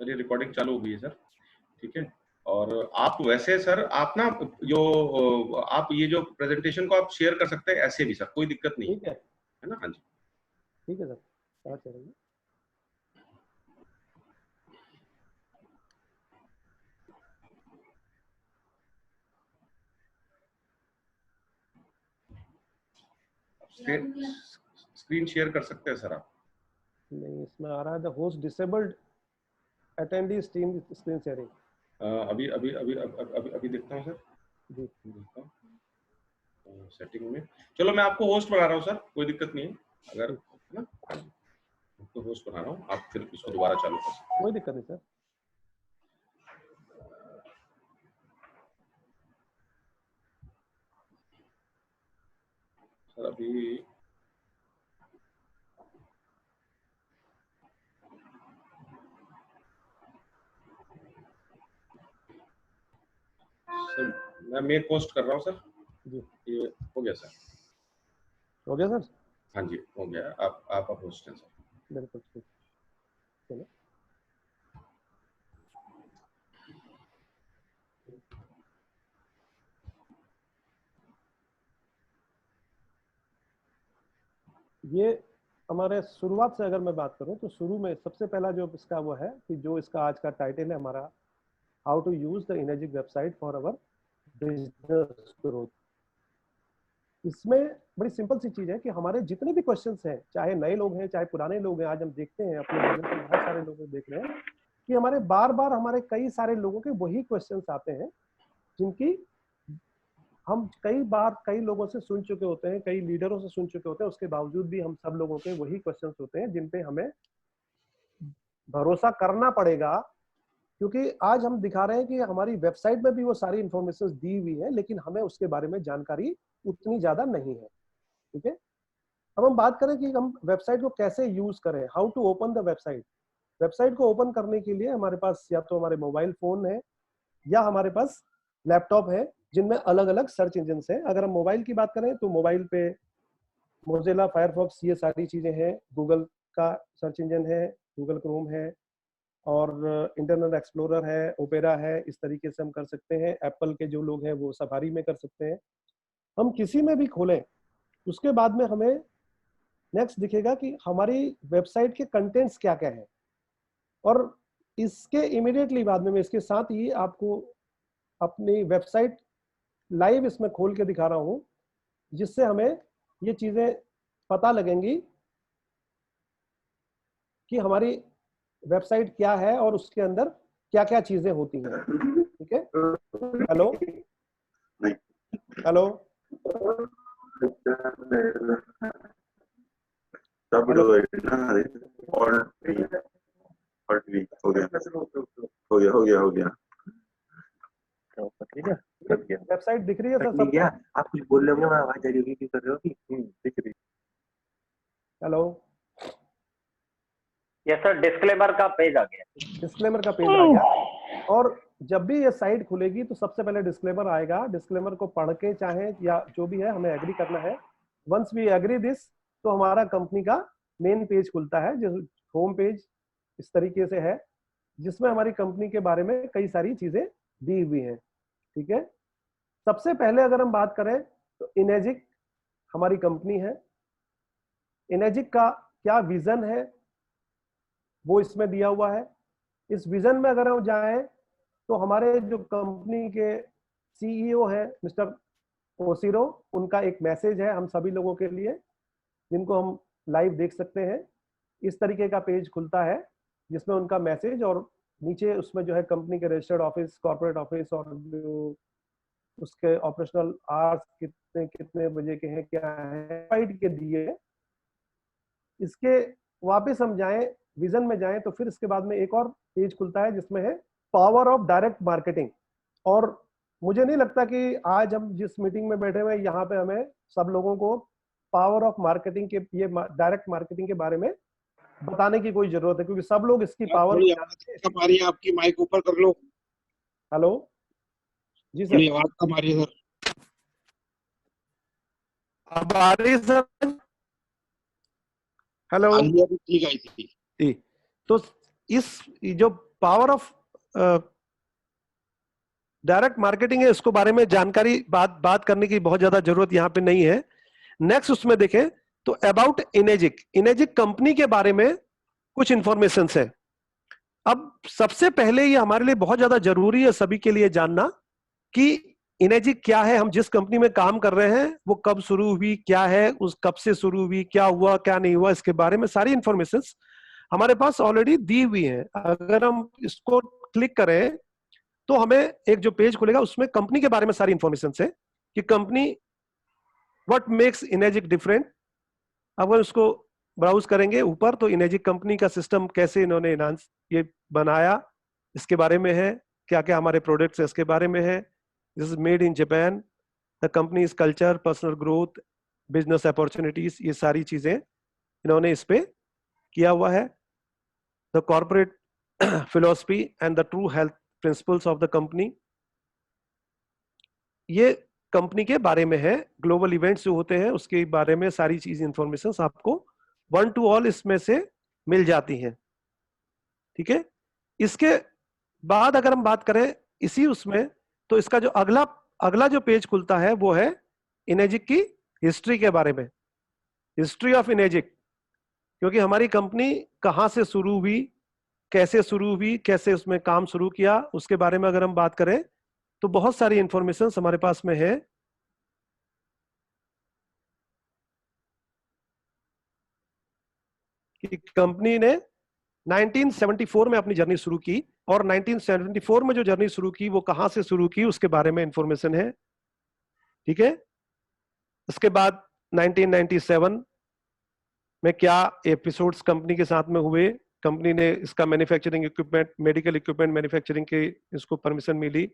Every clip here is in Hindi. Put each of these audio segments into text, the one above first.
सर ये रिकॉर्डिंग चालू हो गई है सर, ठीक है। और आप वैसे सर आप ना जो आप ये जो प्रेजेंटेशन को आप शेयर कर सकते हैं ऐसे भी सर, कोई दिक्कत नहीं ठीक है ना। हाँ जी ठीक है सर, क्या चलेंगे। स्क्रीन शेयर कर सकते हैं सर आप। नहीं, इसमें आ रहा है the host disabled attendee screen sharing. अभी अभी अभी अभी अभी देखता हूँ सर जी सेटिंग में। चलो मैं आपको होस्ट बना रहा हूँ सर, कोई दिक्कत नहीं है अगर है ना, आपको होस्ट बना रहा हूँ, आप फिर इसको दोबारा चालू कर सकते हैं। कोई दिक्कत नहीं सर। सर अभी सर मैं मेल पोस्ट कर रहा हूँ सर। जी ये हो गया सर। हो गया सर। हाँ जी हो गया, आप होस्ट हैं सर। बिल्कुल ठीक। चलो ये हमारे शुरुआत से अगर मैं बात करूं तो शुरू में सबसे पहला जो इसका वो है कि जो इसका आज का टाइटल है हमारा, how to use the energic website for our business growth. इसमें बड़ी सिंपल सी चीज है कि हमारे जितने भी क्वेश्चंस हैं, चाहे नए लोग हैं चाहे पुराने लोग हैं, आज हम देखते हैं अपने बिजनेस में बहुत सारे लोग देख रहे हैं कि हमारे बार बार हमारे कई सारे लोगों के वही क्वेश्चंस आते हैं जिनकी हम कई बार कई लोगों से सुन चुके होते हैं, कई लीडरों से सुन चुके होते हैं, उसके बावजूद भी हम सब लोगों के वही क्वेश्चंस होते हैं जिन पे हमें भरोसा करना पड़ेगा। क्योंकि आज हम दिखा रहे हैं कि हमारी वेबसाइट में भी वो सारी इंफॉर्मेशन दी हुई है, लेकिन हमें उसके बारे में जानकारी उतनी ज्यादा नहीं है। ठीक है, अब हम बात करें कि हम वेबसाइट को कैसे यूज करें, how to open the website. Website को ओपन करने के लिए हमारे पास या तो हमारे मोबाइल फोन है या हमारे पास लैपटॉप है जिनमें अलग अलग सर्च इंजन है। अगर हम मोबाइल की बात करें तो मोबाइल पे मोजिला फायरफॉक्स ये सारी चीजें हैं, गूगल का सर्च इंजन है, गूगल क्रोम है, और इंटरनेट एक्सप्लोरर है, ओपेरा है, इस तरीके से हम कर सकते हैं। एप्पल के जो लोग हैं वो सफारी में कर सकते हैं। हम किसी में भी खोलें उसके बाद में हमें नेक्स्ट दिखेगा कि हमारी वेबसाइट के कंटेंट्स क्या क्या है, और इसके इमीडिएटली बाद में मैं इसके साथ ही आपको अपनी वेबसाइट लाइव इसमें खोल के दिखा रहा हूं, जिससे हमें ये चीजें पता लगेंगी कि हमारी वेबसाइट क्या है और उसके अंदर क्या क्या चीजें होती हैं। ठीक है, हेलो हेलो हो गया। ठीक है, वेबसाइट दिख रही है सर सब? क्या आप कुछ बोल रहे हो, मैं आवाज आ रही होगी कि कर रहे हो कि दिख रही। हेलो, यस सर, डिस्क्लेमर का पेज आ गया। डिस्क्लेमर का पेज आ गया, और जब भी ये साइट खुलेगी तो सबसे पहले डिस्क्लेमर आएगा। डिस्क्लेमर को पढ़ के चाहे या जो भी है हमें एग्री करना है। वंस वी एग्री दिस तो हमारा कंपनी का मेन पेज खुलता है, जो होम पेज इस तरीके से है, जिसमें हमारी कंपनी के बारे में कई सारी चीजें दी हुई हैं। ठीक है, सबसे पहले अगर हम बात करें तो इनर्जिक हमारी कंपनी है। इनर्जिक का क्या विजन है वो इसमें दिया हुआ है। इस विजन में अगर हम जाएं तो हमारे जो कंपनी के सीईओ हैं मिस्टर ओसिरो, उनका एक मैसेज है हम सभी लोगों के लिए, जिनको हम लाइव देख सकते हैं। इस तरीके का पेज खुलता है जिसमें उनका मैसेज, और नीचे उसमें जो है कंपनी के रजिस्टर्ड ऑफिस, कॉर्पोरेट ऑफिस, और जो उसके ऑपरेशनल आवर्स कितने कितने बजे के हैं, क्या है के दिए। इसके वापस हम जाएं, विजन में जाएं, तो फिर इसके बाद में एक और पेज खुलता है जिसमें है पावर ऑफ डायरेक्ट मार्केटिंग। और मुझे नहीं लगता कि आज हम जिस मीटिंग में बैठे हुए यहाँ पे हमें सब लोगों को पावर ऑफ मार्केटिंग के, ये डायरेक्ट मार्केटिंग के बारे में बताने की कोई जरूरत है, क्योंकि सब लोग इसकी पावर हमारी आपकी माइक ऊपर कर लो। हेलो जी सर, आवाज कम आ रही है सर। अब आ रही है सर? हेलो, ठीक आई थी। तो इस जो पावर ऑफ डायरेक्ट मार्केटिंग है, इसको बारे में जानकारी बात करने की बहुत ज्यादा जरूरत यहाँ पे नहीं है। नेक्स्ट उसमें देखें तो अबाउट इनेजिक, इनेजिक कंपनी के बारे में कुछ इंफॉर्मेशन है। अब सबसे पहले ये हमारे लिए बहुत ज्यादा जरूरी है सभी के लिए जानना कि इनेजिक क्या है, हम जिस कंपनी में काम कर रहे हैं वो कब शुरू हुई, क्या है, उस कब से शुरू हुई, क्या हुआ क्या नहीं हुआ, इसके बारे में सारी इंफॉर्मेशन हमारे पास ऑलरेडी दी हुई है। अगर हम इसको क्लिक करें तो हमें एक जो पेज खुलेगा उसमें कंपनी के बारे में सारी इंफॉर्मेशन है कि कंपनी व्हाट मेक्स इनेजिक डिफरेंट। अगर उसको ब्राउज करेंगे ऊपर तो इनेजिक कंपनी का सिस्टम कैसे इन्होंने एनहांस ये बनाया, इसके बारे में है, क्या क्या हमारे प्रोडक्ट्स है इसके बारे में है। This is made in Japan, the companies culture, personal growth, business opportunities, ये सारी चीजें इन्होंने इस पे किया हुआ है। The corporate philosophy and the true health principles of the company, ये कंपनी के बारे में है। ग्लोबल इवेंट्स जो होते हैं उसके बारे में सारी चीज इंफॉर्मेशन आपको वन टू ऑल इसमें से मिल जाती हैं। ठीक है, इसके बाद अगर हम बात करें इसी उसमें तो इसका जो अगला जो पेज खुलता है वो है इनेजिक की हिस्ट्री के बारे में, हिस्ट्री ऑफ इनेजिक, क्योंकि हमारी कंपनी कहां से शुरू हुई, कैसे शुरू हुई, कैसे उसमें काम शुरू किया, उसके बारे में अगर हम बात करें तो बहुत सारी इंफॉर्मेशन हमारे पास में है। कि कंपनी ने 1974 में अपनी जर्नी शुरू की और 1974 में जो जर्नी शुरू की वो कहां से शुरू की उसके बारे में इंफॉर्मेशन है। ठीक है, इसके बाद 1997 में क्या एपिसोड्स कंपनी के साथ में हुए, कंपनी ने इसका manufacturing equipment, medical equipment manufacturing की इसको परमिशन मिली,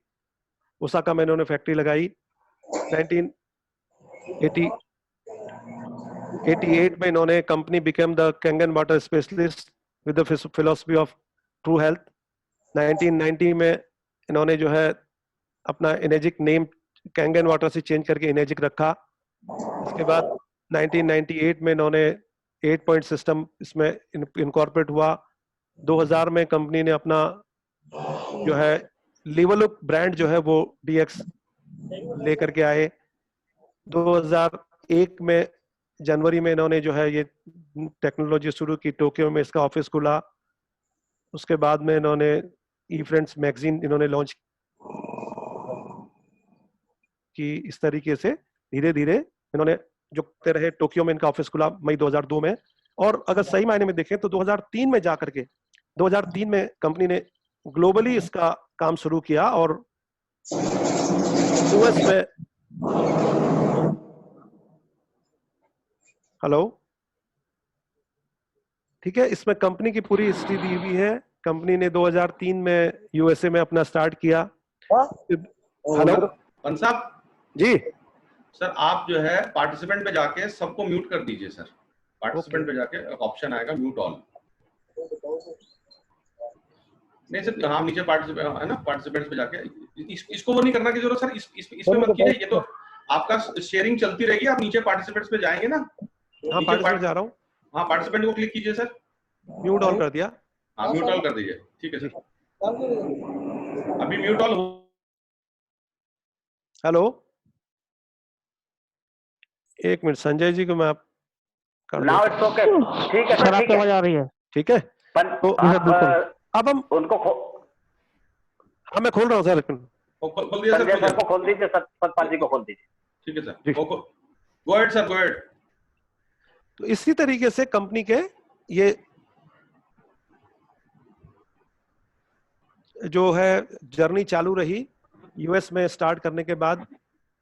ओसाका में इन्होंने फैक्ट्री लगाई। 1988 में इन्होंने company became the Kangen water specialist with the philosophy of true health. 1990 में इन्होंने जो है अपना इनेजिक नेम कैंगन वाटर से चेंज करके इनेजिक रखा। इसके बाद 1998 में इन्होंने 8 पॉइंट सिस्टम इसमें इनकॉर्पोरेट हुआ। 2000 में कंपनी ने अपना जो है लिवलुक ब्रांड जो है वो डीएक्स लेकर के आए। 2001 में जनवरी में इन्होंने जो है ये टेक्नोलॉजी शुरू की, टोक्यो में इसका ऑफिस खुला। उसके बाद में इन्होंने ई फ्रेंड्स मैगजीन इन्होंने लॉन्च की। इस तरीके से धीरे धीरे इन्होंने जो करते रहे। टोक्यो में इनका ऑफिस खुला मई 2002 में, और अगर सही मायने में देखें तो 2003 में जाकर के 2003 में कंपनी ने ग्लोबली इसका काम शुरू किया और यूएस में, हेलो, ठीक है, इसमें कंपनी की पूरी हिस्ट्री दी हुई है। कंपनी ने 2003 में यूएसए में अपना स्टार्ट किया। हेलो पंत साहब जी, सर आप जो है पार्टिसिपेंट पे जाके सबको म्यूट कर दीजिए सर। पार्टिसिपेंट पे जाके ऑप्शन आएगा म्यूट ऑल। नहीं सर, हाँ नीचे पार्टिसिपेंट है ना, पार्टिसिपेंट्स पे जाके इसको वो नहीं करना की जरूरत सर, इस पे मत कीजिए। ये तो आपका शेयरिंग चलती रहेगी, आप नीचे पार्टिसिपेंट्स पे जाएंगे ना। हाँ पार्टिसिपेंट जा रहा हूँ। हाँ पार्टिसिपेंट को क्लिक कीजिए सर। म्यूट ऑन कर दिया। हाँ म्यूट ऑल कर दीजिए। ठीक है सर, अभी म्यूट ऑल हो। हेलो, एक मिनट संजय जी को मैं आप कर नाउ इट्स ओके। ठीक है सर, आवाज आ रही है। ठीक है, तो अब हम उनको हाँ मैं खोल रहा हूँ सर। खोल दिया संजय सर, सर को खोल दीजिए, सतपाल जी को खोल दीजिए। ठीक है sir, go ahead sir, go ahead. तो इसी तरीके से कंपनी के ये जो है जर्नी चालू रही यूएस में स्टार्ट करने के बाद।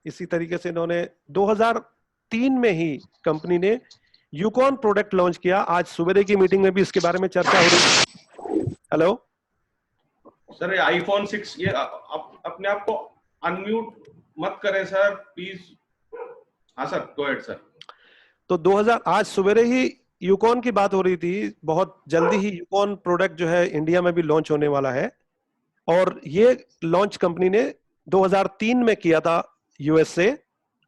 इसी तरीके से इन्होंने 2003 में ही कंपनी ने यूकॉन प्रोडक्ट लॉन्च किया। आज सुबह की मीटिंग में भी इसके बारे में चर्चा हो रही। हेलो सर, ये आईफोन 6 ये आप अपने आप को अनम्यूट मत करें सर प्लीज। हाँ सर, गो अहेड सर। तो 2000 आज सवेरे ही यूकॉन की बात हो रही थी। बहुत जल्दी ही यूकॉन प्रोडक्ट जो है इंडिया में भी लॉन्च होने वाला है, और ये लॉन्च कंपनी ने 2003 में किया था यूएस से।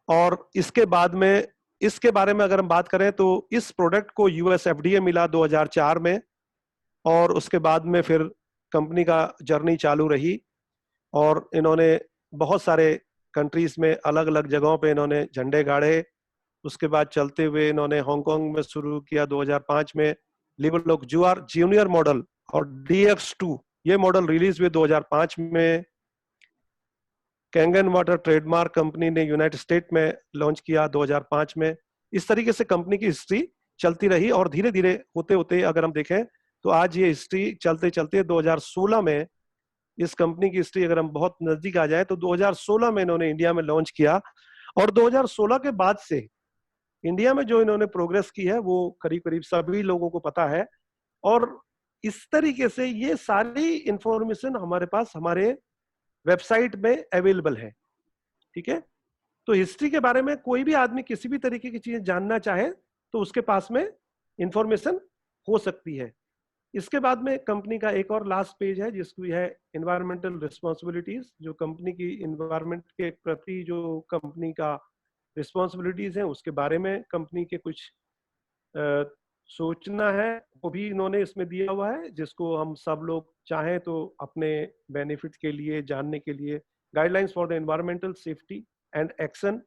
और इसके बाद में इसके बारे में अगर हम बात करें तो इस प्रोडक्ट को यूएस एफडीए मिला 2004 में, और उसके बाद में फिर कंपनी का जर्नी चालू रही और इन्होंने बहुत सारे कंट्रीज में अलग अलग जगहों पे इन्होंने झंडे गाड़े। उसके बाद चलते हुए इन्होंने हांगकांग में शुरू किया 2005 में। लिवलोक जूनियर मॉडल और DX2 ये मॉडल रिलीज हुए 2005 में। कैंगन वाटर ट्रेडमार्क कंपनी ने यूनाइटेड स्टेट में लॉन्च किया 2005 में। इस तरीके से कंपनी की हिस्ट्री चलती रही और धीरे धीरे होते होते अगर हम देखें तो आज ये हिस्ट्री चलते चलते 2016 में इस कंपनी की हिस्ट्री अगर हम बहुत नजदीक आ जाए तो 2016 में इन्होंने इंडिया में लॉन्च किया और 2016 के बाद से इंडिया में जो इन्होंने प्रोग्रेस की है वो करीब करीब सभी लोगों को पता है। और इस तरीके से ये सारी इंफॉर्मेशन हमारे पास हमारे वेबसाइट में अवेलेबल है। ठीक है, तो हिस्ट्री के बारे में कोई भी आदमी किसी भी तरीके की चीज जानना चाहे तो उसके पास में इंफॉर्मेशन हो सकती है। इसके बाद में कंपनी का एक और लास्ट पेज है जिसकी है एनवायरमेंटल रिस्पॉन्सिबिलिटीज, जो कंपनी की एनवायरमेंट के प्रति जो कंपनी का रिस्पॉन्सिबिलिटीज है उसके बारे में कंपनी के कुछ सोचना है वो भी इन्होंने इसमें दिया हुआ है, जिसको हम सब लोग चाहें तो अपने बेनिफिट के लिए जानने के लिए guidelines for the environmental safety and action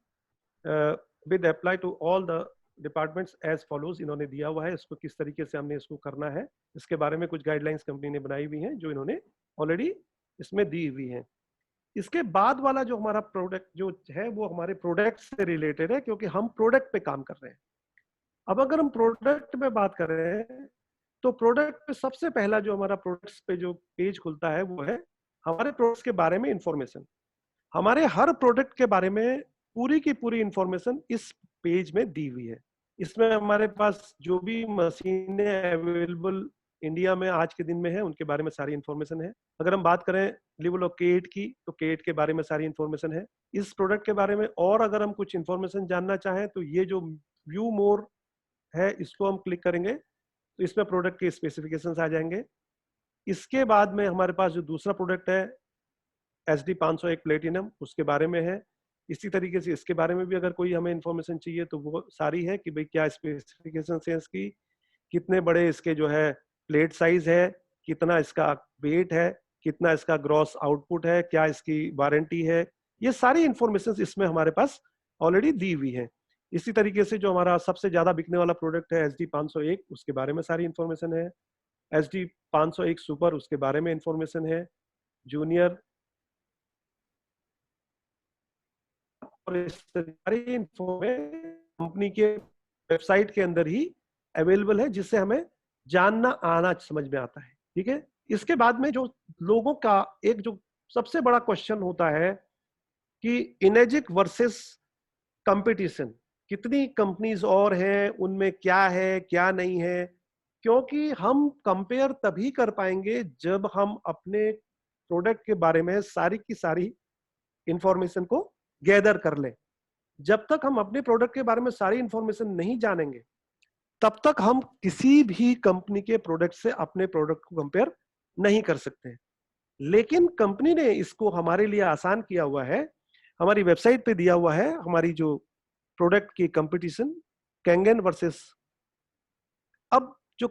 with apply to all the departments as follows इन्होंने दिया हुआ है। इसको किस तरीके से हमने इसको करना है इसके बारे में कुछ गाइडलाइंस कंपनी ने बनाई हुई हैं जो इन्होंने ऑलरेडी इसमें दी हुई हैं। इसके बाद वाला जो हमारा प्रोडक्ट जो है वो हमारे प्रोडक्ट से रिलेटेड है क्योंकि हम प्रोडक्ट पे काम कर रहे हैं। अब अगर हम प्रोडक्ट में बात कर रहे हैं तो प्रोडक्ट पे सबसे पहला जो हमारा प्रोडक्ट्स पे जो पेज खुलता है वो है हमारे प्रोडक्ट्स के बारे में इंफॉर्मेशन। हमारे हर प्रोडक्ट के बारे में पूरी की पूरी इंफॉर्मेशन इस पेज में दी हुई है। इसमें हमारे पास जो भी मशीनें अवेलेबल इंडिया में आज के दिन में है उनके बारे में सारी इंफॉर्मेशन है। अगर हम बात करें लिवलोक K8 की तो K8 के बारे में सारी इंफॉर्मेशन है इस प्रोडक्ट के बारे में। और अगर हम कुछ इंफॉर्मेशन जानना चाहें तो ये जो व्यू मोर है इसको हम क्लिक करेंगे तो इसमें प्रोडक्ट के स्पेसिफिकेशंस आ जाएंगे। इसके बाद में हमारे पास जो दूसरा प्रोडक्ट है SD 501 प्लेटिनम उसके बारे में है। इसी तरीके से इसके बारे में भी अगर कोई हमें इंफॉर्मेशन चाहिए तो वो सारी है कि भाई क्या स्पेसिफिकेशन है इसकी, कितने बड़े इसके जो है प्लेट साइज है, कितना इसका वेट है, कितना इसका ग्रॉस आउटपुट है, क्या इसकी वारंटी है, ये सारी इंफॉर्मेशन इसमें हमारे पास ऑलरेडी दी हुई है। इसी तरीके से जो हमारा सबसे ज्यादा बिकने वाला प्रोडक्ट है SD 501 उसके बारे में सारी इंफॉर्मेशन है। SD 501 सुपर उसके बारे में इंफॉर्मेशन है। जूनियर और इस सारी इंफॉर्मेशन कंपनी के वेबसाइट के अंदर ही अवेलेबल है जिससे हमें जानना आना समझ में आता है। ठीक है, इसके बाद में जो लोगों का एक जो सबसे बड़ा क्वेश्चन होता है कि इनेजिक वर्सेस कंपटीशन, कितनी कंपनीज और हैं, उनमें क्या है क्या नहीं है, क्योंकि हम कंपेयर तभी कर पाएंगे जब हम अपने प्रोडक्ट के बारे में सारी की सारी इंफॉर्मेशन को गैदर कर लें। जब तक हम अपने प्रोडक्ट के बारे में सारी इंफॉर्मेशन नहीं जानेंगे तब तक हम किसी भी कंपनी के प्रोडक्ट से अपने प्रोडक्ट को कंपेयर नहीं कर सकते। लेकिन कंपनी ने इसको हमारे लिए आसान किया हुआ है, हमारी वेबसाइट पे दिया हुआ है हमारी जो प्रोडक्ट की कंपटीशन कैंगन वर्सेस। अब जो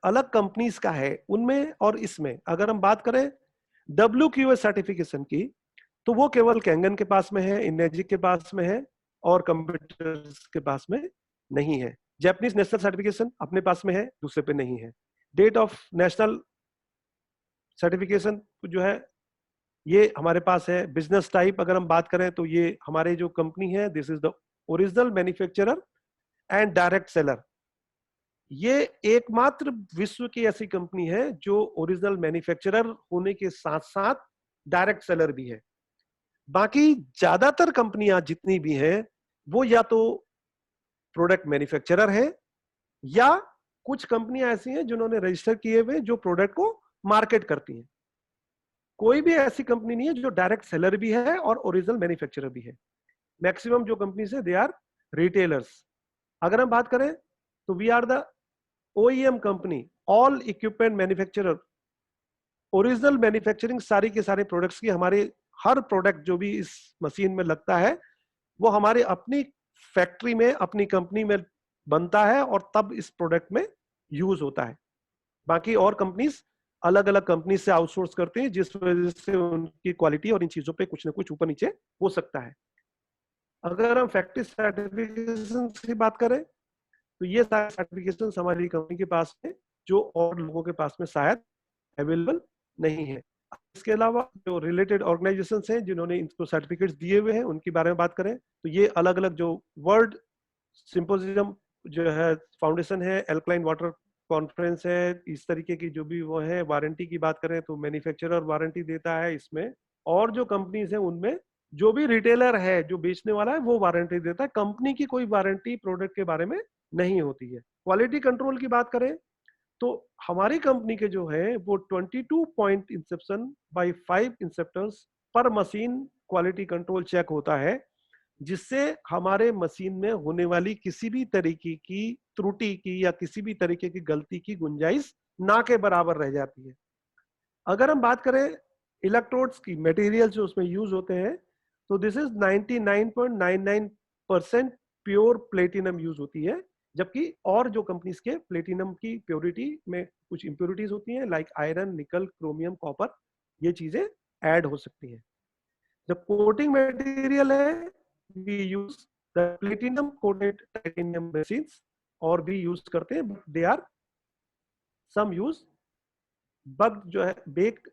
अलग कंपनीज का है उनमें और इसमें अगर हम बात करें WQS सर्टिफिकेशन की तो वो केवल कैंगन के पास में है, इनेजिक के पास में है और कंप्यूटर्स के पास में नहीं है। जापानीज नेशनल सर्टिफिकेशन अपने पास में है, दूसरे पे नहीं है। डेट ऑफ नेशनल सर्टिफिकेशन जो है ये हमारे पास है। बिजनेस टाइप अगर हम बात करें तो ये हमारे जो कंपनी है this is the original manufacturer and direct seller. ये एकमात्र विश्व की ऐसी कंपनी है जो ओरिजिनल मैन्युफैक्चरर होने के साथ साथ डायरेक्ट सेलर भी है। बाकी ज्यादातर कंपनियां जितनी भी हैं वो या तो प्रोडक्ट मैन्युफैक्चरर है या कुछ कंपनियां ऐसी हैं जिन्होंने रजिस्टर किए हुए जो प्रोडक्ट को मार्केट करती हैं। कोई भी ऐसी कंपनी नहीं है जो डायरेक्ट सेलर भी है और ओरिजिनल मैन्युफैक्चरर भी है। मैक्सिमम जो कंपनीज है दे आर रिटेलर्स। अगर हम बात करें तो we are the OEM company, all equipment manufacturer. Original manufacturing सारी के सारे प्रोडक्ट्स की, हमारे हर प्रोडक्ट जो भी इस मशीन में लगता है वो हमारे अपनी फैक्ट्री में अपनी कंपनी में बनता है और तब इस प्रोडक्ट में यूज होता है। बाकी और कंपनीज अलग अलग कंपनी से आउटसोर्स करते हैं, जिस वजह से उनकी क्वालिटी और इन चीजों पे कुछ ना कुछ ऊपर नीचे हो सकता है। अगर हम फैक्ट्री सर्टिफिकेशन की बात करें तो ये सारे सर्टिफिकेशन हमारी कंपनी के पास है, जो और लोगों के पास में शायद अवेलेबल नहीं है। इसके अलावा जो रिलेटेड ऑर्गेनाइजेशंस हैं जिन्होंने इनको सर्टिफिकेट्स दिए हुए हैं, उनके बारे में बात करें तो ये अलग अलग जो वर्ल्ड सिंपोजियम जो है फाउंडेशन है, एल्कलाइन वाटर कॉन्फ्रेंस है, इस तरीके की जो भी वो है। वारंटी की बात करें तो मैन्युफैक्चरर वारंटी देता है इसमें, और जो कंपनीज है उनमें जो भी रिटेलर है जो बेचने वाला है वो वारंटी देता है। कंपनी की कोई वारंटी प्रोडक्ट के बारे में नहीं होती है। क्वालिटी कंट्रोल की बात करें तो हमारी कंपनी के जो है वो 22 पॉइंट इंसेप्शन बाय 5 इंसेप्टर्स पर मशीन क्वालिटी कंट्रोल चेक होता है, जिससे हमारे मशीन में होने वाली किसी भी तरीके की त्रुटि की या किसी भी तरीके की गलती की गुंजाइश ना के बराबर रह जाती है। अगर हम बात करें इलेक्ट्रोड्स की, मटेरियल जो उसमें यूज होते हैं, तो this is 99.99% pure platinum use होती है, जबकि और जो कंपनीज के प्लेटिनम की प्योरिटी में कुछ इंप्योरिटीज होती हैं, like iron, nickel, chromium, copper, ये चीजें ऐड हो सकती हैं। जब कोटिंग मटेरियल है, we use the platinum coated titanium resins, और भी यूज करते हैं, but they are some use bug जो है बेक्ड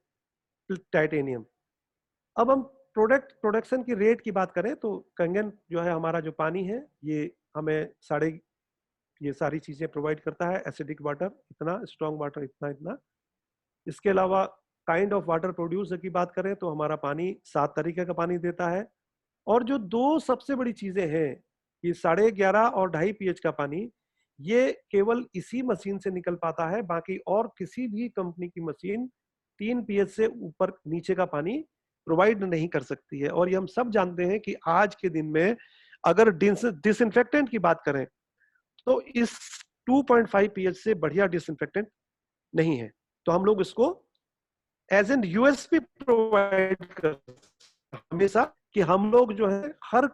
टाइटेनियम। अब हम प्रोडक्शन की रेट की बात करें तो कंगन जो है हमारा जो पानी है, ये हमें ये सारी चीजें प्रोवाइड करता है। एसिडिक वाटर इतना, स्ट्रॉन्ग वाटर इतना इतना। इसके अलावा काइंड ऑफ वाटर प्रोड्यूसर की बात करें तो हमारा पानी 7 तरीके का पानी देता है। और जो दो सबसे बड़ी चीजें हैं, ये 11.5 और 2.5 pH का पानी, ये केवल इसी मशीन से निकल पाता है, बाकी और किसी भी कंपनी की मशीन 3 pH से ऊपर नीचे का पानी प्रोवाइड नहीं कर सकती है। और ये हम सब जानते हैं कि आज के दिन में अगर डिसइंफेक्टेंट की बात करें तो इस 2.5 pH से बढ़िया डिसइंफेक्टेंट नहीं है। तो हम लोग इसको एज एन यूएसपी प्रोवाइड कर हमेशा, कि हम लोग जो है हर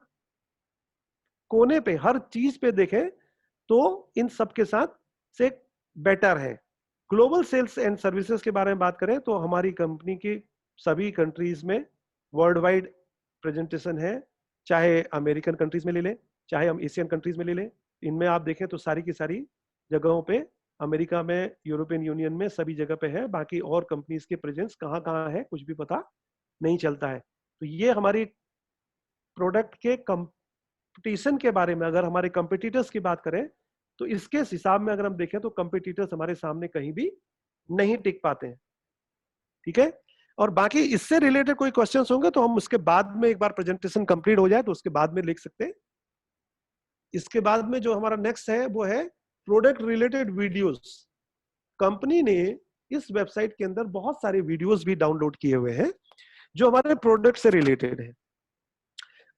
कोने पे, हर चीज पे देखें तो इन सब के साथ से बेटर है। ग्लोबल सेल्स एंड सर्विसेज के बारे में बात करें तो हमारी कंपनी की सभी कंट्रीज में वर्ल्ड वाइड प्रेजेंटेशन है, चाहे अमेरिकन कंट्रीज में ले लें, चाहे हम एशियन कंट्रीज में ले लें। इनमें आप देखें तो सारी की सारी जगहों पे, अमेरिका में, यूरोपियन यूनियन में, सभी जगह पे है। बाकी और कंपनीज के प्रेजेंस कहाँ कहाँ है कुछ भी पता नहीं चलता है। तो ये हमारी प्रोडक्ट के कंपटीशन के बारे में, अगर हमारे कंपिटिटर्स की बात करें तो इसके हिसाब में अगर हम देखें तो कंपिटिटर्स हमारे सामने कहीं भी नहीं टिक पाते हैं। ठीक है, और बाकी इससे रिलेटेड कोई क्वेश्चंस होंगे तो हम उसके बाद में, एक बार प्रेजेंटेशन कंप्लीट हो जाए तो उसके बाद में लिख सकते हैं। इसके बाद में जो हमारा नेक्स्ट है वो है प्रोडक्ट रिलेटेड वीडियोस। कंपनी ने इस वेबसाइट के अंदर बहुत सारे वीडियोस भी डाउनलोड किए हुए हैं जो हमारे प्रोडक्ट से रिलेटेड है।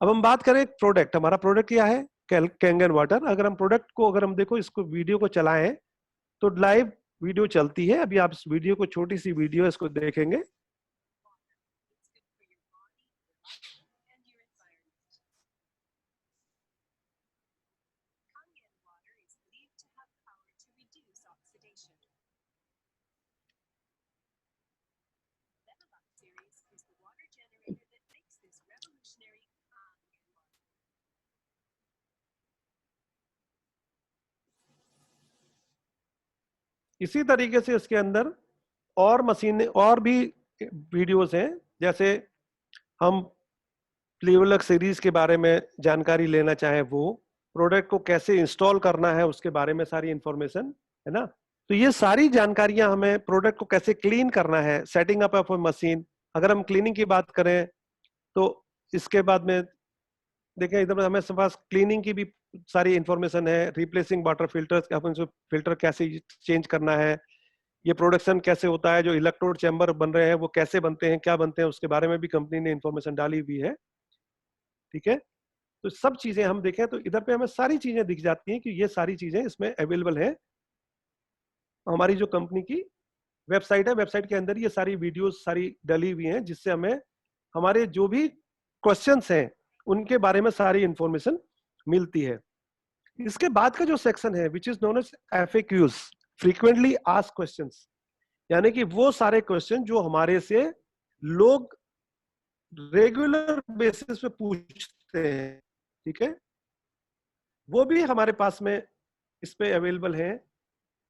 अब हम बात करें प्रोडक्ट, हमारा प्रोडक्ट क्या है, कैंगन वाटर। अगर हम प्रोडक्ट को, अगर हम देखो इसको वीडियो को चलाएं तो लाइव वीडियो चलती है। अभी आप इस वीडियो को, छोटी सी वीडियो इसको देखेंगे। इसी तरीके से इसके अंदर और मशीनें, और भी वीडियोस हैं, जैसे हम प्लेवलक सीरीज के बारे में जानकारी लेना चाहे, वो प्रोडक्ट को कैसे इंस्टॉल करना है उसके बारे में सारी इंफॉर्मेशन है ना। तो ये सारी जानकारियां, हमें प्रोडक्ट को कैसे क्लीन करना है, सेटिंग अप ऑफ मशीन। अगर हम क्लीनिंग की बात करें तो इसके बाद में देखें, इधर हमें पास क्लीनिंग की भी सारी इंफॉर्मेशन है। रिप्लेसिंग वाटर फिल्टर्स, फिल्टर कैसे चेंज करना है, ये प्रोडक्शन कैसे होता है, जो इलेक्ट्रोड चैम्बर बन रहे हैं वो कैसे बनते हैं, क्या बनते हैं, उसके बारे में भी कंपनी ने इंफॉर्मेशन डाली हुई है। ठीक है, तो सब चीजें हम देखें तो इधर पे हमें सारी चीजें दिख जाती हैं कि ये सारी चीजें इसमें अवेलेबल है। हमारी जो कंपनी की वेबसाइट है, वेबसाइट के अंदर ये सारी वीडियोस सारी डली हुई हैं, जिससे हमें हमारे जो भी क्वेश्चंस हैं उनके बारे में सारी इंफॉर्मेशन मिलती है। इसके बाद का जो सेक्शन है which is known as FAQs, frequently asked questions, यानी कि वो सारे क्वेश्चन जो हमारे से लोग रेगुलर बेसिस पे पूछते हैं, ठीक है, वो भी हमारे पास में इस पे अवेलेबल है।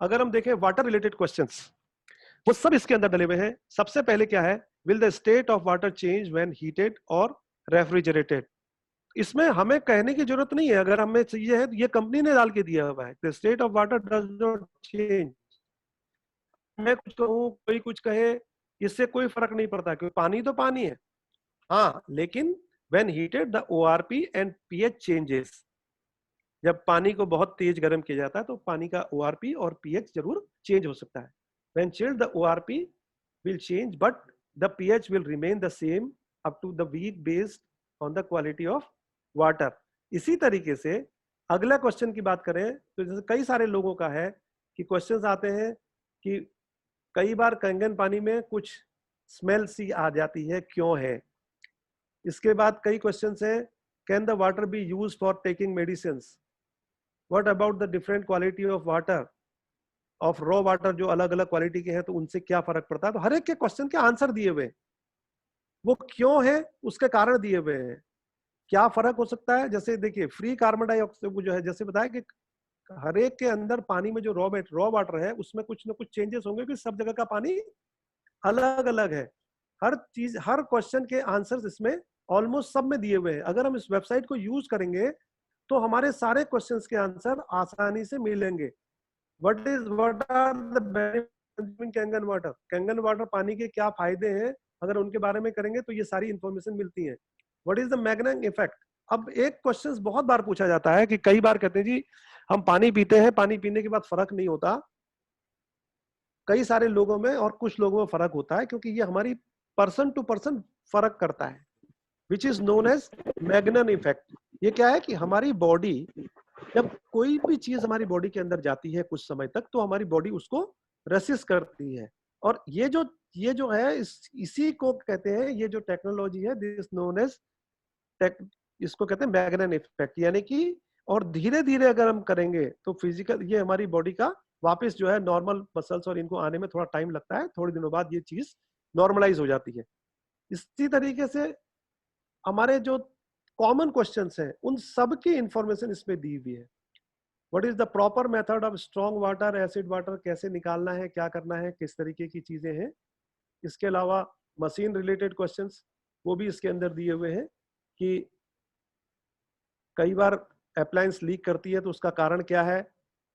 अगर हम देखें वाटर रिलेटेड क्वेश्चंस, वो सब इसके अंदर डले हुए हैं। सबसे पहले क्या है, will the state of water change when heated और रेफ्रिजरेटेड। इसमें हमें कहने की जरूरत नहीं है, अगर हमें चाहिए है तो ये कंपनी ने डाल के दिया हुआ है, the state of water does not change. मैं कुछ कहूँ, कोई कुछ कहे, इससे कोई फर्क नहीं पड़ता, क्योंकि पानी तो पानी है। हाँ, लेकिन when heated the ORP and pH changes, जब पानी को बहुत तेज गर्म किया जाता है तो पानी का ओआरपी और पीएच जरूर चेंज हो सकता है। When chilled the ORP will change but the pH will remain the same up to the week based on the quality of water. इसी तरीके से अगला क्वेश्चन की बात करें तो जैसे कई सारे लोगों का है कि क्वेश्चंस आते हैं कि कई बार कंगन पानी में कुछ स्मेल सी आ जाती है, क्यों है। इसके बाद कई क्वेश्चंस हैं, can the water be used for taking medicines, what about the different quality of water, of raw water, जो अलग अलग क्वालिटी के हैं तो उनसे क्या फर्क पड़ता है। तो हर एक के क्वेश्चन के आंसर दिए हुए हैं, वो क्यों है उसके कारण दिए हुए हैं, क्या फर्क हो सकता है। जैसे देखिए फ्री कार्बन डाइऑक्साइड जो है, जैसे बताया कि हर एक के अंदर पानी में जो रॉ वाटर है उसमें कुछ ना कुछ चेंजेस होंगे, कि सब जगह का पानी अलग अलग है। हर चीज, हर क्वेश्चन के आंसर्स इसमें ऑलमोस्ट सब में दिए हुए हैं। अगर हम इस वेबसाइट को यूज करेंगे तो हमारे सारे क्वेश्चंस के आंसर आसानी से मिलेंगे। What are the benefit Kangen water, Kangen water पानी के क्या फायदे हैं, अगर उनके बारे में करेंगे तो ये सारी इंफॉर्मेशन मिलती है। What is the magnetic effect. अब एक क्वेश्चन बहुत बार पूछा जाता है कि कई बार कहते हैं जी हम पानी पीते हैं, पानी पीने के बाद फर्क नहीं होता। कई सारे लोगों में और कुछ लोगों में फर्क होता है, क्योंकि ये हमारी पर्सन टू पर्सन फर्क करता है, which is known as magnetic effect. ये क्या है कि हमारी बॉडी, जब कोई भी चीज हमारी बॉडी के अंदर जाती है कुछ समय तक, तो हमारी बॉडी उसको रेसिस्ट करती है। और ये जो है इसी को कहते हैं, ये जो टेक्नोलॉजी है दिस नोन एज इसको कहते हैं मैग्नेटिक इफेक्ट। यानी कि और धीरे धीरे अगर हम करेंगे तो फिजिकल, ये हमारी बॉडी का वापस जो है नॉर्मल मसल्स और इनको आने में थोड़ा टाइम लगता है, थोड़े दिनों बाद ये चीज नॉर्मलाइज हो जाती है। इसी तरीके से हमारे जो कॉमन क्वेश्चंस हैं उन सब की इंफॉर्मेशन इसमें दी हुई है। What is the proper method of strong water, acid water कैसे निकालना है, क्या करना है, किस तरीके की चीजें हैं। इसके अलावा मशीन रिलेटेड क्वेश्चंस वो भी इसके अंदर दिए हुए हैं कि कई बार अप्लायंस लीक करती है तो उसका कारण क्या है।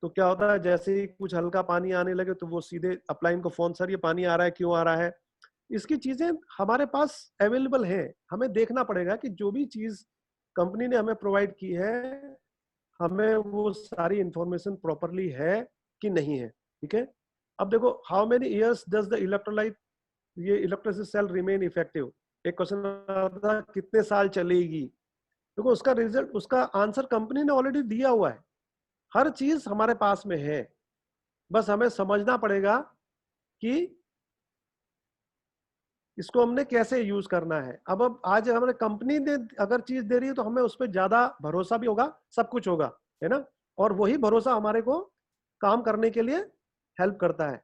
तो क्या होता है, जैसे ही कुछ हल्का पानी आने लगे तो वो सीधे अप्लायंस को फोन, सर ये पानी आ रहा है, क्यों आ रहा है। इसकी चीजें हमारे पास अवेलेबल है, हमें देखना पड़ेगा कि जो भी चीज कंपनी ने हमें प्रोवाइड की है हमें वो सारी इंफॉर्मेशन प्रॉपरली है कि नहीं है। ठीक है, अब देखो how many years does the electrolyte, ये इलेक्ट्रोलिसिस सेल रिमेन इफेक्टिव। एक क्वेश्चन आता है कितने साल चलेगी। देखो उसका रिजल्ट, उसका आंसर कंपनी ने ऑलरेडी दिया हुआ है, हर चीज हमारे पास में है, बस हमें समझना पड़ेगा कि इसको हमने कैसे यूज करना है। अब आज हमारे कंपनी ने अगर चीज दे रही है तो हमें उस पर ज्यादा भरोसा भी होगा, सब कुछ होगा, है ना। और वही भरोसा हमारे को काम करने के लिए हेल्प करता है।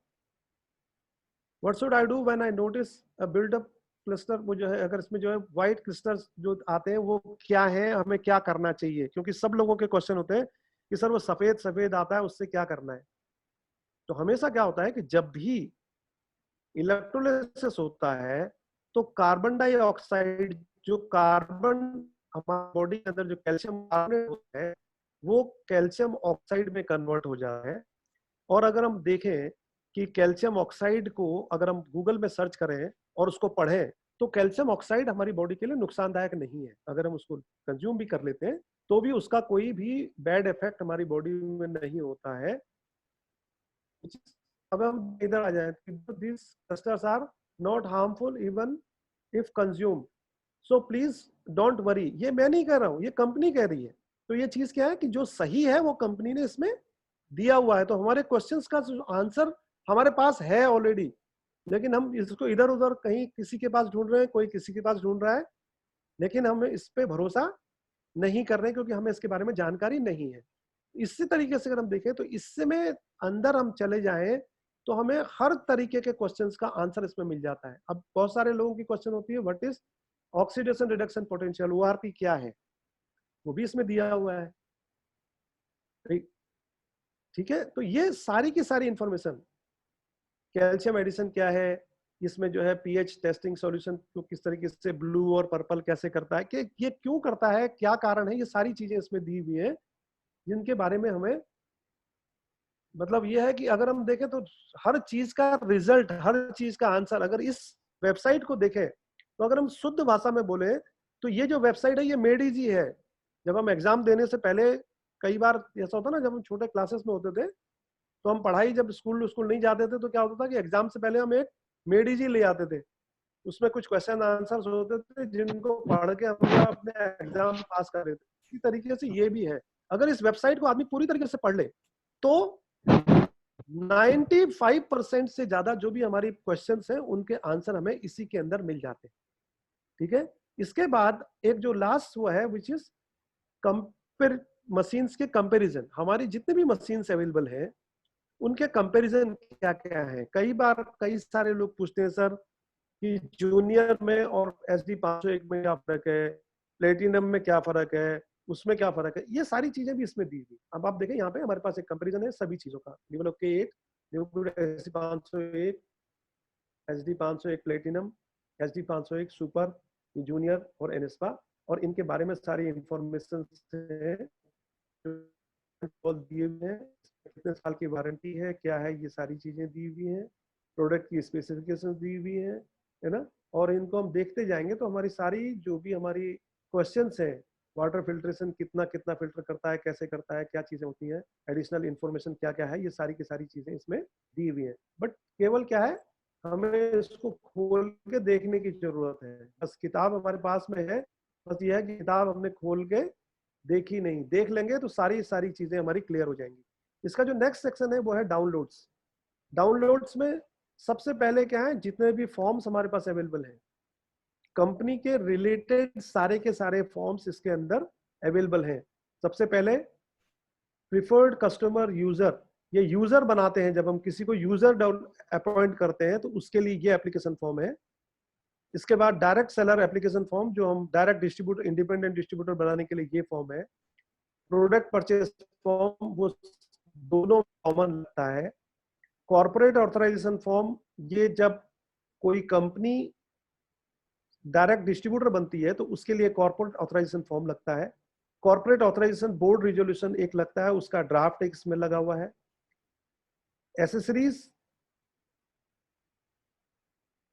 What should I do when I notice a buildup cluster, वो जो है अगर इसमें जो है व्हाइट क्लस्टर्स जो आते हैं वो क्या है, हमें क्या करना चाहिए। क्योंकि सब लोगों के क्वेश्चन होते हैं कि सर वो सफेद सफेद आता है उससे क्या करना है। तो हमेशा क्या होता है कि जब भी इलेक्ट्रोलिसिस होता है तो कार्बन डाइऑक्साइड, जो कार्बन हमारी बॉडी के अंदर जो कैल्शियम कार्बोनेट होता है वो कैल्शियम ऑक्साइड में कन्वर्ट हो जाता है। और अगर हम देखें कि कैल्शियम ऑक्साइड को अगर हम गूगल में सर्च करें और उसको पढ़ें तो कैल्शियम ऑक्साइड हमारी बॉडी के लिए नुकसानदायक नहीं है। अगर हम उसको कंज्यूम भी कर लेते हैं तो भी उसका कोई भी बैड इफेक्ट हमारी बॉडी में नहीं होता है। अब हम इधर आ जाए, this clusters are not harmful even if consume, so please don't worry. ये मैं नहीं कह रहा हूँ, ये कंपनी कह रही है। तो ये चीज क्या है कि जो सही है वो कंपनी ने इसमें दिया हुआ है। तो हमारे क्वेश्चंस का आंसर हमारे पास है ऑलरेडी, लेकिन हम इसको इधर उधर कहीं किसी के पास ढूंढ रहे हैं, कोई किसी के पास ढूंढ रहा है, लेकिन हम इस पे भरोसा नहीं कर रहे हैं क्योंकि हमें इसके बारे में जानकारी नहीं है। इसी तरीके से अगर हम देखें तो इससे में अंदर हम चले जाएं तो हमें हर तरीके के क्वेश्चंस का आंसर इसमें मिल जाता है। अब बहुत सारे लोगों की क्वेश्चन होती है what is oxidation reduction potential, ORP क्या है, वो भी इसमें दिया हुआ है। ठीक है, तो ये सारी की सारी इंफॉर्मेशन, कैल्शियम एडिशन क्या है, इसमें जो है पीएच टेस्टिंग सॉल्यूशन को किस तरीके से ब्लू और पर्पल कैसे करता है, कि ये क्यों करता है, क्या कारण है, ये सारी चीजें इसमें दी हुई है, जिनके बारे में हमें मतलब ये है कि अगर हम देखें तो हर चीज का रिजल्ट, हर चीज का आंसर अगर इस वेबसाइट को देखें, तो अगर हम शुद्ध भाषा में बोले तो ये जो वेबसाइट है ये मेड इजी है। जब हम एग्जाम देने से पहले कई बार ऐसा होता ना, जब हम छोटे क्लासेस में होते थे तो हम पढ़ाई जब स्कूल नहीं जाते थे तो क्या होता था कि एग्जाम से पहले हम एक मेड इजी ले आते थे, उसमें कुछ क्वेश्चन आंसर होते थे जिनको पढ़ के हम अपने एग्जाम पास कर देते। इसी तरीके से ये भी है, अगर इस वेबसाइट को आदमी पूरी तरीके से पढ़ ले तो 95% से ज्यादा जो भी हमारी क्वेश्चंस हैं उनके आंसर हमें इसी के अंदर मिल जाते हैं। ठीक है, इसके बाद एक जो लास्ट वो है विच इज कंपेयर मशीन्स के कंपैरिजन। हमारी जितने भी मशीन्स अवेलेबल हैं उनके कंपैरिजन क्या क्या है। कई बार कई सारे लोग पूछते हैं सर कि जूनियर में और SD 501 में क्या फर्क है, प्लेटिनम में क्या फर्क है, उसमें क्या फर्क है, ये सारी चीजें भी इसमें दी हुई। अब आप देखें यहाँ पे हमारे पास एक कंपैरिजन है सभी चीजों का, level of K8, SD 501, SD 501 platinum, SD 501 super, junior और एनएसपा, और इनके बारे में सारी इंफॉर्मेशन दिए हुए हैं, कितने साल की वारंटी है, क्या है, ये सारी चीजें दी हुई हैं, प्रोडक्ट की स्पेसिफिकेशन दी हुई है ना। और इनको हम देखते जाएंगे तो हमारी सारी जो भी हमारी क्वेश्चंस हैं, वाटर फिल्ट्रेशन कितना कितना फिल्टर करता है, कैसे करता है, क्या चीजें होती हैं, एडिशनल इंफॉर्मेशन क्या क्या है, ये सारी की सारी चीजें इसमें दी हुई है। बट केवल क्या है, हमें इसको खोल के देखने की जरूरत है। बस किताब हमारे पास में है, बस ये है कि किताब हमने खोल के देखी नहीं, देख लेंगे तो सारी चीजें हमारी क्लियर हो जाएंगी। इसका जो नेक्स्ट सेक्शन है वो है डाउनलोड्स। डाउनलोड्स में सबसे पहले क्या है, जितने भी फॉर्म्स हमारे पास अवेलेबल हैं, कंपनी के रिलेटेड सारे के सारे फॉर्म्स इसके अंदर अवेलेबल हैं। सबसे पहले प्रिफर्ड कस्टमर यूजर, ये यूजर बनाते हैं, जब हम किसी को यूजर अपॉइंट करते हैं तो उसके लिए ये एप्लीकेशन फॉर्म है। इसके बाद डायरेक्ट सेलर एप्लीकेशन फॉर्म, जो हम डायरेक्ट डिस्ट्रीब्यूटर, इंडिपेंडेंट डिस्ट्रीब्यूटर बनाने के लिए ये फॉर्म है। प्रोडक्ट परचेज फॉर्म, वो दोनों कॉमन लगता है। कॉर्पोरेट ऑथराइजेशन फॉर्म, ये जब कोई कंपनी डायरेक्ट डिस्ट्रीब्यूटर बनती है तो उसके लिए कॉर्पोरेट ऑथराइजेशन फॉर्म लगता है। कॉर्पोरेट ऑथराइजेशन बोर्ड रिजोल्यूशन एक लगता है, उसका ड्राफ्ट एक इसमें लगा हुआ है। एसेसरीज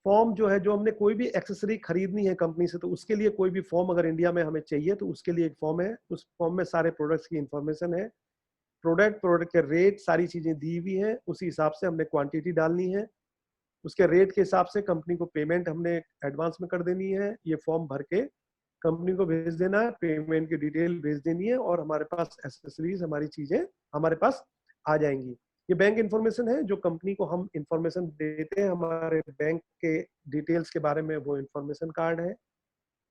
फॉर्म जो है, जो हमने कोई भी एक्सेसरी खरीदनी है कंपनी से तो उसके लिए कोई भी फॉर्म अगर इंडिया में हमें चाहिए तो उसके लिए एक फॉर्म है। उस फॉर्म में सारे प्रोडक्ट्स की इंफॉर्मेशन है, प्रोडक्ट के रेट, सारी चीजें दी हुई हैं, उसी हिसाब से हमने क्वांटिटी डालनी है, उसके रेट के हिसाब से कंपनी को पेमेंट हमने एडवांस में कर देनी है, ये फॉर्म भर के कंपनी को भेज देना है, पेमेंट की डिटेल भेज देनी है और हमारे पास एसेसरीज, हमारी चीजें हमारे पास आ जाएंगी। ये बैंक इन्फॉर्मेशन है, जो कंपनी को हम इंफॉर्मेशन देते हैं हमारे बैंक के डिटेल्स के बारे में, वो इंफॉर्मेशन कार्ड है।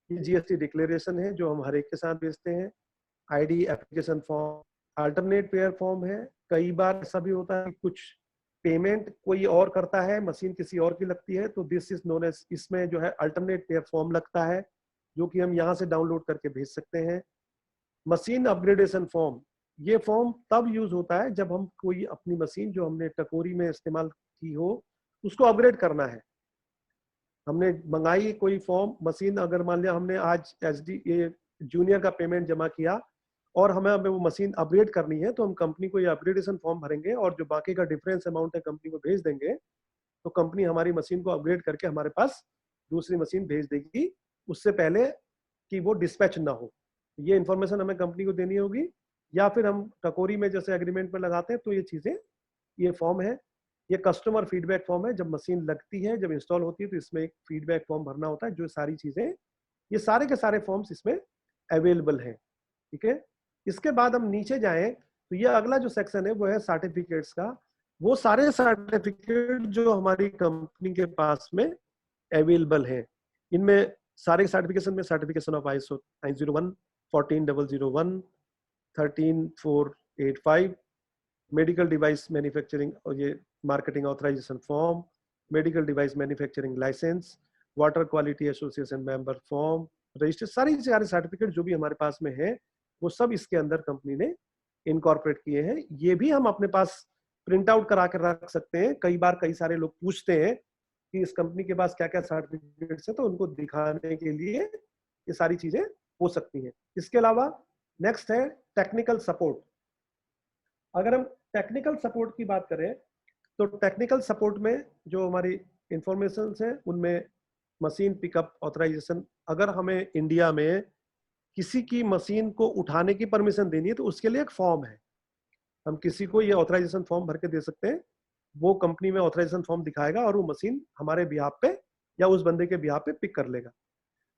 ये GST डिक्लेरेशन है जो हम हर एक के साथ भेजते हैं। ID application form, alternate pair form है। कई बार ऐसा भी होता है कुछ पेमेंट कोई और करता है, मशीन किसी और की लगती है, तो दिस इज नोन एज, इसमें जो है अल्टरनेट पेयर फॉर्म लगता है, जो कि हम यहाँ से डाउनलोड करके भेज सकते हैं। मशीन अपग्रेडेशन फॉर्म, ये फॉर्म तब यूज होता है जब हम कोई अपनी मशीन जो हमने टकोरी में इस्तेमाल की हो उसको अपग्रेड करना है। हमने मंगाई कोई फॉर्म मशीन, अगर मान लिया हमने आज SD जूनियर का पेमेंट जमा किया और हमें वो मशीन अपग्रेड करनी है, तो हम कंपनी को ये अपग्रेडेशन फॉर्म भरेंगे और जो बाकी का डिफरेंस अमाउंट है कंपनी को भेज देंगे, तो कंपनी हमारी मशीन को अपग्रेड करके हमारे पास दूसरी मशीन भेज देगी, उससे पहले कि वो डिस्पैच ना हो। ये इन्फॉर्मेशन हमें कंपनी को देनी होगी, या फिर हम टकोरी में जैसे एग्रीमेंट में लगाते हैं तो ये चीजें, ये फॉर्म है। ये कस्टमर फीडबैक फॉर्म है, जब मशीन लगती है, जब इंस्टॉल होती है तो इसमें एक फीडबैक फॉर्म भरना होता है। जो सारी चीजें, ये सारे के सारे फॉर्म्स इसमें अवेलेबल हैं। ठीक है, इसके बाद हम नीचे जाएं तो ये अगला जो सेक्शन है वो है सर्टिफिकेट्स का। वो सारे सर्टिफिकेट जो हमारी कंपनी के पास में अवेलेबल है, इनमें सारे सर्टिफिकेशन में certification of ISO 901, 14001, 13485, medical device manufacturing, और ये marketing authorization form, medical device manufacturing license, water quality association member form, register, सारी सारे सर्टिफिकेट जो भी हमारे पास में है वो सब इसके अंदर कंपनी ने इनकॉर्पोरेट किए हैं। ये भी हम अपने पास प्रिंट आउट करा कर रख सकते हैं। कई बार कई सारे लोग पूछते हैं कि इस कंपनी के पास क्या क्या सर्टिफिकेट्स है, तो उनको दिखाने के लिए ये सारी चीजें हो सकती हैं। इसके अलावा नेक्स्ट है टेक्निकल सपोर्ट। अगर हम टेक्निकल सपोर्ट की बात करें तो टेक्निकल सपोर्ट में जो हमारी इंफॉर्मेशन है उनमें मशीन पिकअप ऑथराइजेशन, अगर हमें इंडिया में किसी की मशीन को उठाने की परमिशन देनी है तो उसके लिए एक फॉर्म है, हम किसी को ये ऑथराइजेशन फॉर्म भर के दे सकते हैं। वो कंपनी में ऑथराइजेशन फॉर्म दिखाएगा और वो मशीन हमारे बिहाफ पे या उस बंदे के बिहाफ पे पिक कर लेगा।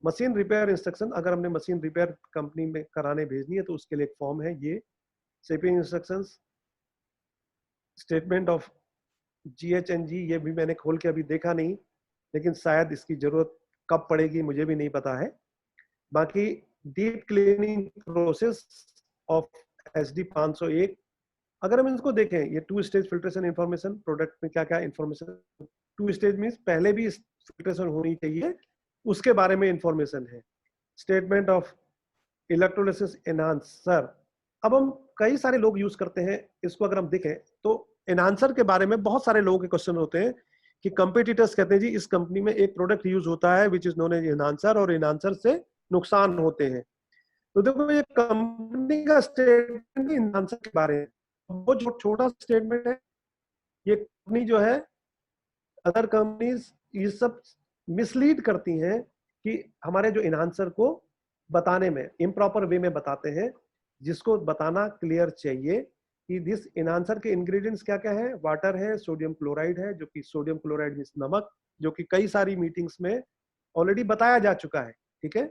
मशीन रिपेयर इंस्ट्रक्शन, अगर हमने मशीन रिपेयर कंपनी में कराने भेजनी है तो उसके लिए एक फॉर्म है। ये shipping instructions, statement of GHNG, ये भी मैंने खोल के अभी देखा नहीं, लेकिन शायद इसकी जरूरत कब पड़ेगी मुझे भी नहीं पता है। बाकी deep cleaning process of SD 501, अगर हम इसको देखें, ये 2 स्टेज फिल्ट्रेशन इंफॉर्मेशन, प्रोडक्ट में क्या क्या इंफॉर्मेशन, 2 स्टेज मींस पहले भी फिल्ट्रेशन होनी चाहिए, उसके बारे में इंफॉर्मेशन है। स्टेटमेंट ऑफ इलेक्ट्रोलिसिस एनहांसर, अब हम कई सारे लोग यूज करते हैं इसको। अगर हम देखें तो एनहांसर के बारे में बहुत सारे लोगों के क्वेश्चन होते हैं कि कंपटीटर्स कहते हैं जी इस कंपनी में एक प्रोडक्ट यूज होता है which is known as enhancer, और एनहांसर से नुकसान होते हैं। तो देखो ये कंपनी का स्टेटमेंट एनहांसर के बारे में, वो जो छोटा स्टेटमेंट है, ये कंपनी जो है अदर कंपनीज ये सब मिसलीड करती हैं कि हमारे जो एनहांसर को बताने में इम्प्रॉपर वे में बताते हैं, जिसको बताना क्लियर चाहिए कि दिस एनहांसर के इंग्रेडिएंट्स क्या क्या है। वाटर है, सोडियम क्लोराइड है, जो कि सोडियम क्लोराइड मींस नमक, जो कि कई सारी मीटिंग्स में ऑलरेडी बताया जा चुका है, ठीक है।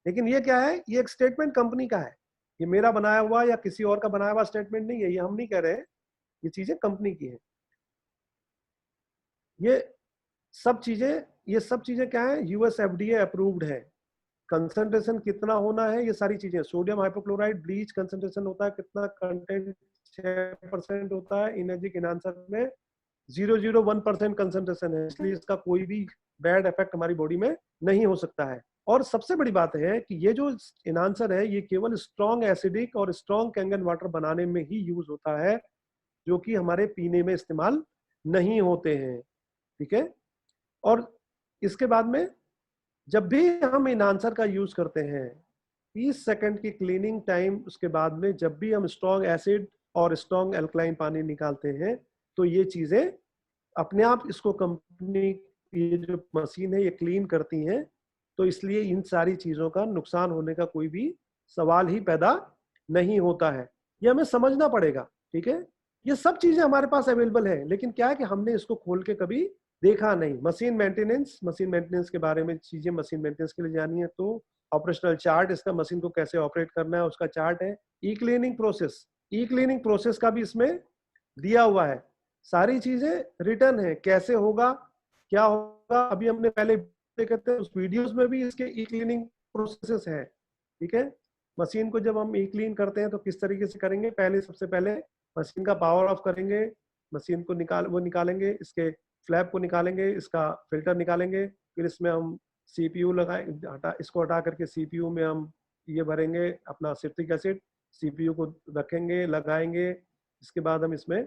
लेकिन ये क्या है, ये एक स्टेटमेंट कंपनी का है, ये मेरा बनाया हुआ या किसी और का बनाया हुआ स्टेटमेंट नहीं है, ये हम नहीं कह रहे हैं, ये चीजें कंपनी की है। ये सब चीजें क्या है, US FDA अप्रूव्ड है। कंसंट्रेशन कितना होना है, ये सारी चीजें, सोडियम हाइपोक्लोराइड ब्लीच कंसंट्रेशन होता है कितना, कंटेंट 6% होता है, इनर्जिक एनहांसर में 0.01% कंसंट्रेशन है, इसलिए इसका कोई भी बैड इफेक्ट हमारी बॉडी में नहीं हो सकता है। और सबसे बड़ी बात है कि ये जो एनहांसर है ये केवल स्ट्रॉन्ग एसिडिक और स्ट्रॉन्ग कैंगन वाटर बनाने में ही यूज होता है, जो कि हमारे पीने में इस्तेमाल नहीं होते हैं, ठीक है। और इसके बाद में जब भी हम एनहांसर का यूज करते हैं 30 सेकंड की क्लीनिंग टाइम, उसके बाद में जब भी हम स्ट्रॉन्ग एसिड और स्ट्रॉन्ग एल्कलाइन पानी निकालते हैं तो ये चीजें अपने आप इसको कंपनी ये जो मशीन है ये क्लीन करती हैं, तो इसलिए इन सारी चीजों का नुकसान होने का कोई भी सवाल ही पैदा नहीं होता है। ये हमें समझना पड़ेगा, ठीक है। ये सब चीजें हमारे पास अवेलेबल है, लेकिन क्या है कि हमने इसको खोल के कभी देखा नहीं। मशीन मेंटेनेंस के बारे में चीजें, मशीन मेंटेनेंस के लिए जानी है तो ऑपरेशनल चार्ट, इसका मशीन को कैसे ऑपरेट करना है उसका चार्ट है। ई क्लीनिंग प्रोसेस का भी इसमें दिया हुआ है, सारी चीजें रिटर्न है, कैसे होगा क्या होगा, अभी हमने पहले देखे थे उस वीडियोस में भी इसके ई क्लीनिंग प्रोसेसेस है, ठीक है। मशीन को जब हम ई क्लीन करते हैं तो किस तरीके से करेंगे, सबसे पहले मशीन का पावर ऑफ करेंगे, मशीन को निकालेंगे, इसके फ्लैप को निकालेंगे, इसका फिल्टर निकालेंगे, फिर इसमें हम CPU इसको हटा करके CPU में हम ये भरेंगे अपना सिट्रिक एसिड, CPU को रखेंगे, लगाएंगे। इसके बाद हम इसमें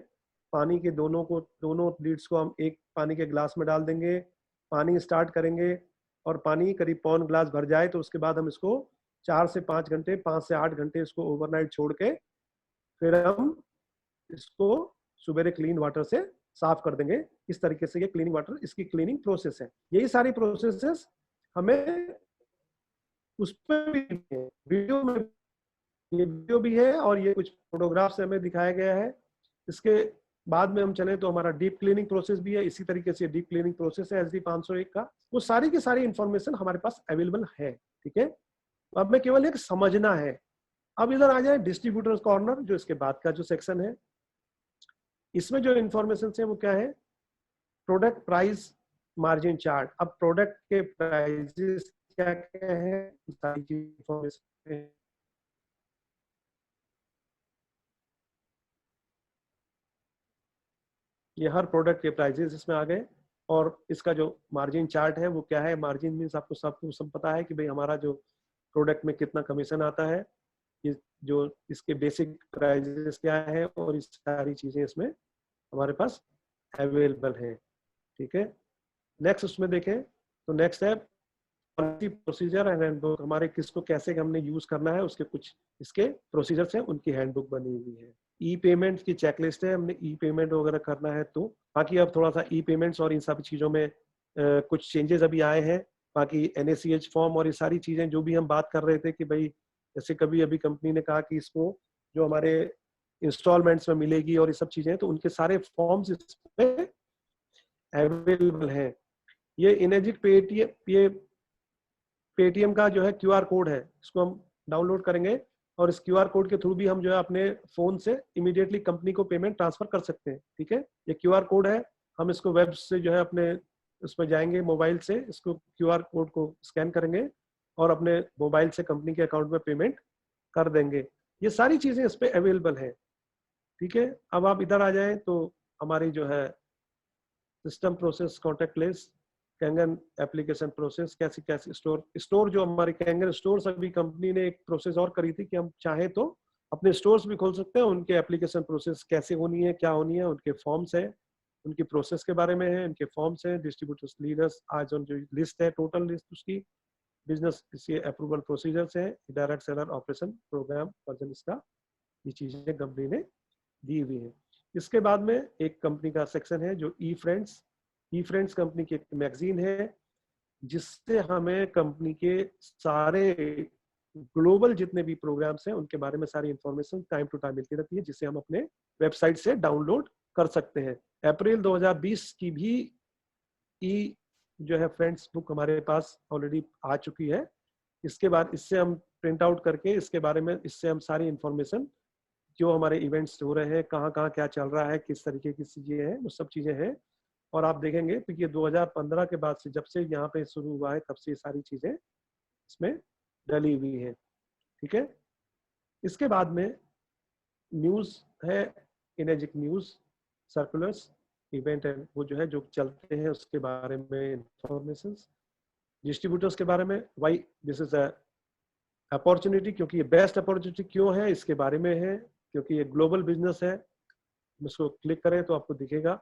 पानी के दोनों लीड्स को हम एक पानी के ग्लास में डाल देंगे, पानी स्टार्ट करेंगे, और पानी करीब पौन ग्लास भर जाए तो उसके बाद हम इसको 4 से 5 घंटे 5 से 8 घंटे इसको ओवरनाइट छोड़ के फिर हम इसको सुबह क्लीन वाटर से साफ कर देंगे। इस तरीके से ये क्लीनिंग वाटर, इसकी क्लीनिंग प्रोसेस है। यही सारी प्रोसेसेस हमें उस पर वीडियो में, ये वीडियो भी है और ये कुछ फोटोग्राफ से हमें दिखाया गया है। इसके बाद में हम चले तो हमारा डीप क्लीनिंग प्रोसेस भी है, इसी तरीके से डीप क्लीनिंग प्रोसेस है SD 501 का। वो सारी की सारी इंफॉर्मेशन हमारे पास अवेलेबल है, ठीक है। अब में केवल एक समझना है। अब इधर आ जाए डिस्ट्रीब्यूटर्स कॉर्नर, जो इसके बाद का जो सेक्शन है, इसमें जो इंफॉर्मेशन है वो क्या है, प्रोडक्ट प्राइस मार्जिन चार्ट। अब प्रोडक्ट के प्राइसेस क्या क्या है, सारी इंफॉर्मेशन ये हर प्रोडक्ट के प्राइजेस इसमें आ गए, और इसका जो मार्जिन चार्ट है वो क्या है, मार्जिन मीन्स आपको सब पता है कि भाई हमारा जो प्रोडक्ट में कितना कमीशन आता है, ये जो इसके बेसिक प्राइजेस क्या है, और इस सारी चीजें इसमें हमारे पास अवेलेबल है। ठीक है, नेक्स्ट उसमें देखें तो नेक्स्ट है पॉलिसी प्रोसीजर एंड हैंडबुक। हमारे किसको कैसे हमने यूज करना है उसके कुछ इसके प्रोसीजर्स हैं, उनकी हैंडबुक बनी हुई है। ई पेमेंट की चेकलिस्ट है, हमने ई पेमेंट वगैरह करना है तो बाकी अब थोड़ा सा ई पेमेंट्स और इन सब चीजों में कुछ चेंजेस अभी आए हैं। बाकी NACH फॉर्म और ये सारी चीजें जो भी हम बात कर रहे थे कि भाई जैसे कभी अभी कंपनी ने कहा कि इसको जो हमारे इंस्टॉलमेंट्स में मिलेगी और ये सब चीजें, तो उनके सारे फॉर्म्स इसमें अवेलेबल हैं। ये इनेजिक पेटीएम का जो है QR कोड है, इसको हम डाउनलोड करेंगे और इस QR कोड के थ्रू भी हम जो है अपने फोन से इमीडिएटली कंपनी को पेमेंट ट्रांसफर कर सकते हैं। ठीक है, ये QR कोड है, हम इसको वेब से जो है अपने उसमें जाएंगे, मोबाइल से इसको QR कोड को स्कैन करेंगे और अपने मोबाइल से कंपनी के अकाउंट में पेमेंट कर देंगे। ये सारी चीजें इस पे अवेलेबल है। ठीक है, अब आप इधर आ जाएं तो हमारी जो है system process, contact less, Kangen application process, कैसे स्टोर जो हमारे कैंगन स्टोर्स, अभी कंपनी ने एक प्रोसेस और करी थी कि हम चाहे तो अपने स्टोर्स भी खोल सकते हैं। उनके एप्लीकेशन प्रोसेस कैसे होनी है, क्या होनी है, उनके फॉर्म्स है, उनकी प्रोसेस के बारे में है, उनके फॉर्म्स है, डिस्ट्रीब्यूटर्स लीडर्स आज जो लिस्ट है, टोटल लिस्ट उसकी, बिजनेस इसके अप्रूवल प्रोसीजर्स है, direct seller operation program version, इसका ये चीजें कंपनी ने दी हुई है। इसके बाद में एक कंपनी का सेक्शन है जो ई फ्रेंड्स कंपनी की एक मैगजीन है जिससे हमें कंपनी के सारे ग्लोबल जितने भी प्रोग्राम्स हैं उनके बारे में सारी इंफॉर्मेशन टाइम टू टाइम मिलती रहती है, जिसे हम अपने वेबसाइट से डाउनलोड कर सकते हैं। अप्रैल 2020 की भी ई जो है फ्रेंड्स बुक हमारे पास ऑलरेडी आ चुकी है। इसके बाद इससे हम प्रिंट आउट करके इसके बारे में, इससे हम सारी इंफॉर्मेशन जो हमारे इवेंट्स हो रहे हैं, कहाँ कहाँ क्या चल रहा है, किस तरीके की चीजें हैं, वो सब चीजें हैं। और आप देखेंगे तो ये 2015 के बाद से, जब से यहाँ पे शुरू हुआ है तब से ये सारी चीजें इसमें डली हुई है। ठीक है, इसके बाद में न्यूज है, इनेजिक न्यूज, सर्कुलर्स, इवेंट है, वो जो है जो चलते हैं उसके बारे में इंफॉर्मेशन, डिस्ट्रीब्यूटर्स के बारे में, why this is a opportunity, क्योंकि ये बेस्ट अपॉर्चुनिटी क्यों है इसके बारे में है, क्योंकि ये ग्लोबल बिजनेस है। इसको क्लिक करें तो आपको दिखेगा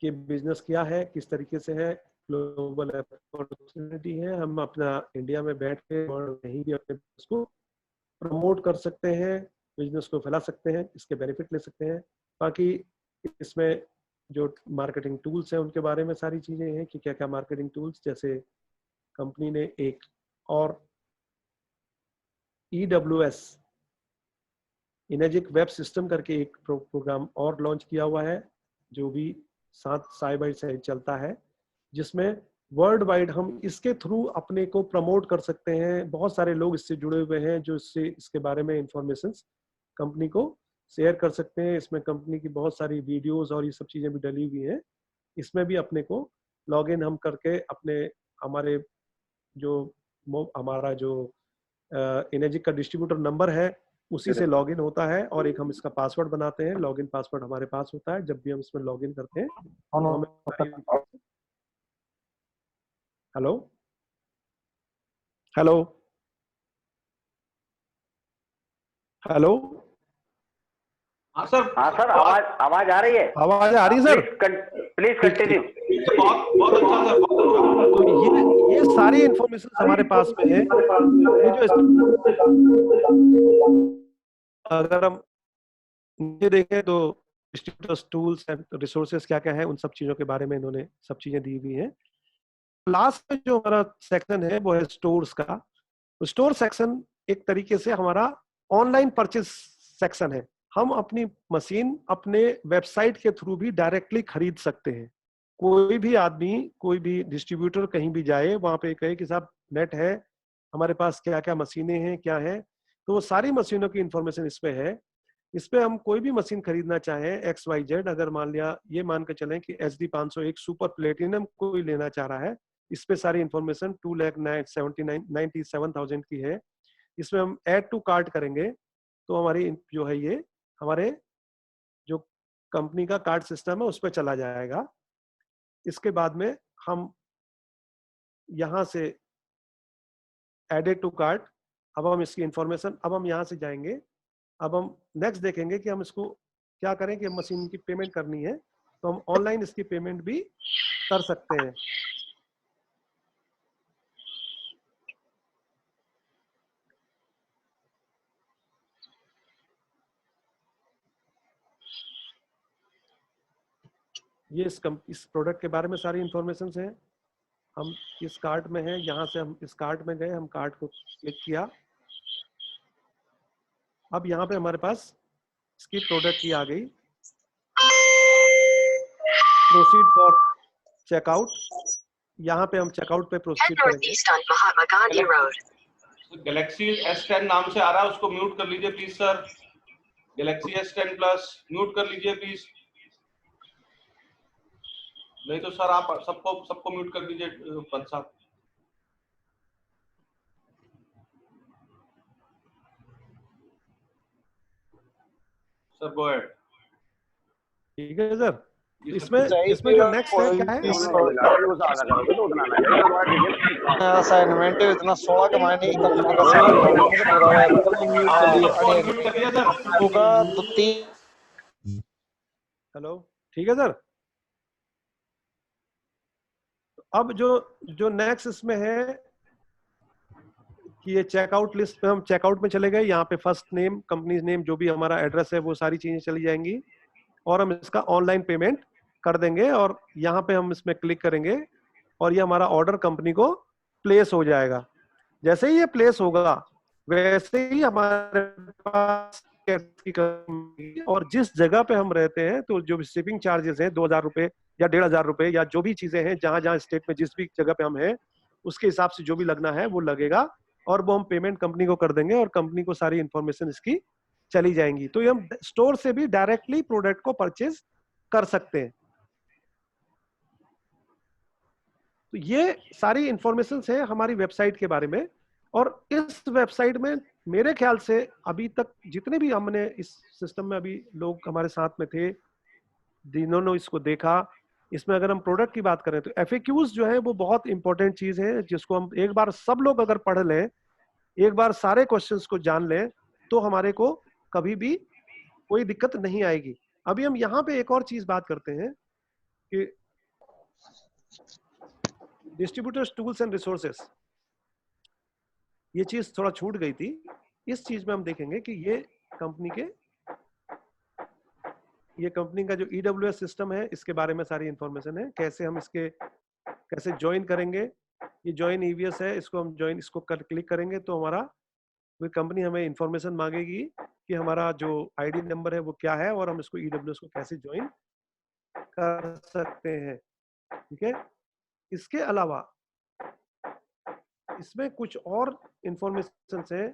कि बिजनेस क्या है, किस तरीके से है, ग्लोबल अपॉर्चुनिटी है। हम अपना इंडिया में बैठ के और कहीं भी अपने बिजनेस को प्रमोट कर सकते हैं, बिजनेस को फैला सकते हैं, इसके बेनिफिट ले सकते हैं। बाकी इसमें जो मार्केटिंग टूल्स हैं उनके बारे में सारी चीजें हैं कि क्या क्या मार्केटिंग टूल्स, जैसे कंपनी ने एक और EWS इनेजिक वेब सिस्टम करके एक प्रोग्राम और लॉन्च किया हुआ है, जो भी साथ साइड बाय साइड चलता है, जिसमें वर्ल्ड वाइड हम इसके थ्रू अपने को प्रमोट कर सकते हैं। बहुत सारे लोग इससे जुड़े हुए हैं जो इससे इसके बारे में इंफॉर्मेशन कंपनी को शेयर कर सकते हैं। इसमें कंपनी की बहुत सारी वीडियोस और ये सब चीजें भी डली हुई हैं। इसमें भी अपने को लॉग इन हम करके अपने हमारे हमारा जो इनेजिक का डिस्ट्रीब्यूटर नंबर है उसी से लॉगिन होता है, और एक हम इसका पासवर्ड बनाते हैं। लॉगिन पासवर्ड हमारे पास होता है। जब भी हम इसमें लॉगिन करते हैं तो हमें हेलो हेलो हेलो हाँ सर, आवाज आ रही है, आवाज आ रही है सर? Please continue. बहुत अच्छा सर, बहुत तो ये सारी इंफॉर्मेशन हमारे पास में है। ये जो अगर हम नीचे देखें तो डिस्ट्रीब्यूटर्स टूल्स एंड रिसोर्सेज क्या क्या है, उन सब चीजों के बारे में इन्होंने सब चीजें दी हुई हैं। लास्ट में जो हमारा सेक्शन है वो है स्टोर्स का। स्टोर सेक्शन एक तरीके से हमारा ऑनलाइन परचेज सेक्शन है। हम अपनी मशीन अपने वेबसाइट के थ्रू भी डायरेक्टली खरीद सकते हैं। कोई भी आदमी, कोई भी डिस्ट्रीब्यूटर कहीं भी जाए, वहां पे कहे कि साहब नेट है, हमारे पास क्या क्या मशीनें हैं, क्या है, तो वो सारी मशीनों की इंफॉर्मेशन इस पे है। इस पे हम कोई भी मशीन खरीदना चाहें XYZ, अगर मान लिया ये मान के चलें कि HD 501 सुपर प्लेटिनम कोई लेना चाह रहा है, इस पे सारी इंफॉर्मेशन 2,97,000 की है। इसमें हम ऐड टू कार्ट करेंगे तो हमारी जो है ये हमारे जो कंपनी का कार्ड सिस्टम है उस पर चला जाएगा। इसके बाद में हम यहाँ से एडेड टू कार्ट, अब हम इसकी इंफॉर्मेशन, अब हम यहाँ से जाएंगे, अब हम नेक्स्ट देखेंगे कि हम इसको क्या करें कि मशीन की पेमेंट करनी है तो हम ऑनलाइन इसकी पेमेंट भी कर सकते हैं। ये इस प्रोडक्ट के बारे में सारी इंफॉर्मेशन है। हम इस कार्ट में हैं, यहाँ से हम इस कार्ट में गए, हम कार्ट को क्लिक किया। अब यहाँ पे हमारे पास इसकी प्रोडक्ट की आ गई, प्रोसीड फॉर चेकआउट। यहाँ पे हम चेकआउट पे प्रोसीड करेंगे। गैलेक्सी S10 नाम से आ रहा है, उसको म्यूट कर लीजिए please sir. Galaxy S10 plus mute कर लीजिए प्लीज, नहीं तो सर आप सबको म्यूट कर दीजिए पंत साहब। Sir go ahead. ठीक है सर, इसमें जो नेक्स्ट है क्या है, असाइनमेंट इतना 16 के मायने हेलो, ठीक है सर। अब जो नेक्स्ट इसमें है कि ये चेकआउट लिस्ट पे हम चेकआउट में चले गए। यहाँ पे फर्स्ट नेम, कंपनी नेम, जो भी हमारा एड्रेस है वो सारी चीजें चली जाएंगी और हम इसका ऑनलाइन पेमेंट कर देंगे और यहाँ पे हम इसमें क्लिक करेंगे और ये हमारा ऑर्डर कंपनी को प्लेस हो जाएगा। जैसे ही ये प्लेस होगा वैसे ही हमारे पास और जिस जगह पे हम रहते हैं तो जो भी शिपिंग चार्जेस हैं 2000 रुपए या 1500 रुपए या जो भी चीजें हैं, जहां जहां स्टेट में जिस भी जगह पे हम हैं उसके हिसाब से जो भी लगना है वो लगेगा और वो हम पेमेंट कंपनी को कर देंगे और कंपनी को सारी इंफॉर्मेशन इसकी चली जाएंगी। तो ये हम स्टोर से भी डायरेक्टली प्रोडक्ट को परचेज कर सकते हैं। तो ये सारी इंफॉर्मेशन है हमारी वेबसाइट के बारे में। और इस वेबसाइट में मेरे ख्याल से अभी तक जितने भी हमने इस सिस्टम में अभी लोग हमारे साथ में थे जिन्होंने इसको देखा, इसमें अगर हम प्रोडक्ट की बात करें तो FAQs जो है वो बहुत इंपॉर्टेंट चीज है जिसको हम एक बार सब लोग अगर पढ़ लें, एक बार सारे क्वेश्चंस को जान लें तो हमारे को कभी भी कोई दिक्कत नहीं आएगी। अभी हम यहाँ पे एक और चीज बात करते हैं कि डिस्ट्रीब्यूटर्स टूल्स एंड रिसोर्सेस, ये चीज थोड़ा छूट गई थी। इस चीज में हम देखेंगे कि ये कंपनी का जो EWS सिस्टम है इसके बारे में सारी इंफॉर्मेशन है, कैसे हम कैसे ज्वाइन करेंगे। ये ज्वाइन EVS है, इसको क्लिक करेंगे तो हमारा कोई कंपनी हमें इंफॉर्मेशन मांगेगी कि हमारा जो ID नंबर है वो क्या है और हम इसको EWS को कैसे ज्वाइन कर सकते हैं। ठीक है, इसके अलावा इसमें कुछ और इंफॉर्मेशन है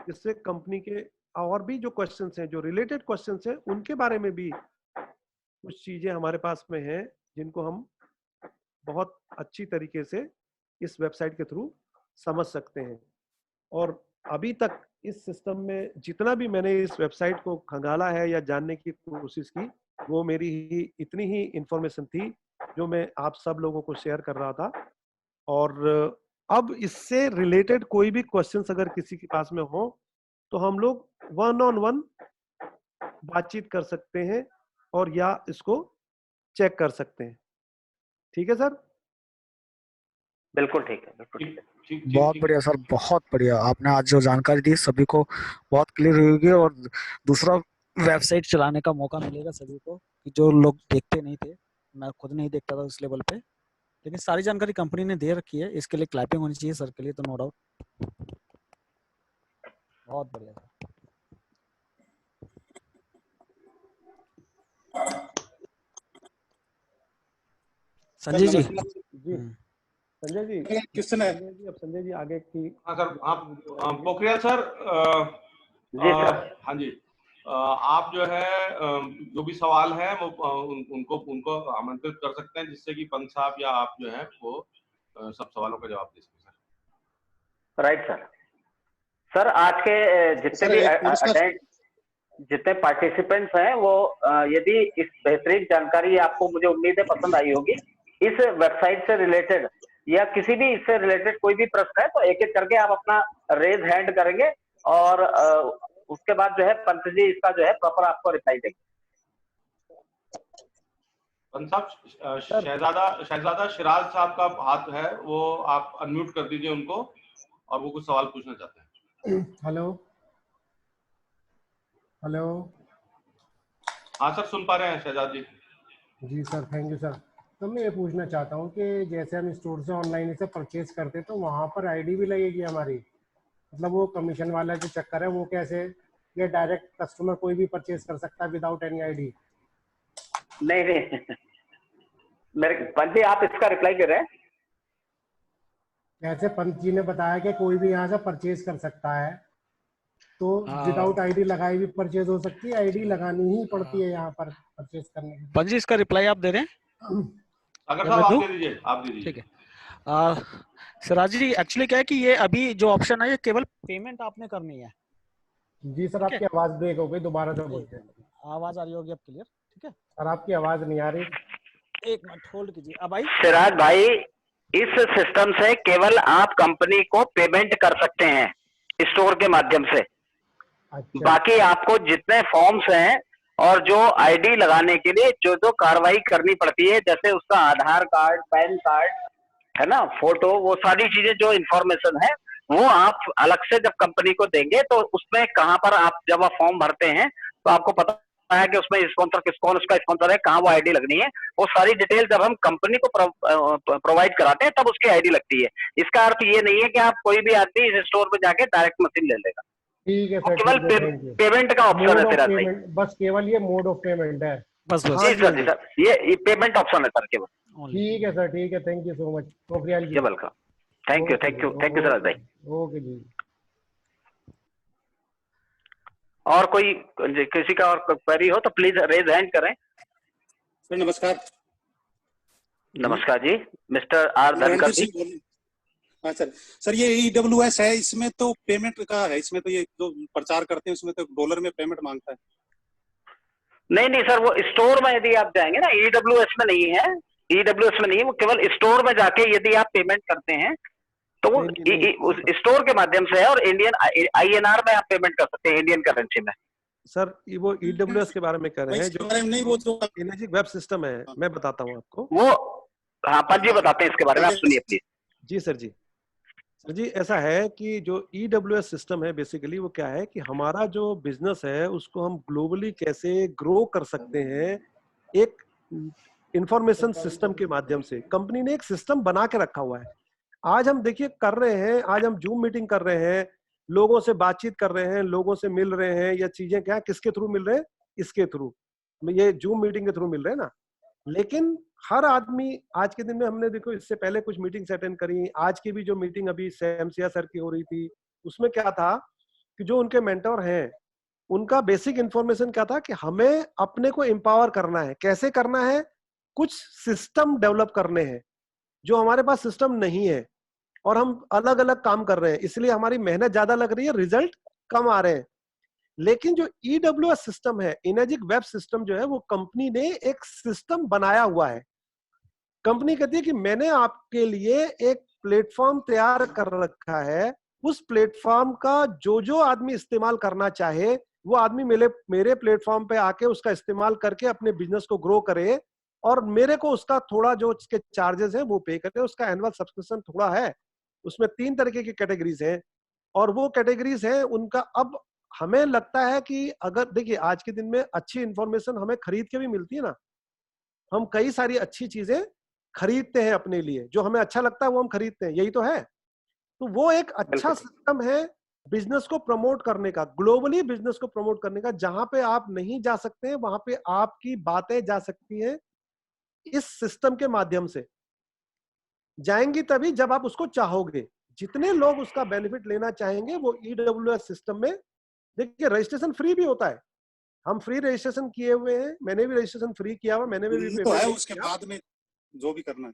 जिससे कंपनी के और भी जो क्वेश्चंस हैं, जो रिलेटेड क्वेश्चंस हैं, उनके बारे में भी कुछ चीजें हमारे पास में हैं जिनको हम बहुत अच्छी तरीके से इस वेबसाइट के थ्रू समझ सकते हैं। और अभी तक इस सिस्टम में जितना भी मैंने इस वेबसाइट को खंगाला है या जानने की कोशिश की, वो मेरी इतनी ही इंफॉर्मेशन थी जो मैं आप सब लोगों को शेयर कर रहा था। और अब इससे रिलेटेड कोई भी क्वेश्चंस अगर किसी के पास में हो तो हम लोग 1-on-1 बातचीत कर सकते हैं और या इसको चेक कर सकते हैं। ठीक है सर? बिल्कुल ठीक है, बिल्कुल ठीक है। बहुत बढ़िया सर, बहुत बढ़िया। आपने आज जो जानकारी दी सभी को बहुत क्लियर होगी और दूसरा वेबसाइट चलाने का मौका मिलेगा सभी को कि जो लोग देखते नहीं थे। मैं खुद नहीं देखता था उस लेवल पे, लेकिन सारी जानकारी कंपनी ने दे रखी है। इसके लिए क्लैपिंग होनी चाहिए सर के लिए, तो नो डाउट। बहुत बढ़िया सर। संजय जी। जी संजय जी, क्वेश्चन है। अब संजय जी आगे की। हाँ सर, आप पोखरियाल सर। जी सर। हाँ जी, आप जो है जो भी सवाल है वो उनको आमंत्रित कर सकते हैं जिससे कि पंत साहब या आप जो है वो सब सवालों का जवाब दे सकें सर। Right sir. सर आज के जितने भी जितने पार्टिसिपेंट्स हैं वो यदि इस बेहतरीन जानकारी आपको, मुझे उम्मीद है, पसंद आई होगी। इस वेबसाइट से रिलेटेड या किसी भी इससे रिलेटेड कोई भी प्रश्न है तो एक एक करके आप अपना रेज हैंड करेंगे और उसके बाद जो है पंत जी इसका जो है प्रॉपर आपको रिप्लाई देंगे। पंत साहब, शहजादा शिराज साहब का हाथ है, वो आप अनम्यूट कर दीजिए उनको, और वो कुछ सवाल पूछना चाहते हैं। Hello hello. हाँ सर, सुन पा रहे हैं शहजाद जी। जी सर, थैंक यू सर। तो मैं ये पूछना चाहता हूँ कि जैसे हम स्टोर से ऑनलाइन इसे परचेज करते तो वहाँ पर आईडी भी लगेगी हमारी, मतलब वो कमीशन वाला जो चक्कर है वो कैसे, ये डायरेक्ट कस्टमर कोई भी परचेज कर सकता है विदाउट एनी आईडी? नहीं नहीं मेरे पंत जी आप इसका रिप्लाई कर रहे हैं। जैसे पंत जी ने बताया कि कोई भी यहाँ से परचेज कर सकता है, तो विदाउट आईडी लगाई भी परचेज हो सकती है, आईडी लगानी ही पड़ती है यहाँ पर परचेज करने के? पंत जी इसका रिप्लाई आप दे रहे हैं? अगर साहब आप दे दीजिए, आप दे दीजिए। ठीक है। सिराज जी, एक्चुअली क्या है कि ये अभी जो ऑप्शन है ये केवल पेमेंट आपने करनी है। जी सर, आपकी आवाज ब्रेक हो गई, दोबारा से बोलते हैं। आवाज आ रही होगी अब क्लियर? ठीक है सर, आपकी आवाज नहीं आ रही, एक मिनट होल्ड कीजिए। अब आई? सिराज भाई, इस सिस्टम से केवल आप कंपनी को पेमेंट कर सकते हैं स्टोर के माध्यम से। अच्छा। बाकी आपको जितने फॉर्म्स हैं और जो आईडी लगाने के लिए जो जो कार्रवाई करनी पड़ती है, जैसे उसका आधार कार्ड, पैन कार्ड है ना, फोटो, वो सारी चीजें जो इन्फॉर्मेशन है वो आप अलग से जब कंपनी को देंगे तो उसमें कहाँ पर आप जब आप फॉर्म भरते हैं तो आपको पता है कि उसमें स्पॉन्सर कौन उसका स्पॉन्सर है, कहाँ वो आईडी लगनी है, वो सारी डिटेल जब हम कंपनी को प्रोवाइड कराते हैं तब उसकी आईडी लगती है। इसका अर्थ ये नहीं है कि आप कोई भी आदमी इस स्टोर पे जाके डायरेक्ट मशीन ले लेगा। ठीक है सर, केवल पेमेंट का ऑप्शन है सिराज भाई, बस केवल ये मोड ऑफ पेमेंट है। बस जी सर, जी सर, ये पेमेंट ऑप्शन है सर केवल। ठीक है सर, ठीक है, थैंक यू सो मच, शुक्रिया जी। Welcome, thank you thank you thank you Siraj भाई। ओके जी। और कोई किसी का और क्वेरी हो तो प्लीज रेज हैंड करें। सर नमस्कार। नमस्कार जी, मिस्टर आर धनकर जी। हाँ सर, सर ये EWS है, इसमें तो पेमेंट का है, इसमें तो ये जो प्रचार करते हैं उसमें तो डॉलर में पेमेंट मांगता है। नहीं नहीं सर, वो स्टोर में यदि आप जाएंगे ना, EWS में नहीं है, EWS में नहीं है, वो केवल स्टोर में जाके यदि आप पेमेंट करते हैं तो वो उस स्टोर के माध्यम से है, और इंडियन INR में आप पेमेंट कर सकते हैं, इंडियन करेंसी में। सर वो EWS के बारे में कह रहे हैं, जो नहीं वो जो एनर्जी वेब सिस्टम है, मैं बताता हूँ आपको वो। हाँ पंत जी बताते हैं इसके बारे में, आप सुनिए प्लीज। जी सर जी। सर जी, ऐसा है कि जो EWS सिस्टम है बेसिकली वो क्या है कि हमारा जो बिजनेस है उसको हम ग्लोबली कैसे ग्रो कर सकते हैं, एक इंफॉर्मेशन सिस्टम के माध्यम से कंपनी ने एक सिस्टम बना के रखा हुआ है। आज हम देखिए कर रहे हैं, आज हम जूम मीटिंग कर रहे हैं, लोगों से बातचीत कर रहे हैं, लोगों से मिल रहे हैं, या चीजें क्या किसके थ्रू मिल रहे हैं, इसके थ्रू, ये जूम मीटिंग के थ्रू मिल रहे हैं ना। लेकिन हर आदमी आज के दिन में, हमने देखो इससे पहले कुछ मीटिंग्स अटेंड करी, आज की भी जो मीटिंग अभी सैमसिया सर की हो रही थी, उसमें क्या था कि जो उनके मेंटर हैं उनका बेसिक इंफॉर्मेशन क्या था कि हमें अपने को एम्पावर करना है। कैसे करना है? कुछ सिस्टम डेवलप करने हैं जो हमारे पास सिस्टम नहीं है, और हम अलग अलग काम कर रहे हैं, इसलिए हमारी मेहनत ज्यादा लग रही है, रिजल्ट कम आ रहे हैं। लेकिन जो EWS सिस्टम है, एनर्जी वेब सिस्टम जो है, वो कंपनी ने एक सिस्टम बनाया हुआ है। कंपनी कहती है कि मैंने आपके लिए एक प्लेटफॉर्म तैयार कर रखा है, उस प्लेटफॉर्म का जो जो आदमी इस्तेमाल करना चाहे वो आदमी मेरे प्लेटफॉर्म पे आके उसका इस्तेमाल करके अपने बिजनेस को ग्रो करे, और मेरे को उसका थोड़ा जो उसके चार्जेस है वो पे करे। उसका एनुअल सब्सक्रिप्शन थोड़ा है, उसमें 3 तरह की कैटेगरीज हैं, और वो कैटेगरीज हैं उनका। अब हमें लगता है कि अगर देखिए आज के दिन में अच्छी इंफॉर्मेशन हमें खरीद के भी मिलती है ना, हम कई सारी अच्छी चीजें खरीदते हैं अपने लिए, जो हमें अच्छा लगता है वो हम खरीदते हैं, यही तो है। तो वो एक अच्छा सिस्टम है बिजनेस को प्रमोट करने का, ग्लोबली बिजनेस को प्रमोट करने का। जहां पे आप नहीं जा सकते हैं वहां पे आपकी बातें जा सकती हैं इस सिस्टम के माध्यम से। जाएंगी तभी जब आप उसको चाहोगे। जितने लोग उसका बेनिफिट लेना चाहेंगे वो EWS सिस्टम में, देखिए रजिस्ट्रेशन फ्री भी होता है, हम फ्री रजिस्ट्रेशन किए हुए हैं, मैंने भी रजिस्ट्रेशन फ्री किया हुआ, मैंने भी तो है, उसके बाद में जो भी करना है।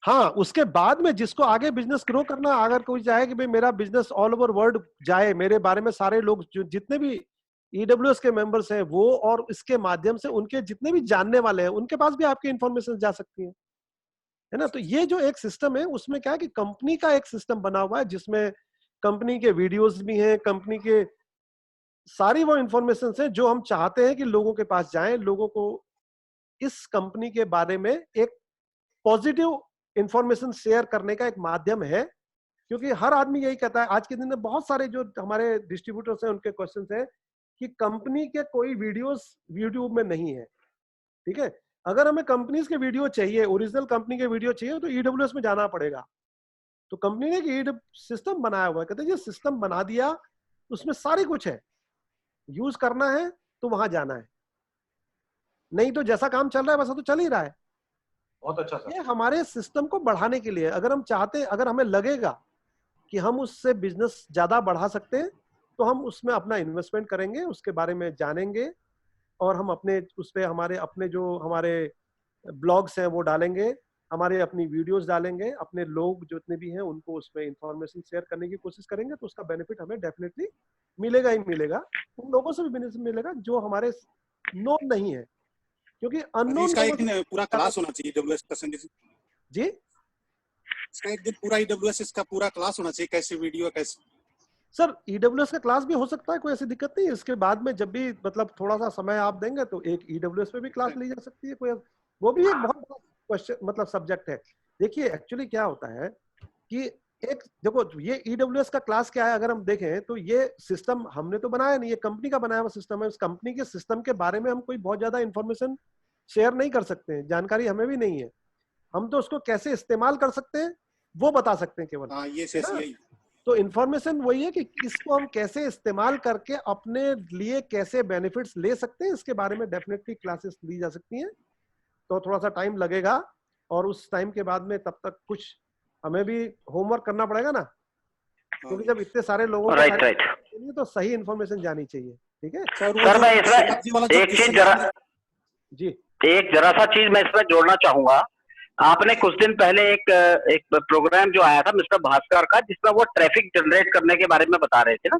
हाँ, उसके बाद में जिसको आगे बिजनेस ग्रो करना, अगर कोई चाहे कि भाई मेरा बिजनेस ऑल ओवर वर्ल्ड जाए, मेरे बारे में सारे लोग जो जितने भी EWS के मेंबर्स हैं वो, और इसके माध्यम से उनके जितने भी जानने वाले हैं उनके पास भी आपकी इंफॉर्मेशन जा सकती है ना। तो ये जो एक सिस्टम है उसमें क्या है कि कंपनी का एक सिस्टम बना हुआ है जिसमें कंपनी के वीडियोस भी हैं, कंपनी के सारी वो इंफॉर्मेशन है जो हम चाहते हैं कि लोगों के पास जाएं, लोगों को इस कंपनी के बारे में एक पॉजिटिव इंफॉर्मेशन शेयर करने का एक माध्यम है। क्योंकि हर आदमी यही कहता है, आज के दिन में बहुत सारे जो हमारे डिस्ट्रीब्यूटर्स हैं उनके क्वेश्चन है कि कंपनी के कोई वीडियोस यूट्यूब में नहीं है, ठीक है। अगर हमें कंपनीज के वीडियो चाहिए, ओरिजिनल कंपनी के वीडियो चाहिए, तो EWS में जाना पड़ेगा। तो कंपनी ने एक सिस्टम बनाया हुआ है, कहते हैं ये सिस्टम बना दिया, उसमें सारी कुछ है, यूज करना है तो वहां जाना है, नहीं तो जैसा काम चल रहा है वैसा तो चल ही रहा है। बहुत अच्छा सर। ये हमारे सिस्टम को बढ़ाने के लिए, अगर हम चाहते, अगर हमें लगेगा कि हम उससे बिजनेस ज्यादा बढ़ा सकते हैं तो हम उसमें अपना इन्वेस्टमेंट करेंगे, उसके बारे में जानेंगे, और हम अपने उस पे हमारे अपने जो हमारे ब्लॉग्स हैं वो डालेंगे, हमारे अपनी वीडियोस डालेंगे, अपने लोग जितने भी हैं उनको उसमें इंफॉर्मेशन शेयर करने की कोशिश करेंगे, तो उसका बेनिफिट हमें डेफिनेटली मिलेगा ही मिलेगा। उन लोगों से भी बेनिफिट मिलेगा जो हमारे नोन नहीं है, क्योंकि अननोन इसका एक लोगों दिन पूरा क्लास होना चाहिए EWS का संजय जी। जी इसका एक दिन पूरा EWS इसका पूरा क्लास होना चाहिए, कैसे वीडियो कैसे। सर EWS का क्लास भी हो सकता है, कोई ऐसी दिक्कत नहीं है। इसके बाद में जब भी मतलब थोड़ा सा समय आप देंगे तो एक EWS पे भी क्लास ली जा सकती है, कोई वो भी एक बहुत बड़ा क्वेश्चन मतलब सब्जेक्ट है। देखिए एक्चुअली क्या होता है कि एक देखो ये EWS का क्लास क्या है, अगर हम देखें तो ये सिस्टम हमने तो बनाया नहीं, ये कंपनी का बनाया हुआ सिस्टम है। उस कंपनी के सिस्टम के बारे में हम कोई बहुत ज्यादा इंफॉर्मेशन शेयर नहीं कर सकते हैं, जानकारी हमें भी नहीं है। हम तो उसको कैसे इस्तेमाल कर सकते हैं वो बता सकते हैं केवल। हाँ ये यही। तो इंफॉर्मेशन वही है कि इसको हम कैसे इस्तेमाल करके अपने लिए कैसे बेनिफिट्स ले सकते हैं, इसके बारे में डेफिनेटली क्लासेस ली जा सकती हैं। तो थोड़ा सा टाइम लगेगा, और उस टाइम के बाद में तब तक कुछ हमें भी होमवर्क करना पड़ेगा ना, क्योंकि जब इतने सारे लोगों को तो सही इंफॉर्मेशन जानी चाहिए, ठीक है। सर मैं इसमें एक चीज जी एक जरा सा चीज मैं इसमें जोड़ना चाहूंगा। आपने कुछ दिन पहले एक प्रोग्राम जो आया था मिस्टर भास्कर का, जिसमें वो ट्रैफिक जनरेट करने के बारे में बता रहे थे ना।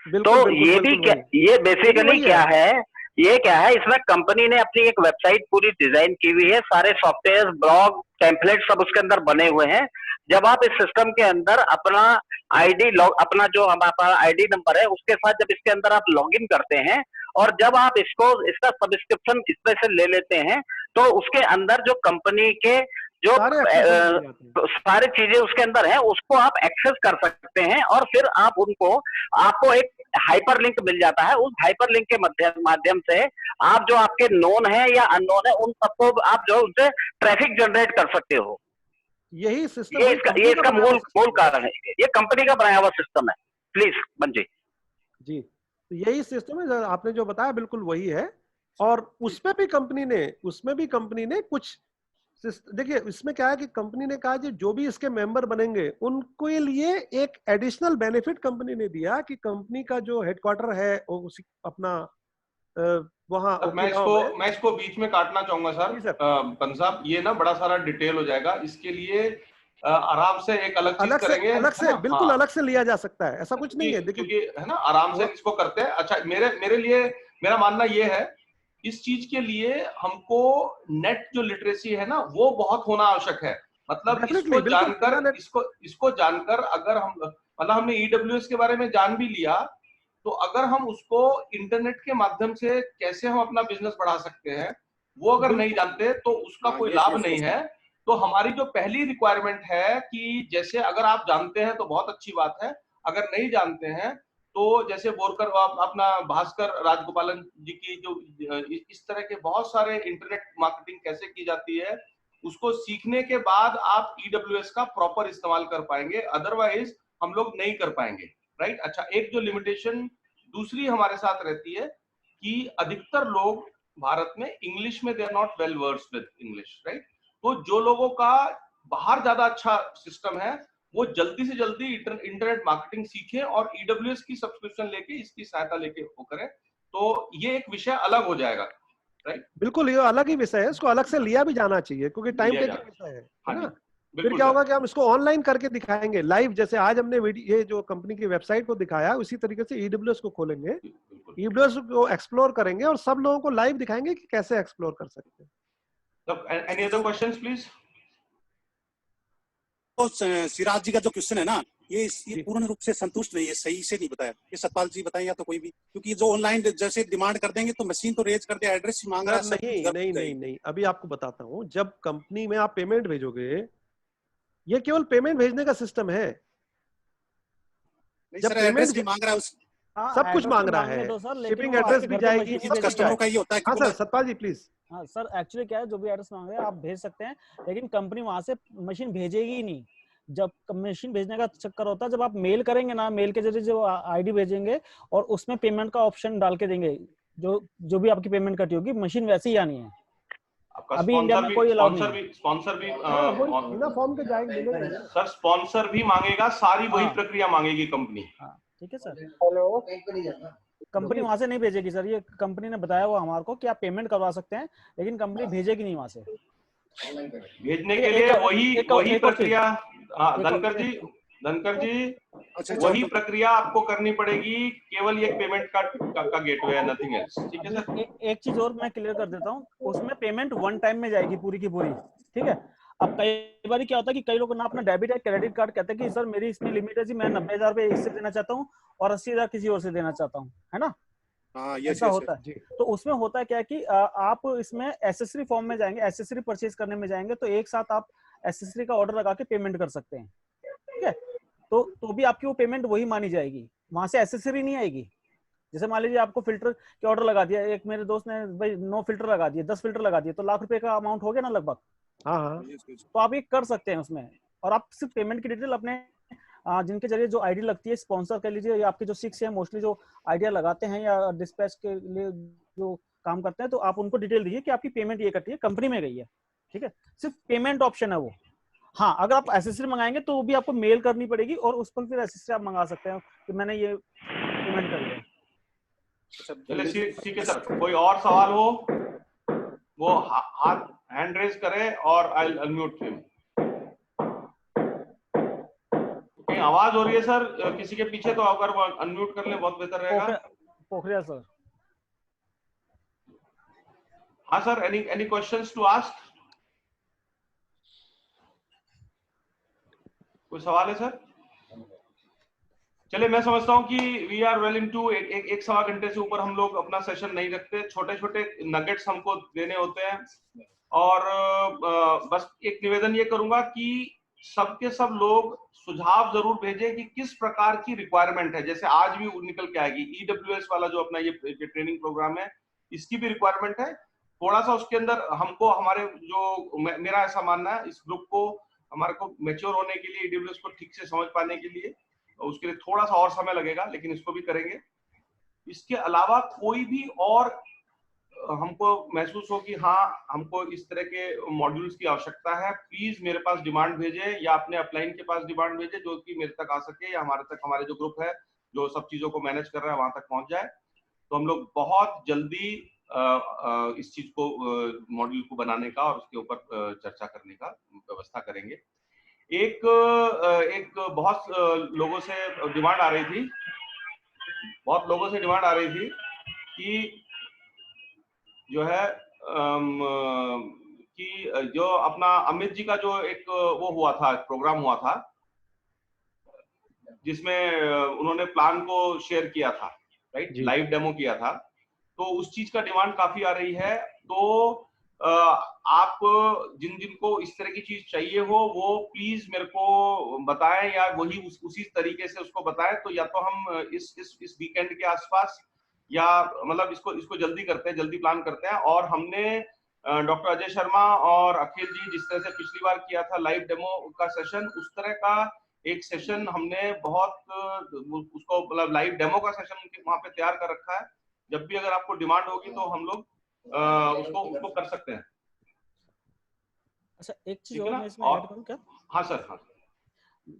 बिल्कुल, तो बिल्कुल, ये भी क्या, ये बेसिकली क्या है, ये क्या है, इसमें कंपनी ने अपनी एक वेबसाइट पूरी डिजाइन की हुई है, सारे सॉफ्टवेयर, ब्लॉग, टेम्पलेट सब उसके अंदर बने हुए हैं। जब आप इस सिस्टम के अंदर अपना आईडी लॉग, अपना जो हमारा आईडी नंबर है उसके साथ जब इसके अंदर आप लॉगिन करते हैं, और जब आप इसका सब्सक्रिप्शन इसमें से ले लेते हैं, तो उसके अंदर जो कंपनी के जो सारी चीजें उसके अंदर है उसको आप एक्सेस कर सकते हैं, और फिर आप आपको एक हाइपर लिंक मिल जाता है। उस हाइपर लिंक के माध्यम से आप जो आपके नोन है या अननोन है उन सबको आप जो उनसे ट्रैफिक जनरेट कर सकते हो। यही सिस्टम ये इसका मूल कारण है, ये कंपनी का बनाया हुआ सिस्टम है। प्लीज मंजी जी, तो यही सिस्टम है आपने जो बताया, बिल्कुल वही है। और उसमें भी कंपनी ने कुछ देखिए, इसमें क्या है कि कंपनी ने कहा कि जो भी इसके मेंबर बनेंगे उनके लिए एक एडिशनल बेनिफिट कंपनी ने दिया कि कंपनी का जो हेडक्वार्टर है वो उसी अपना वहाँ मैं इसको बीच में काटना चाहूंगा सर पंत साहब, ये ना बड़ा सारा डिटेल हो जाएगा, इसके लिए आराम से एक अलग चीज करेंगे, अलग से बिल्कुल अलग से लिया जा सकता है, ऐसा कुछ नहीं है। देखिए क्योंकि है ना, आराम से इसको करते हैं। अच्छा, मेरे लिए मेरा मानना ये है, इस चीज के लिए हमको नेट जो लिटरेसी है ना वो बहुत होना आवश्यक है। मतलब इसको जानकर अगर हम मतलब हमने EWS के बारे में जान भी लिया, तो अगर हम उसको इंटरनेट के माध्यम से कैसे हम अपना बिजनेस बढ़ा सकते हैं वो अगर नहीं जानते तो उसका कोई लाभ नहीं है। तो हमारी जो पहली रिक्वायरमेंट है कि जैसे अगर आप जानते हैं तो बहुत अच्छी बात है, अगर नहीं जानते हैं तो जैसे बोरकर अपना भास्कर राजगोपालन जी की जो इस तरह के बहुत सारे इंटरनेट मार्केटिंग कैसे की जाती है उसको सीखने के बाद आप EWS का प्रॉपर इस्तेमाल कर पाएंगे, अदरवाइज हम लोग नहीं कर पाएंगे। राइट। अच्छा, एक जो लिमिटेशन दूसरी हमारे साथ रहती है कि अधिकतर लोग भारत में इंग्लिश में they are not well versed with English. Right. तो जो लोगों का बाहर ज्यादा अच्छा सिस्टम है वो जल्दी से जल्दी इंटरनेट मार्केटिंग सीखें और EWS की सब्सक्रिप्शन लेके इसकी सहायता लेके वो करें। तो ये एक विषय अलग हो जाएगा। राइट। बिल्कुल, ये अलग ही विषय है, इसको अलग से लिया भी जाना चाहिए क्योंकि टाइम टेकिंग विषय है ना। फिर क्या होगा कि हम इसको ऑनलाइन करके दिखाएंगे लाइव, जैसे आज हमने ये जो कंपनी की वेबसाइट को दिखाया उसी तरीके से ईडब्ल्यूएस को खोलेंगे, ईडब्ल्यूएस को एक्सप्लोर करेंगे और सब लोगों को लाइव दिखाएंगे कि कैसे एक्सप्लोर कर सकते हैं। Any other questions please? तो सिराज जी का जो क्वेश्चन है ना, ये पूर्ण रूप से संतुष्ट नहीं है, सही से नहीं बताया। ये सतपाल जी बताएं या तो कोई भी, क्योंकि जो ऑनलाइन जैसे डिमांड कर देंगे तो मशीन तो रेज कर दे, एड्रेस मांग रहा है। नहीं, अभी आपको बताता हूँ। जब कंपनी में आप पेमेंट भेजोगे, ये केवल पेमेंट भेजने का सिस्टम है। जब पेमेंट मांग रहा है सब कुछ मांग रहा है, शिपिंग एड्रेस भी जाएगी। कस्टमरों का ये होता है कि सर सतपाल जी प्लीज। हाँ सर, एक्चुअली क्या है, जो भी एड्रेस मांग रहे हैं आप भेज सकते हैं, लेकिन कंपनी वहां से मशीन भेजेगी ही नहीं। जब मशीन भेजने का चक्कर होता है, जब आप मेल करेंगे ना, मेल के जरिए जो आईडी भेजेंगे और उसमें पेमेंट का ऑप्शन डाल के देंगे, जो भी आपकी पेमेंट कटी होगी, मशीन वैसे ही आनी है। अभी इंडिया में कोई अलाउड नहीं। स्पॉन्सर भी बिना फॉर्म के जाएंगे सर, स्पॉन्सर भी मांगेगा, सारी वही प्रक्रिया मांगेगी कंपनी। ठीक है सर। हेलो, कंपनी वहां से नहीं भेजेगी सर, ये कंपनी ने बताया हुआ हमारे को कि आप पेमेंट करवा सकते हैं, लेकिन कंपनी भेजेगी नहीं वहां से। भेजने के लिए वही प्रक्रिया, धनकर जी वही प्रक्रिया आपको करनी पड़ेगी, केवल ये पेमेंट का गेटवे है, नथिंग एल्स। ठीक है सर। एक चीज और मैं क्लियर कर देता हूँ, उसमें पेमेंट वन टाइम में जाएगी पूरी की पूरी। ठीक है। अब कई बार क्या होता है कि कई लोग ना अपना डेबिट या क्रेडिट कार्ड कहते हैं कि सर मेरी इसमें लिमिट है जी, मैं 90,000 रुपए इससे देना चाहता हूँ और 80,000 किसी और से देना चाहता हूँ, है ना। ऐसा होता है। तो उसमें होता है क्या कि आप इसमें एसेसरी फॉर्म में जाएंगे, एसेसरी परचेज करने में जाएंगे, तो एक साथ आप एसेसरी का ऑर्डर लगा के पेमेंट कर सकते हैं। ठीक है। तो भी आपकी वो पेमेंट वही मानी जाएगी, वहां से एसेसरी नहीं आएगी। जैसे मान लीजिए आपको फिल्टर के ऑर्डर लगा दिया, एक मेरे दोस्त ने भाई 9 फिल्टर लगा दिए, 10 फिल्टर लगा दिए, तो ₹1,00,000 का अमाउंट हो गया ना लगभग। हाँ। तो आप ये कर सकते हैं उसमें, और आप सिर्फ पेमेंट की डिटेल अपने जिनके जरिए जो आईडी लगती है, स्पॉन्सर कर लीजिए, या आपके जो 6 है मोस्टली जो आइडिया लगाते हैं या डिस्पैच के लिए जो काम करते हैं, तो आप उनको डिटेल दीजिए कि आपकी पेमेंट ये कटी है, कंपनी में गई है। ठीक है। सिर्फ पेमेंट ऑप्शन है वो। हाँ, अगर आप एसेसरी मंगाएंगे तो भी आपको मेल करनी पड़ेगी और उस पर फिर एसेसरी आप मंगा सकते हैं कि मैंने ये पेमेंट कर दिया। चलिए ठीक है सर। कोई और सवाल हो वो हाथ हैंड रेज करे और आई विल अनम्यूट हिम। आवाज हो रही है सर किसी के पीछे, तो अगर वो अनम्यूट कर ले बहुत बेहतर रहेगा। पोखरिया सर। हाँ sir, any questions to ask? कोई सवाल है सर? चलिए, मैं समझता हूँ कि वी आर वेल इनटू एक सवा घंटे से ऊपर हम लोग अपना सेशन नहीं रखते। छोटे छोटे नगेट्स हमको देने होते हैं, और बस एक निवेदन ये करूंगा कि सबके सब लोग सुझाव जरूर भेजें कि किस प्रकार की रिक्वायरमेंट है। जैसे आज भी निकल के आएगी ईडब्ल्यूएस वाला जो अपना ये ट्रेनिंग प्रोग्राम है, इसकी भी रिक्वायरमेंट है। थोड़ा सा उसके अंदर हमको हमारे जो मेरा ऐसा मानना है, इस ग्रुप को हमारे को मैच्योर होने के लिए, ईडब्ल्यूएस को ठीक से समझ पाने के लिए, उसके लिए थोड़ा सा और समय लगेगा, लेकिन इसको भी करेंगे। इसके अलावा कोई भी और हमको महसूस हो कि हाँ हमको इस तरह के मॉड्यूल्स की आवश्यकता है, प्लीज मेरे पास डिमांड भेजें या अपने अपलाइन के पास डिमांड भेजें, जो कि मेरे तक आ सके या हमारे जो ग्रुप है जो सब चीजों को मैनेज कर रहा है वहां तक पहुंच जाए। तो हम लोग बहुत जल्दी इस चीज को मॉड्यूल को बनाने का और उसके ऊपर चर्चा करने का व्यवस्था करेंगे। एक बहुत लोगों से डिमांड आ रही थी, कि जो है कि जो अपना अमित जी का जो एक वो हुआ था, प्रोग्राम हुआ था जिसमें उन्होंने प्लान को शेयर किया था, राइट, लाइव डेमो किया था, तो उस चीज का डिमांड काफी आ रही है। तो आप जिनको इस तरह की चीज चाहिए हो वो प्लीज मेरे को बताएं, या वही उसी तरीके से उसको बताएं। तो या तो हम इस वीकेंड के आसपास, या मतलब इसको जल्दी करते हैं, जल्दी प्लान करते हैं। और हमने डॉक्टर अजय शर्मा और अखिल जी जिस तरह से पिछली बार किया था लाइव डेमो का सेशन, उस तरह का एक सेशन हमने बहुत उसको मतलब लाइव डेमो का सेशन वहां पे तैयार कर रखा है। जब भी अगर आपको डिमांड होगी तो हम लोग उसको कर सकते हैं। अच्छा, एक चीज और मैं इसमें ऐड करूं क्या? हाँ सर।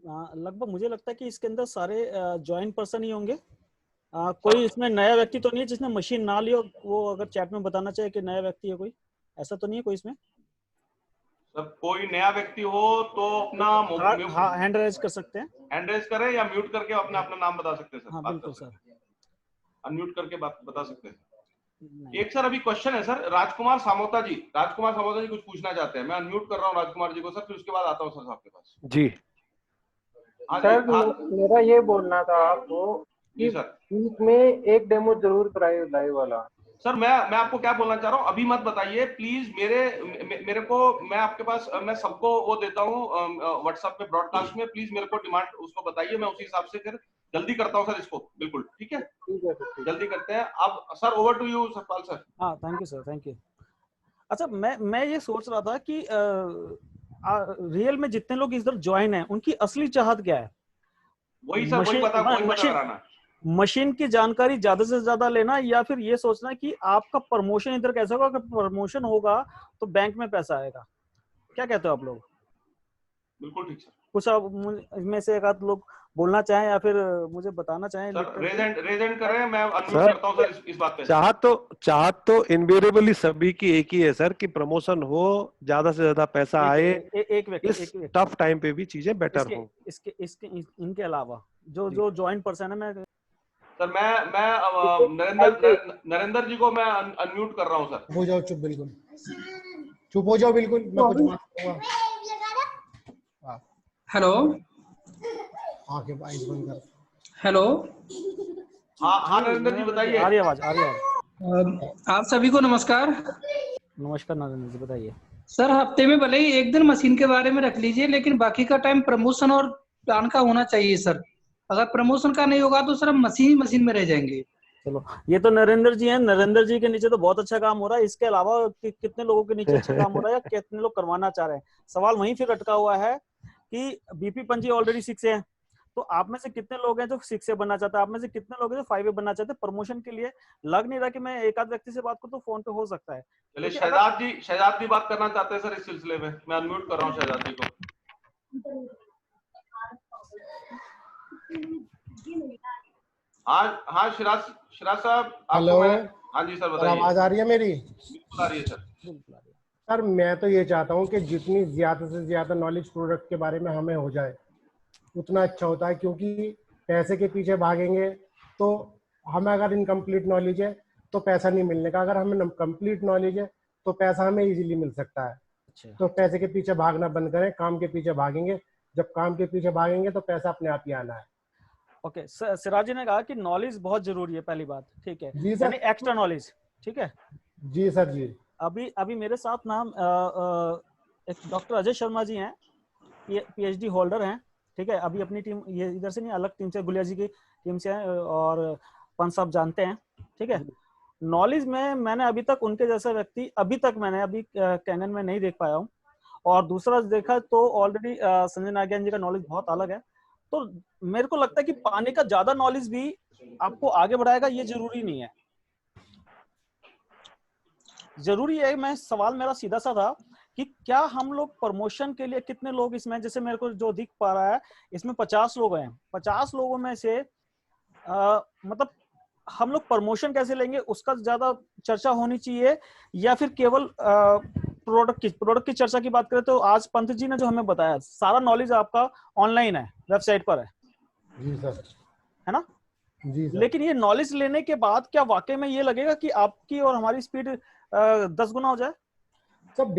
हाँ, लगभग मुझे लगता है कि इसके अंदर सारे जॉइंट पर्सन ही होंगे। कोई इसमें नया व्यक्ति तो नहीं है जिसने मशीन ना ली हो, वो अगर चैट में बताना चाहे कि नया व्यक्ति है कोई, ऐसा तो नहीं है कोई इसमें? सर कोई नया व्यक्ति हो तो अपना हाँ हैंड रेज कर सकते हैं, हैंड रेज करें या म्यूट करके अपना अपना नाम बता सकते हैं सर। हाँ बिल्कुल सर, अनम्यूट करके बात बता सकते हैं। एक सर अभी क्वेश्चन है सर, राजकुमार सामोता जी कुछ पूछना चाहते हैं। मैं अनम्यूट कर रहा हूँ राजकुमार जी को सर, फिर उसके बाद आता हूँ सर आपके पास। जी सर मेरा ये बोलना था आपको जी कि सर, वीक में एक डेमो जरूर कराइए लाइव वाला। सर मैं आपको क्या बोलना चाह रहा हूँ, अभी मत बताइए प्लीज। मेरे को मैं आपके पास मैं सबको वो देता हूँ व्हाट्सएप पे ब्रॉडकास्ट में, प्लीज मेरे को डिमांड उसको बताइए, मैं उसी हिसाब से फिर जल्दी करता हूँ सर इसको। बिल्कुल ठीक है, जल्दी करते हैं। अब sir over to you Satpal sir. हाँ thank you sir, thank you. अच्छा मैं ये सोच रहा था कि रियल में जितने लोग इधर ज्वाइन हैं उनकी असली चाहत क्या है? वही सर, वही पता कराना। मशीन की जानकारी ज्यादा से ज्यादा लेना, या फिर ये सोचना कि आपका प्रमोशन इधर कैसे होगा? अगर प्रमोशन होगा तो बैंक में पैसा आएगा। क्या कहते हो आप लोग? बिल्कुल ठीक सर। कुछ आप इनमें से एक आध लोग बोलना चाहें या फिर मुझे बताना चाहें? सर रेज एंड करें, मैं अनम्यूट करता हूं सर इस बात पे। चाहत तो इनवेरिएबली सभी की एक ही है सर कि प्रमोशन हो, ज्यादा से ज्यादा पैसा आए, इस टफ टाइम पे भी चीजें बेटर हो। इसके इनके अलावा जो ज्वाइन पर्सन है, मैं सर मैं नरेंद्र जी को मैं अनम्यूट कर रहा हूं सर। हो जाओ चुप, बिल्कुल चुप हो जाओ, बिल्कुल मैं कुछ बात करूंगा। हेलो, आंखें आइज बंद कर। हेलो, हाँ नरेंद्र जी बताइए। आ रही आवाज। आप सभी को नमस्कार। नमस्कार नरेंद्र जी, बताइए। सर हफ्ते में भले ही एक दिन मशीन के बारे में रख लीजिए, लेकिन बाकी का टाइम प्रमोशन और प्लान का होना चाहिए सर। अगर प्रमोशन का नहीं होगा तो सर हम मशीन में रह जाएंगे। चलो, ये तो नरेंद्र जी हैं। नरेंद्र जी के नीचे तो बहुत अच्छा काम हो रहा है। इसके अलावा कितने लोगों के नीचे अच्छा काम हो रहा है या कितने लोग करवाना चाह रहे हैं? सवाल वहीं फिर अटका हुआ है कि बीपी पंजी ऑलरेडी 6 है, तो आप में से कितने लोग हैं जो 6 बनना चाहते हैं? आप में से कितने लोग हैं जो 5 बनना चाहते हैं? प्रमोशन के लिए लग नहीं रहा कि मैं एक आध व्यक्ति से बात करूं तो फोन पे हो सकता है। चलिए शहजाद जी बात करना चाहते हैं सर इस सिलसिले में। मैं अनम्यूट कर रहा हूं शहजाद जी को। हाँ शिराज साहब। हेलो, हाँ जी सर बताइए। आवाज आ रही है मेरी? बिल्कुल आ रही है सर। सर मैं तो ये चाहता हूँ कि जितनी ज्यादा से ज्यादा नॉलेज प्रोडक्ट के बारे में हमें हो जाए उतना अच्छा होता है, क्योंकि पैसे के पीछे भागेंगे तो हमें अगर इनकम्प्लीट नॉलेज है तो पैसा नहीं मिलने का, अगर हमें कंप्लीट नॉलेज है तो पैसा हमें इजीली मिल सकता है। तो पैसे के पीछे भागना बंद करें, काम के पीछे भागेंगे। जब काम के पीछे भागेंगे तो पैसा अपने आप ही आना है। ओके, सिराज जी ने कहा कि नॉलेज बहुत जरूरी है, पहली बात, ठीक है, यानी एक्स्ट्रा नॉलेज, ठीक है जी सर जी। अभी मेरे साथ नाम एक डॉक्टर अजय शर्मा जी हैं, पीएचडी होल्डर हैं, ठीक है। अभी अपनी टीम ये इधर से नहीं, अलग टीम से, गुलिया जी की टीम से है, और पंत साहब जानते हैं, ठीक है। नॉलेज में मैंने अभी तक उनके जैसा व्यक्ति अभी कैनन में नहीं देख पाया हूँ। और दूसरा देखा तो ऑलरेडी संजय नागियान जी का नॉलेज बहुत अलग है। तो मेरे को लगता है कि पाने का ज्यादा नॉलेज भी आपको आगे बढ़ाएगा, ये जरूरी नहीं है। जरूरी है, सवाल मेरा सीधा सा था कि क्या हम लोग प्रमोशन के लिए कितने लोग इसमें, जैसे मेरे को जो दिख पा रहा है इसमें 50 लोग हैं। 50 लोगों में से मतलब हम लोग प्रमोशन कैसे लेंगे उसका ज्यादा चर्चा होनी चाहिए, या फिर केवल प्रोडक्ट की चर्चा की बात करें तो आज पंत जी ने जो हमें बताया सारा नॉलेज आपका ऑनलाइन है, वेबसाइट पर है। जी सर। है ना? जी सर। लेकिन ये नॉलेज लेने के बाद क्या वाकई में ये लगेगा कि आपकी और हमारी स्पीड 10 गुना हो जाए? सब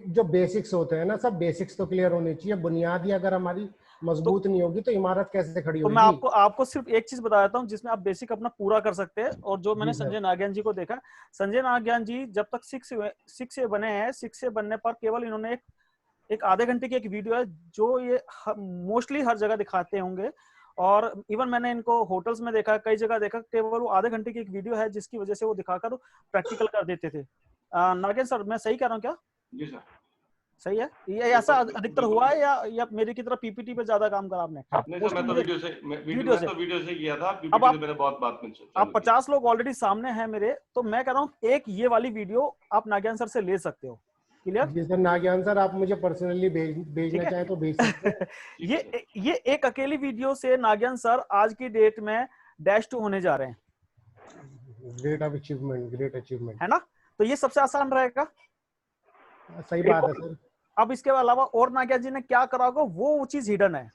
जो बेसिक्स होते हैं ना, सब बेसिक्स तो क्लियर होने चाहिए। बुनियादी अगर हमारी मजबूत नहीं होगी तो इमारत कैसे खड़ी होगी? तो मैं आपको सिर्फ एक चीज बता देता हूँ जिसमें आप बेसिक अपना पूरा कर सकते हैं। और जो मैंने संजय नागियान जी को देखा, संजय नागियान जी जब तक 6 से बने हैं, 6 से बनने पर केवल इन्होंने एक आधे घंटे की एक वीडियो है जो ये मोस्टली हर जगह दिखाते होंगे, और इवन मैंने इनको होटल्स में देखा, कई जगह देखा, केवल वो आधे घंटे की एक वीडियो है जिसकी वजह से वो दिखाकर प्रैक्टिकल कर देते थे। नागियान सर, मैं सही कह रहा हूँ क्या? जी सर, सही है। ये ऐसा अधिकतर हुआ है या मेरी की तरह पीपीटी पे ज्यादा काम करा आपने? नहीं सर, मैं तो वीडियो से किया था। अब मैंने बहुत बात पूछी। अब 50 लोग ऑलरेडी सामने हैं मेरे, तो मैं कह रहा हूँ एक ये वाली वीडियो आप नागियान सर से ले सकते हो। क्लियर? जी सर। नागियान सर, आप मुझे पर्सनली भेजना चाहे तो भेज सकते हैं। ये एक अकेली वीडियो से नागियान सर आज की डेट में -2 होने जा रहे हैं। ग्रेट अचीवमेंट, ग्रेट अचीवमेंट, है ना? तो ये सबसे आसान रहेगा। सही बात है सर। अब इसके अलावा और नागिया जी ने क्या करा होगा वो चीज हिडन है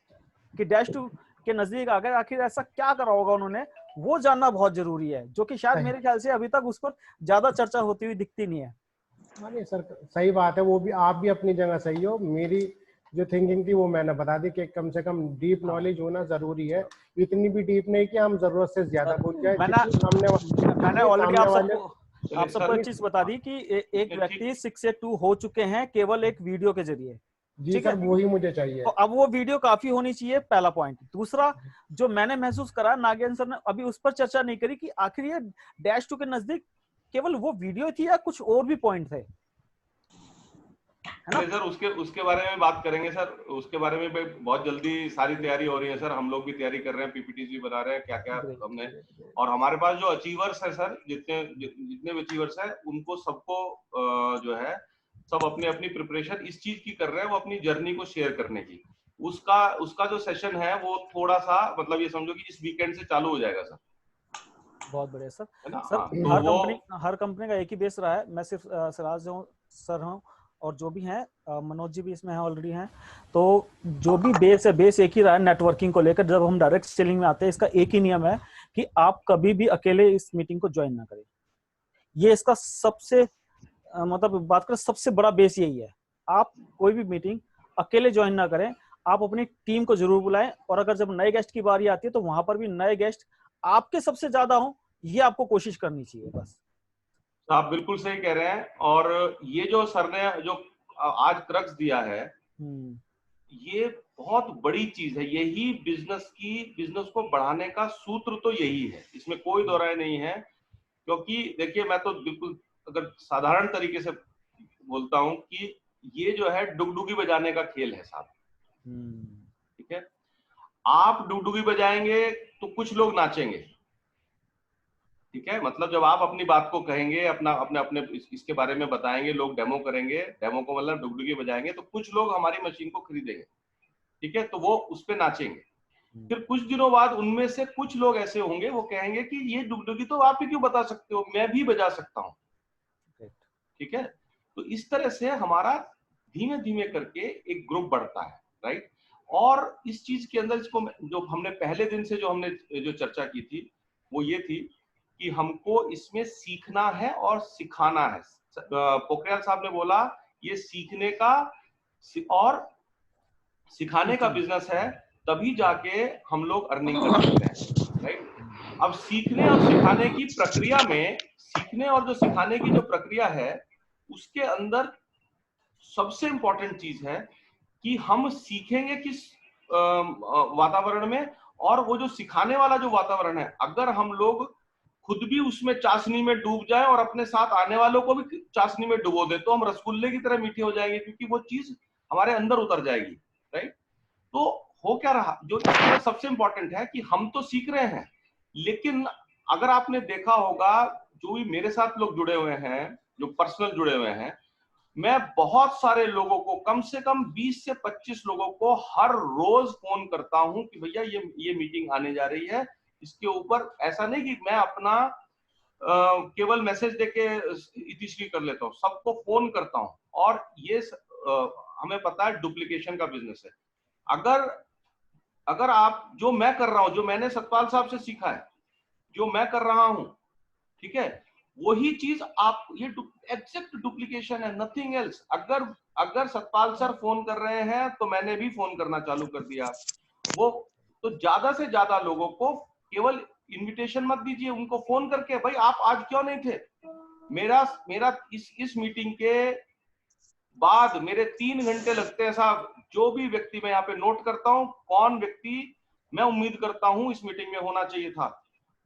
कि डैश टू के नजदीक आ गए, आखिर ऐसा क्या करा होगा उन्होंने, वो जानना बहुत जरूरी है, जो कि शायद मेरे ख्याल से अभी तक उस पर ज्यादा चर्चा होती हुई दिखती नहीं है। अरे सर सही बात है, वो भी आप भी अपनी जगह सही हो। मेरी जो थिंकिंग थी वो मैंने बता दी कि कम से कम डीप नॉलेज होना जरूरी है, इतनी भी डीप नहीं कि हम जरूरत से ज्यादा भूल जाए। मैंने ऑलरेडी आप सबको एक चीज बता दी कि एक व्यक्ति 6 से 2 हो चुके हैं केवल एक वीडियो के जरिए। जी सर, वही मुझे चाहिए। तो अब वो वीडियो काफी होनी चाहिए, पहला पॉइंट। दूसरा जो मैंने महसूस करा, नागेंद्र सर ने अभी उस पर चर्चा नहीं करी कि आखिर ये डैश टू के नजदीक केवल वो वीडियो थी या कुछ और भी पॉइंट थे, है ना सर? उसके बारे में बात करेंगे सर, उसके बारे में बहुत जल्दी सारी तैयारी हो रही है सर, हम लोग भी तैयारी कर रहे हैं, पीपीटी भी बना रहे हैं, क्या क्या हमने। और हमारे पास जो अचीवर्स है सर, जितने भी अचीवर्स है उनको सबको जो है सब अपनी अपनी प्रिपरेशन इस चीज की कर रहे हैं, वो अपनी जर्नी को शेयर करने की। उसका जो सेशन है वो थोड़ा सा मतलब ये समझो कि इस वीकेंड से चालू हो जाएगा सर। बहुत बढ़िया सर। सर हर कंपनी का एक ही बेस रहा है, मैं सिर्फ सिराज सर हूँ और जो भी हैं मनोज जी भी इसमें हैं, ऑलरेडी हैं। तो जो भी बेस है, बेस एक ही रहा है नेटवर्किंग को लेकर। जब हम डायरेक्ट सेलिंग में आते हैं, इसका एक ही नियम है कि आप कभी भी अकेले इस मीटिंग को ज्वाइन ना करें। ये इसका सबसे मतलब बात करें सबसे बड़ा बेस यही है। आप कोई भी मीटिंग अकेले ज्वाइन ना करें, आप अपनी टीम को जरूर बुलाएं। और अगर जब नए गेस्ट की बारी आती है तो वहां पर भी नए गेस्ट आपके सबसे ज्यादा हो, ये आपको कोशिश करनी चाहिए बस। आप बिल्कुल सही कह रहे हैं। और ये जो सर ने जो आज क्रक्स दिया है, ये बहुत बड़ी चीज है। यही बिजनेस को बढ़ाने का सूत्र तो यही है, इसमें कोई दो राय नहीं है। क्योंकि देखिए, मैं तो बिल्कुल अगर साधारण तरीके से बोलता हूं कि ये जो है डुगडुगी बजाने का खेल है साहब। ठीक है, आप डुगडुगी बजाएंगे तो कुछ लोग नाचेंगे, ठीक है। मतलब जब आप अपनी बात को कहेंगे, अपने इसके बारे में बताएंगे, लोग डेमो करेंगे, डेमो को मतलब डुगडुगी बजाएंगे, तो कुछ लोग हमारी मशीन को खरीदेंगे, ठीक है, तो वो उस पे नाचेंगे। फिर कुछ दिनों बाद उनमें से कुछ लोग ऐसे होंगे, वो कहेंगे कि ये डुगडुगी तो आप ही क्यों बता सकते हो, मैं भी बजा सकता हूँ, ठीक है। तो इस तरह से हमारा धीमे धीमे करके एक ग्रुप बढ़ता है, राइट। और इस चीज के अंदर इसको जो हमने पहले दिन से जो चर्चा की थी वो ये थी कि हमको इसमें सीखना है और सिखाना है। पोखरियाल साहब ने बोला ये सीखने का और सिखाने का बिजनेस है, तभी जाके हम लोग अर्निंग कर सकते हैं, राइट। अब सीखने और सिखाने की प्रक्रिया में, सीखने और जो सिखाने की जो प्रक्रिया है उसके अंदर सबसे इंपॉर्टेंट चीज है कि हम सीखेंगे किस वातावरण में, और वो जो सिखाने वाला जो वातावरण है, अगर हम लोग खुद भी उसमें चाशनी में डूब जाए और अपने साथ आने वालों को भी चाशनी में डुबो दे, तो हम रसगुल्ले की तरह मीठे हो जाएंगे, क्योंकि वो चीज हमारे अंदर उतर जाएगी, राइट। तो हो क्या रहा, जो सबसे इंपॉर्टेंट है कि हम तो सीख रहे हैं, लेकिन अगर आपने देखा होगा जो भी मेरे साथ लोग जुड़े हुए हैं, जो पर्सनल जुड़े हुए हैं, मैं बहुत सारे लोगों को, कम से कम 20 से 25 लोगों को हर रोज फोन करता हूं कि भैया ये मीटिंग आने जा रही है, इसके ऊपर। ऐसा नहीं कि मैं अपना केवल मैसेज देके इतिश्री कर लेता हूँ, सबको फोन करता हूँ। और ये हमें पता है डुप्लीकेशन का बिजनेस है। अगर आप, जो मैं कर रहा हूं, जो मैंने सतपाल साहब से सीखा है, जो मैं कर रहा हूं, ठीक है, वही चीज आप, ये एग्जैक्ट डुप्लीकेशन है, नथिंग एल्स। अगर सतपाल सर फोन कर रहे हैं तो मैंने भी फोन करना चालू कर दिया। वो तो ज्यादा से ज्यादा लोगों को केवल इनविटेशन मत दीजिए, उनको फोन करके, भाई आप आज क्यों नहीं थे। मेरा इस मीटिंग के बाद मेरे 3 घंटे लगते हैं साहब। जो भी व्यक्ति मैं यहाँ पे नोट करता हूँ, कौन व्यक्ति मैं उम्मीद करता हूँ इस मीटिंग में होना चाहिए था,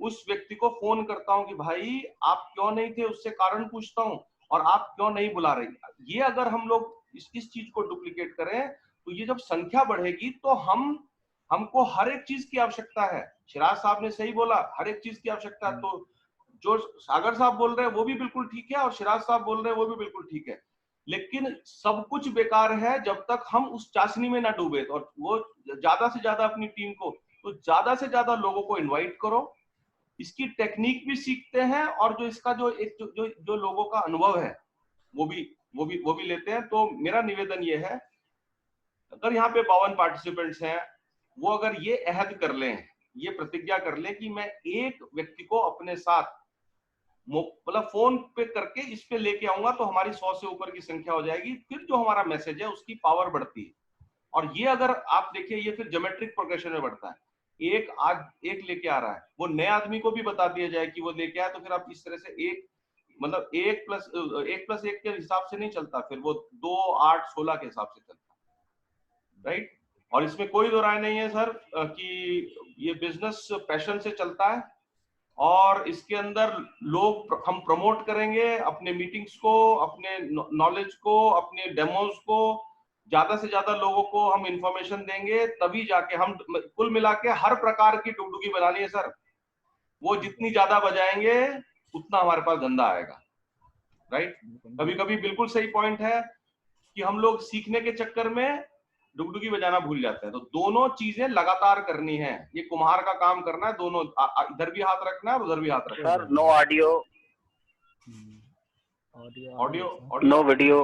उस व्यक्ति को फोन करता हूं कि भाई आप क्यों नहीं थे, उससे कारण पूछता हूं, और आप क्यों नहीं बुला रही। ये अगर हम लोग इस चीज को डुप्लीकेट करें, तो ये जब संख्या बढ़ेगी तो हमको हर एक चीज की आवश्यकता है। शिराज साहब ने सही बोला, हर एक चीज की आवश्यकता है। तो जो सागर साहब बोल रहे हैं वो भी बिल्कुल ठीक है, और शिराज साहब बोल रहे हैं वो भी बिल्कुल ठीक है, लेकिन सब कुछ बेकार है जब तक हम उस चाशनी में ना डूबे। और वो ज्यादा से ज्यादा अपनी टीम को, तो ज्यादा से ज्यादा लोगों को इन्वाइट करो, इसकी टेक्निक भी सीखते हैं, और जो इसका जो लोगों का अनुभव है वो भी वो भी लेते हैं। तो मेरा निवेदन ये है, अगर यहाँ पे 52 पार्टिसिपेंट्स हैं, वो अगर ये अहद कर लें, ये प्रतिज्ञा कर लें कि मैं एक व्यक्ति को अपने साथ मतलब फोन पे करके इस पे लेके आऊंगा, तो हमारी 100 से ऊपर की संख्या हो जाएगी। फिर जो हमारा मैसेज है उसकी पावर बढ़ती है। और ये अगर आप देखिए, ये फिर ज्योमेट्रिक प्रोग्रेशन में बढ़ता है। आज एक लेके आ रहा है, वो नए आदमी को भी बता दिया जाए कि वो लेके आया, तो फिर आप इस तरह से एक मतलब 1+1 के हिसाब से नहीं चलता, फिर वो 2, 8, 16 के हिसाब से चलता है, राइट। और इसमें कोई दो राय नहीं है सर कि ये बिजनेस पैशन से चलता है, और इसके अंदर लोग हम प्रमोट करेंगे अपने मीटिंग्स को, अपने नॉलेज को, अपने डेमोज को, ज्यादा से ज्यादा लोगों को हम इंफॉर्मेशन देंगे, तभी जाके हम कुल मिला के हर प्रकार की डुगडुगी बनानी है सर। वो जितनी ज्यादा बजाएंगे उतना हमारे पास धंधा आएगा, राइट। कभी कभी बिल्कुल सही पॉइंट है कि हम लोग सीखने के चक्कर में डुगडुगी बजाना भूल जाते हैं। तो दोनों चीजें लगातार करनी है, ये कुम्हार का काम करना है, दोनों इधर भी हाथ रखना है और उधर भी हाथ रखना है। Sir no audio, audio no video,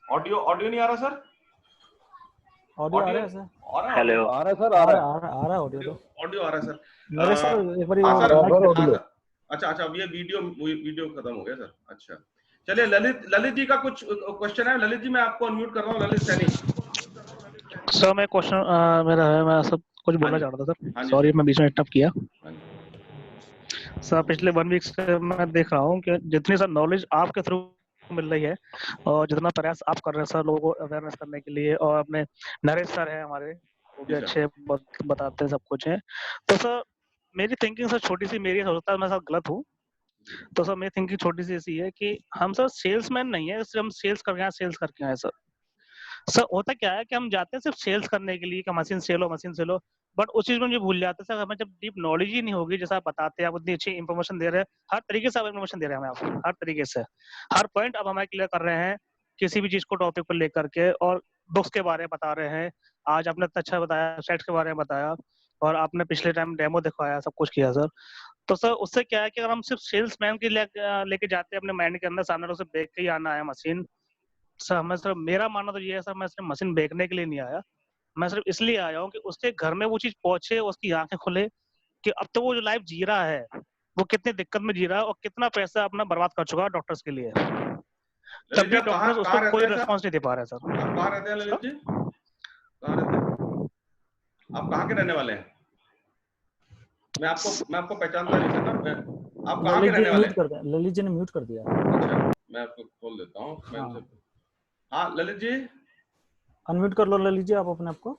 audio नहीं आ रहा सर? ऑडियो आ रहा है सर? हेलो आ रहा है सर, आ रहा है ऑडियो आ रहा है सर। मेरे सर एक बार अच्छा, अब ये वीडियो खत्म हो गया सर। अच्छा, चलिए ललित जी का कुछ क्वेश्चन है। ललित जी मैं आपको अनम्यूट कर रहा हूँ। ललित सैनी सर, मैं क्वेश्चन मेरा है, मैं सब कुछ बोलना चाह रहा था सर, सॉरी मैं बीच में इंटरप्ट किया। सर पिछले 1 वीक से मैं देख रहा हूँ कि जितनी सर नॉलेज आपके थ्रू मिल रही है और जितना प्रयास आप कर रहे हैं सर लोगों को अवेयरनेस करने के लिए, और अपने नरेश सर है हमारे, वो भी अच्छे बताते हैं, सब कुछ है। तो सर मेरी थिंकिंग सर छोटी सी, मेरी सोचता है मैं सर गलत हूँ, तो सर मेरी थिंकिंग छोटी सी ऐसी है कि हम सर सेल्समैन नहीं है, सिर्फ हम सेल्स करके आए सर होता क्या है कि हम जाते हैं सिर्फ सेल्स करने के लिए कि मशीन सेल हो, बट उस चीज में मुझे भूल जाते हैं सर, हमें जब डीप नॉलेज ही नहीं होगी, जैसा आप बताते हैं, आप उतनी अच्छी इन्फॉर्मेशन दे रहे हैं, हर तरीके से आप इन्फॉर्मेशन दे रहे हैं हमें, आप हर तरीके से हर पॉइंट आप हमें क्लियर कर रहे हैं किसी भी चीज को टॉपिक पर लेकर के, और बुक्स के बारे में बता रहे हैं। आज आपने अच्छा बताया, सेट्स के बारे में बताया, और आपने पिछले टाइम डेमो दिखाया, सब कुछ किया सर। तो सर उससे क्या है कि अगर हम सिर्फ सेल्स मैन के लेके जाते हैं अपने माइंड के अंदर, सामने लोग से देख के ही आना है मशीन, सर हमें सर मेरा मानना तो ये है सर, मैं सिर्फ मशीन बेचने के लिए नहीं आया, मैं सिर्फ इसलिए आया हूँ कि उसके घर में वो चीज पहुंचे, उसकी आंखें खुले कि अब तो वो जो लाइफ जी रहा है वो कितनी दिक्कत में जी रहा है और कितना पैसा अपना बर्बाद कर चुका है डॉक्टर्स के लिए, तब भी डॉक्टर्स उसको कोई रिस्पॉन्स नहीं दे पा रहे सर। आप कहाँ रहते हैं ललित जी? कहाँ रहते हैं आप? कहाँ के रहने वाले हैं? मैं आपको पहचानता नहीं सर ना। आप कहाँ के रहने वाले हैं? ललित जी ने म्यूट कर दिया। अच्छा, मैं आपको खोल देता हूँ। हाँ ललित जी अनम्यूट कर लो ललित जी आप अपने आप को।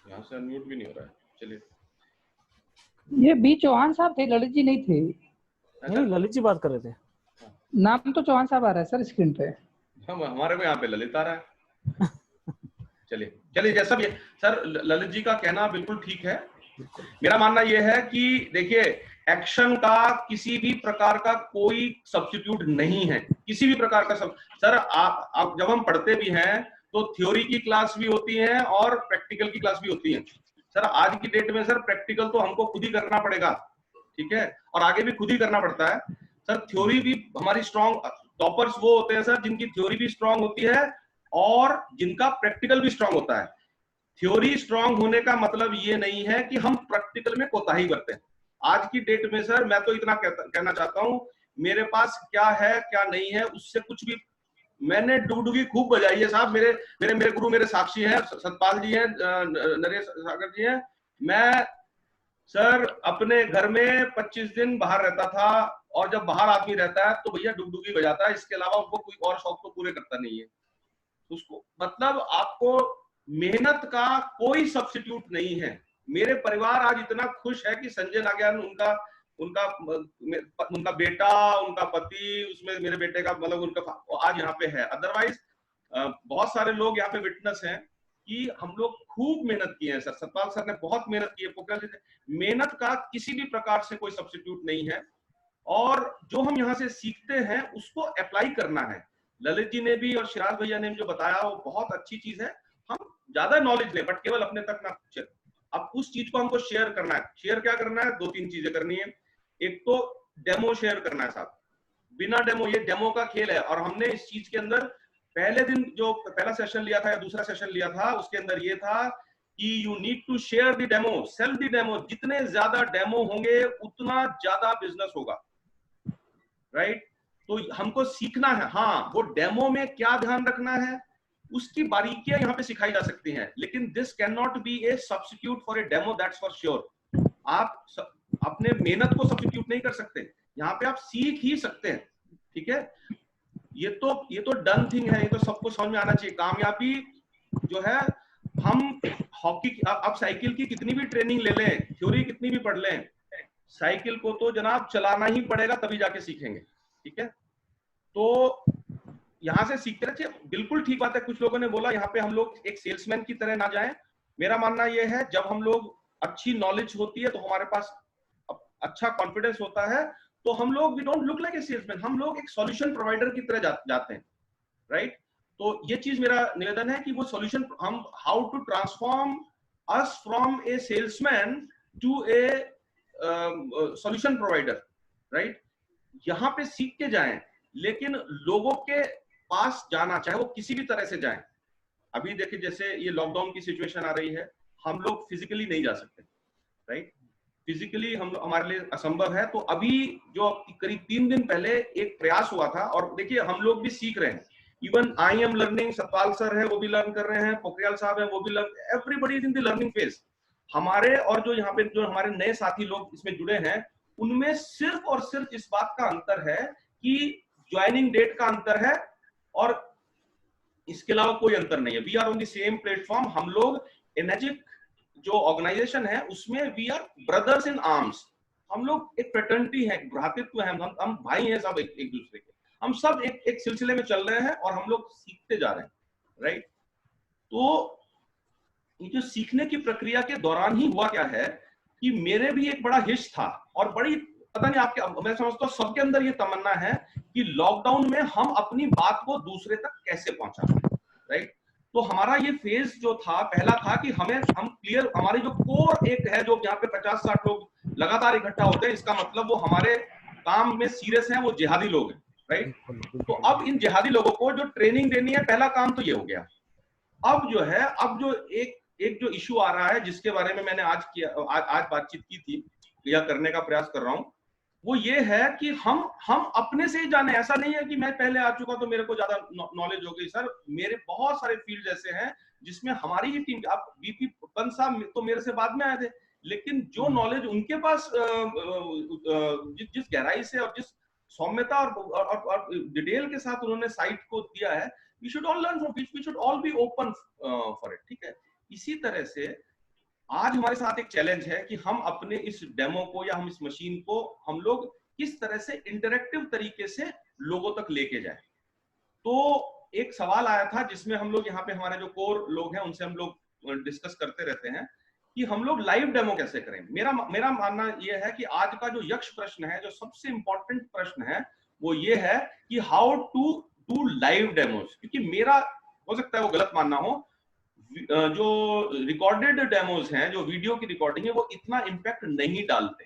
यहाँ से अनम्यूट भी नहीं हो रहा है। चलिए, ये बी चौहान साहब थे, ललित जी नहीं थे। नहीं ललित जी बात कर रहे थे। नाम तो चौहान साहब आ रहा है सर स्क्रीन पे। हमारे को यहाँ पे ललित आ रहा है। चलिए जैसा भी है सर, ललित जी का कहना बिल्कुल ठीक है। मेरा मानना यह है कि देखिए, एक्शन का किसी भी प्रकार का कोई सब्स्टिट्यूट नहीं है, किसी भी प्रकार का सर आप जब हम पढ़ते भी हैं तो थ्योरी की क्लास भी होती है और प्रैक्टिकल की क्लास भी होती है। सर आज की डेट में सर प्रैक्टिकल तो हमको खुद ही करना पड़ेगा, ठीक है, और आगे भी खुद ही करना पड़ता है। सर थ्योरी भी हमारी स्ट्रॉन्ग, टॉपर्स वो होते हैं सर जिनकी थ्योरी भी स्ट्रॉन्ग होती है और जिनका प्रैक्टिकल भी स्ट्रॉन्ग होता है। थ्योरी स्ट्रॉन्ग होने का मतलब ये नहीं है कि हम प्रैक्टिकल में कोताही करते हैं। आज की डेट में सर मैं तो इतना कहना चाहता हूं, मेरे पास क्या है क्या नहीं है उससे कुछ भी, मैंने डुगडुगी खूब बजाई है साहब। मेरे गुरु मेरे साक्षी हैं, सतपाल जी हैं, नरेश सागर जी हैं। मैं सर अपने घर में 25 दिन बाहर रहता था, और जब बाहर आदमी रहता है तो भैया डुगडुगी बजाता है, इसके अलावा उनको कोई और शौक तो पूरे करता नहीं है उसको। मतलब आपको मेहनत का कोई सब्स्टिट्यूट नहीं है। मेरे परिवार आज इतना खुश है कि संजय नागयान उनका बेटा, उनका पति, उसमें मेरे बेटे का मतलब उनका आज यहाँ पे है। अदरवाइज बहुत सारे लोग यहाँ पे विटनेस हैं कि हम लोग खूब मेहनत किए हैं सर। सतपाल सर ने बहुत मेहनत की है, पोखरियाल जी ने। मेहनत का किसी भी प्रकार से कोई सब्स्टिट्यूट नहीं है, और जो हम यहाँ से सीखते हैं उसको अप्लाई करना है। ललित जी ने भी और शिराज भैया ने जो बताया वो बहुत अच्छी चीज है। हम ज्यादा नॉलेज लें बट केवल अपने तक ना। अब उस चीज को हमको शेयर करना है। शेयर क्या करना है? 2-3 चीजें करनी है। एक तो डेमो शेयर करना है साहब। बिना डेमो, ये डेमो का खेल है। और हमने इस चीज के अंदर पहले दिन जो पहला सेशन लिया था या दूसरा सेशन लिया था, उसके अंदर ये था कि you need to share the demo, sell the demo. जितने ज्यादा डेमो होंगे उतना ज्यादा बिजनेस होगा, राइट? तो हमको सीखना है, हाँ वो डेमो में क्या ध्यान रखना है उसकी बारीकियां यहाँ पे सिखाई जा सकती हैं, लेकिन this can not be A substitute for a demo, that's for sure. आप अपने मेहनत को सब्स्टिट्यूट नहीं कर सकते, यहाँ पे आप सीख ही सकते हैं, ठीक है? ये तो डन थिंग है, ये तो सबको समझ में आना चाहिए। कामयाबी जो है, हम हॉकी, अब साइकिल की कितनी भी ट्रेनिंग ले लें, थ्योरी कितनी भी पढ़ लें, साइकिल को तो जनाब चलाना ही पड़ेगा, तभी जाके सीखेंगे, ठीक है? तो यहाँ से सीखते रहिए। बिल्कुल ठीक बात है, कुछ लोगों ने बोला यहाँ पे हम लोग एक सेल्समैन की तरह ना जाएं। मेरा मानना यह है, जब हम लोग अच्छी नॉलेज होती है तो हमारे पास अच्छा कॉन्फिडेंस होता है, तो हम लोग we don't look like a salesman, हम लोग एक सॉल्यूशन प्रोवाइडर की तरह जाते हैं, राइट? तो ये चीज मेरा निवेदन है कि वो सॉल्यूशन, हम how to transform us from a salesman to a solution provider, right? यहाँ पे सीख के जाएं, लेकिन लोगों के पास जाना, चाहे वो किसी भी तरह से जाएं। अभी देखिए जैसे ये लॉकडाउन की सिचुएशन आ रही है, हम लोग फिजिकली नहीं जा सकते, राइट? फिजिकली हमारे लिए असंभव है। तो अभी जो करीब 3 दिन पहले एक प्रयास हुआ था, और देखिए हम लोग भी सीख रहे हैं, even I am learning, Satpal sir है वो भी लर्न कर रहे हैं, पोखरियाल साहब है वो भी learn, everybody is in the learning phase. हमारे और जो यहाँ पे जो हमारे नए साथी लोग इसमें जुड़े हैं, उनमें सिर्फ और सिर्फ इस बात का अंतर है कि ज्वाइनिंग डेट का अंतर है, और इसके अलावा कोई अंतर नहीं है। We are on the same platform. हम लोग एनर्जिक जो ऑर्गेनाइजेशन है उसमें we are brothers in arms. हम लोग एक फ्रेटर्निटी है, भ्रातृत्व है, हम भाई हैं सब एक दूसरे के। हम सब एक सिलसिले में चल रहे हैं और हम लोग सीखते जा रहे हैं, राइट? तो ये जो सीखने की प्रक्रिया के दौरान ही हुआ क्या है कि मेरे भी एक बड़ा हिस्स था, और बड़ी पता नहीं आपके, मैं समझता हूँ सबके अंदर ये तमन्ना है कि लॉकडाउन में हम अपनी बात को दूसरे तक कैसे पहुंचा, राइट? तो हमारा ये फेज जो था, पहला था कि हम क्लियर, हमारी जो कोर एक है, जो यहाँ पे 50-60 लोग लगातार इकट्ठा होते हैं, इसका मतलब वो हमारे काम में सीरियस हैं, वो जिहादी लोग हैं, राइट? तो अब इन जिहादी लोगों को जो ट्रेनिंग देनी है, पहला काम तो ये हो गया। अब जो है, अब जो एक जो इशू आ रहा है, जिसके बारे में मैंने आज बातचीत की थी या करने का प्रयास कर रहा हूं, वो ये है कि हम अपने से ही जाने। ऐसा नहीं है कि मैं पहले आ चुका तो मेरे को ज्यादा नॉलेज हो गई। सर, मेरे बहुत सारे फील्ड ऐसे हैं जिसमें हमारी ही टीम, आप बीपी पंत साहब तो मेरे से बाद में आए थे, लेकिन जो नॉलेज उनके पास जिस गहराई से और जिस सौम्यता और डिटेल के साथ उन्होंने साइट को दिया है, we should all learn from it, we should all be open for it, ठीक है? इसी तरह से आज हमारे साथ एक चैलेंज है कि हम अपने इस डेमो को या हम इस मशीन को हम लोग किस तरह से इंटरैक्टिव तरीके से लोगों तक लेके जाएं। तो एक सवाल आया था जिसमें हम लोग यहाँ पे हमारे जो कोर लोग हैं उनसे हम लोग डिस्कस करते रहते हैं कि हम लोग लाइव डेमो कैसे करें। मेरा मानना यह है कि आज का जो यक्ष प्रश्न है, जो सबसे इंपॉर्टेंट प्रश्न है, वो ये है कि how to do live demos. क्योंकि मेरा हो सकता है वो गलत मानना हो, जो रिकॉर्डेड डेमोज हैं, जो वीडियो की रिकॉर्डिंग है, वो इतना इम्पैक्ट नहीं डालते,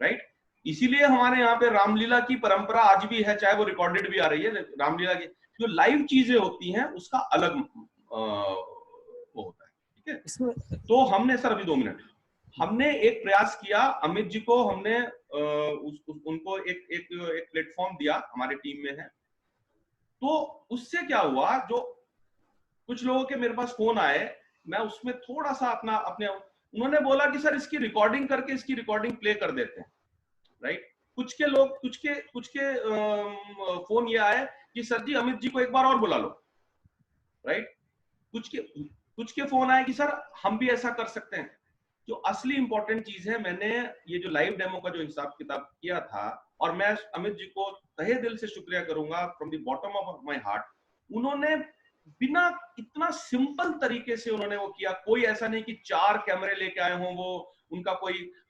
राइट? इसीलिए हमारे यहाँ पे रामलीला की परंपरा आज भी है, चाहे वो रिकॉर्डेड भी आ रही है। रामलीला की जो लाइव चीजें होती हैं उसका अलग वो होता है, ठीक है? तो हमने सर, अभी 2 मिनट, हमने एक प्रयास किया, अमित जी को हमने उनको एक प्लेटफॉर्म दिया, हमारे टीम में है। तो उससे क्या हुआ, जो कुछ लोगों के मेरे पास फोन आए, मैं उसमें थोड़ा सा उन्होंने बोला कि सर इसकी रिकॉर्डिंग करके इसकी रिकॉर्डिंग प्ले कर देते हैं, राइट? कुछ के फोन ये आए कि सर जी अमित जी को एक बार और बुला लो, राइट? कुछ के फोन आए कि सर हम भी ऐसा कर सकते हैं। जो असली इंपॉर्टेंट चीज है, मैंने ये जो लाइव डेमो का जो हिसाब किताब किया था, और मैं अमित जी को तहे दिल से शुक्रिया करूंगा from the bottom of my heart, उन्होंने बिना इतना सिंपल तरीके से उन्होंने वो किया। कोई ऐसा नहीं कि 4 कैमरे लेके आए हों,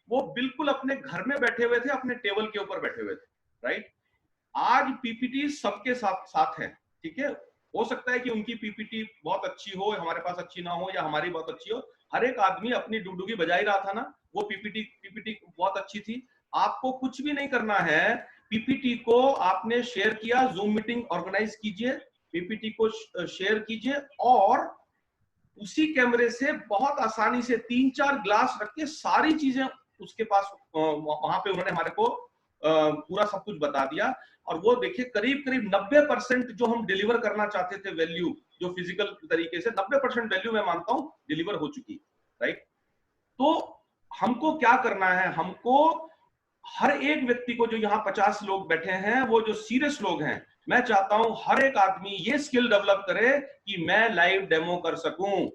वो बिल्कुल अपने घर में बैठे हुए थे, अपने टेबल के ऊपर बैठे हुए थे, राइट? आज पीपीटी सबके साथ है, ठीक है? हो सकता है कि उनकी पीपीटी बहुत अच्छी हो, हमारे पास अच्छी ना हो, या हमारी बहुत अच्छी हो। हर एक आदमी अपनी डुगडुगी बजा ही रहा था ना, वो पीपीटी बहुत अच्छी थी। आपको कुछ भी नहीं करना है, पीपीटी को आपने शेयर किया, जूम मीटिंग ऑर्गेनाइज कीजिए, पीपीटी को शेयर कीजिए और उसी कैमरे से बहुत आसानी से 3-4 ग्लास रख के सारी चीजें उसके पास वहां पे उन्होंने हमारे को पूरा सब कुछ बता दिया। और वो देखिए करीब करीब 90% जो हम डिलीवर करना चाहते थे वैल्यू, जो फिजिकल तरीके से 90% वैल्यू मैं मानता हूं डिलीवर हो चुकी, राइट। तो हमको क्या करना है, हमको हर एक व्यक्ति को, जो यहाँ 50 लोग बैठे हैं, वो जो सीरियस लोग हैं, मैं चाहता हूं हर एक आदमी ये स्किल डेवलप करे कि मैं लाइव डेमो कर सकूं,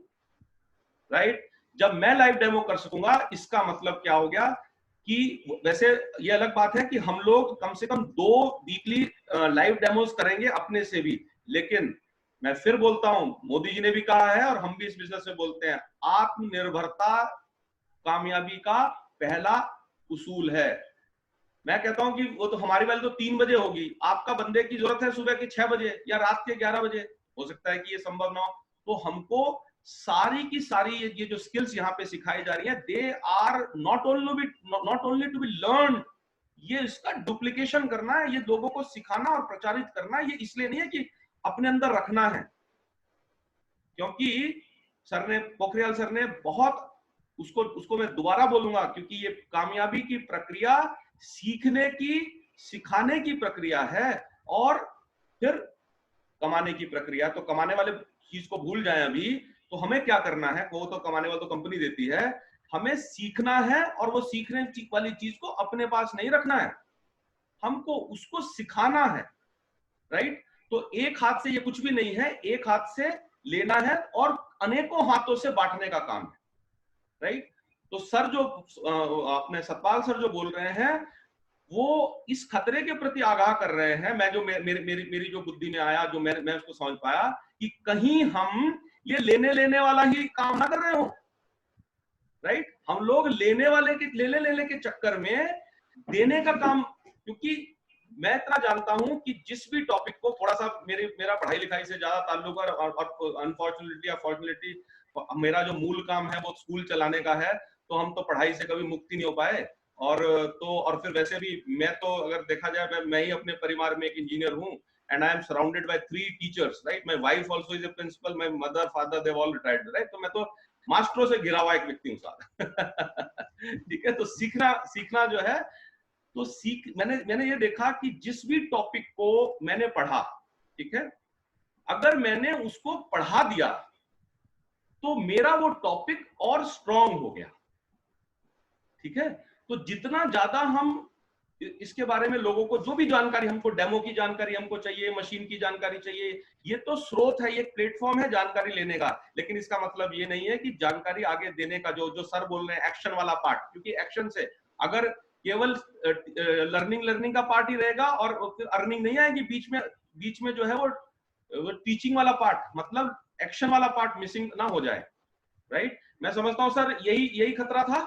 राइट। जब मैं लाइव डेमो कर सकूंगा, इसका मतलब क्या हो गया कि वैसे ये अलग बात है कि हम लोग कम से कम 2 वीकली लाइव डेमोस करेंगे अपने से भी, लेकिन मैं फिर बोलता हूं, मोदी जी ने भी कहा है और हम भी इस बिजनेस में बोलते हैं, आत्मनिर्भरता कामयाबी का पहला उसूल है। मैं कहता हूं कि वो तो हमारी वाली तो 3 बजे होगी, आपका बंदे की जरूरत है सुबह के 6 बजे या रात के 11 बजे, हो सकता है कि ये संभव ना हो। तो हमको सारी की सारी ये जो स्किल्स यहाँ पे सिखाई जा रही है, they are not only to be learn, ये इसका डुप्लीकेशन करना है, ये लोगों को सिखाना और प्रचारित करना है। ये इसलिए नहीं है कि अपने अंदर रखना है, क्योंकि सर ने, पोखरियाल सर ने बहुत उसको मैं दोबारा बोलूंगा, क्योंकि ये कामयाबी की प्रक्रिया सीखने की, सिखाने की प्रक्रिया है और फिर कमाने की प्रक्रिया। तो कमाने वाले चीज को भूल जाएं अभी, तो हमें क्या करना है, वो तो कमाने वाला तो कंपनी देती है, हमें सीखना है और वो सीखने वाली चीज को अपने पास नहीं रखना है, हमको उसको सिखाना है, राइट। तो एक हाथ से ये कुछ भी नहीं है, एक हाथ से लेना है और अनेकों हाथों से बांटने का काम है, राइट। तो सर जो अपने सतपाल सर जो बोल रहे हैं, वो इस खतरे के प्रति आगाह कर रहे हैं। मैं जो मेरी जो बुद्धि में आया, जो मैं उसको समझ पाया कि कहीं हम ये लेने वाला ही काम ना कर रहे हो, राइट। हम लोग लेने के चक्कर में देने का काम, क्योंकि मैं इतना जानता हूं कि जिस भी टॉपिक को, थोड़ा सा मेरा पढ़ाई लिखाई से ज्यादा ताल्लुक है और अनफॉर्चुनेटली या फॉर्चुनेटली मेरा जो मूल काम है वो स्कूल चलाने का है, तो हम तो पढ़ाई से कभी मुक्ति नहीं हो पाए। और फिर वैसे भी मैं तो, अगर देखा जाए, मैं ही अपने परिवार में एक इंजीनियर हूँ, and I am surrounded by 3 teachers, right? My wife also is a principal, my mother, father, they've all retired, right? तो मैं तो मास्टरों से घिरा हुआ एक व्यक्ति हूँ साथ। ठीक है। तो सीखना जो है, तो मैंने ये देखा कि जिस भी टॉपिक को मैंने पढ़ा, ठीक है, अगर मैंने उसको पढ़ा दिया तो मेरा वो टॉपिक और स्ट्रॉन्ग हो गया, ठीक है। तो जितना ज्यादा हम इसके बारे में लोगों को, जो भी जानकारी हमको, डेमो की जानकारी हमको चाहिए, मशीन की जानकारी चाहिए, ये तो स्रोत है, ये प्लेटफॉर्म है जानकारी लेने का, लेकिन इसका मतलब ये नहीं है कि जानकारी आगे देने का जो सर बोल रहे हैं एक्शन वाला पार्ट, क्योंकि एक्शन से अगर केवल लर्निंग का पार्ट ही रहेगा और फिर अर्निंग नहीं आएगी, बीच में जो है वो टीचिंग वाला पार्ट, मतलब एक्शन वाला पार्ट मिसिंग ना हो जाए, राइट। मैं समझता हूँ सर यही खतरा था,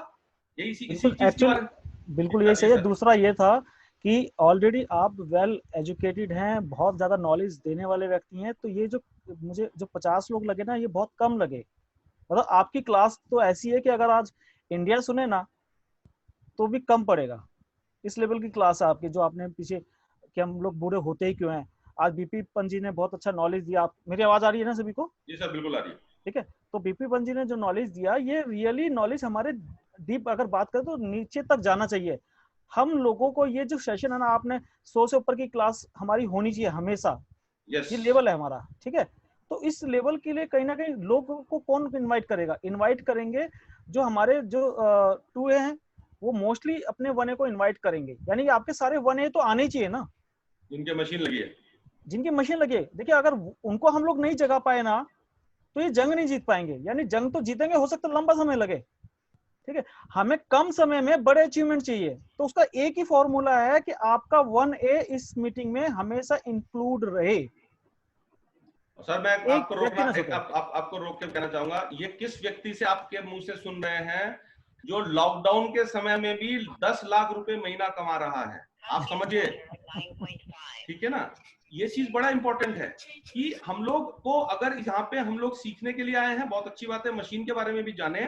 बिल्कुल यही सही है। दूसरा ये था कि ऑलरेडी आप वेल एजुकेटेड हैं, बहुत ज्यादा नॉलेज देने वाले व्यक्ति हैं, तो ये जो मुझे जो 50 लोग लगे ना, ये बहुत कम लगे। मतलब आपकी क्लास तो ऐसी है कि अगर आज इंडिया सुने ना तो भी कम पड़ेगा, इस लेवल की क्लास है आपकी, जो आपने पीछे कि हम लोग बूढ़े होते ही क्यों हैं। आज बीपी पंजी ने बहुत अच्छा नॉलेज दिया। आप, मेरी आवाज आ रही है ना सभी को? जी सर, बिल्कुल आ रही है। ठीक है। तो बीपी पंजी ने जो नॉलेज दिया, ये रियली नॉलेज हमारे डीप अगर बात करें तो नीचे तक जाना चाहिए। हम लोगों को ये जो सेशन है ना, आपने 100 से ऊपर की क्लास हमारी होनी चाहिए हमेशा। ये लेवल है हमारा, ठीक है। तो इस लेवल के लिए कहीं ना कहीं लोगों को कौन इनवाइट करेगा? इनवाइट करेंगे जो हमारे जो 2A हैं, वो मोस्टली अपने 1A को इनवाइट करेंगे। यानी आपके सारे 1A तो आने चाहिए ना, जिनकी मशीन लगी है। देखिए, अगर उनको हम लोग नहीं जगा पाए ना, तो ये जंग नहीं जीत पाएंगे। यानी जंग तो जीतेंगे, हो सकता है लंबा समय लगे, ठीक है। हमें कम समय में बड़े अचीवमेंट चाहिए। तो उसका एक ही फॉर्मूला है कि आपका 1A इस मीटिंग में हमेशा इंक्लूड रहे। सर मैं आपको रोक के कहना चाहूंगा, ये किस व्यक्ति से आपके मुंह से सुन रहे हैं जो लॉकडाउन के समय में भी 10 लाख रुपए महीना कमा रहा है? आप समझिए, ठीक है ना। ये चीज बड़ा इंपॉर्टेंट है कि हम लोग को, अगर यहाँ पे हम लोग सीखने के लिए आए हैं, बहुत अच्छी बात है, मशीन के बारे में भी जाने,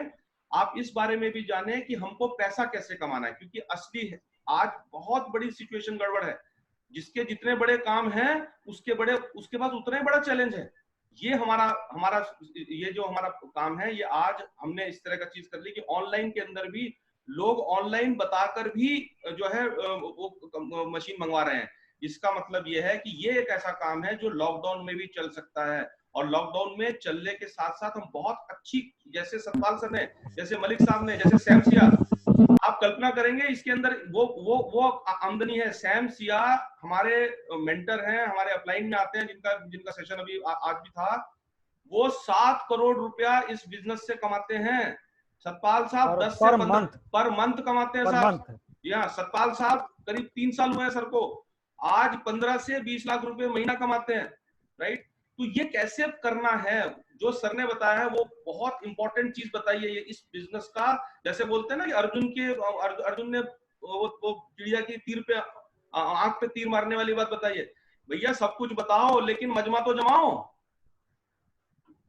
आप इस बारे में भी जाने कि हमको पैसा कैसे कमाना है, क्योंकि असली है आज बहुत बड़ी सिचुएशन गड़बड़ है। जिसके जितने बड़े काम हैं उसके पास उतना ही बड़ा चैलेंज है। ये हमारा ये जो हमारा काम है, ये आज हमने इस तरह का चीज कर ली कि ऑनलाइन के अंदर भी लोग ऑनलाइन बताकर भी जो है वो मशीन मंगवा रहे हैं। इसका मतलब ये है कि ये एक ऐसा काम है जो लॉकडाउन में भी चल सकता है, और लॉकडाउन में चलने के साथ साथ हम बहुत अच्छी, जैसे सतपाल सर ने, जैसे मलिक साहब ने, जैसे सैम सिया, आप कल्पना करेंगे इसके अंदर वो आमदनी है। सैम सिया हमारे मेंटर हैं, हमारे अपलाइन में आते हैं, जिनका सेशन अभी आज भी था। वो 7 करोड़ रुपया इस बिजनेस से कमाते हैं। सतपाल साहब 10 से 15 पर मंथ कमाते हैं साहब। या सतपाल साहब करीब 3 साल हुए हैं सर को, आज 15 से 20 लाख रुपए महीना कमाते हैं, राइट। तो ये कैसे करना है, जो सर ने बताया है वो बहुत इंपॉर्टेंट चीज बताई है। ये इस बिजनेस का, जैसे बोलते हैं ना कि अर्जुन ने वो चिड़िया की तीर पे आंख पे तीर मारने वाली बात बताई है। भैया सब कुछ बताओ लेकिन मजमा तो जमाओ,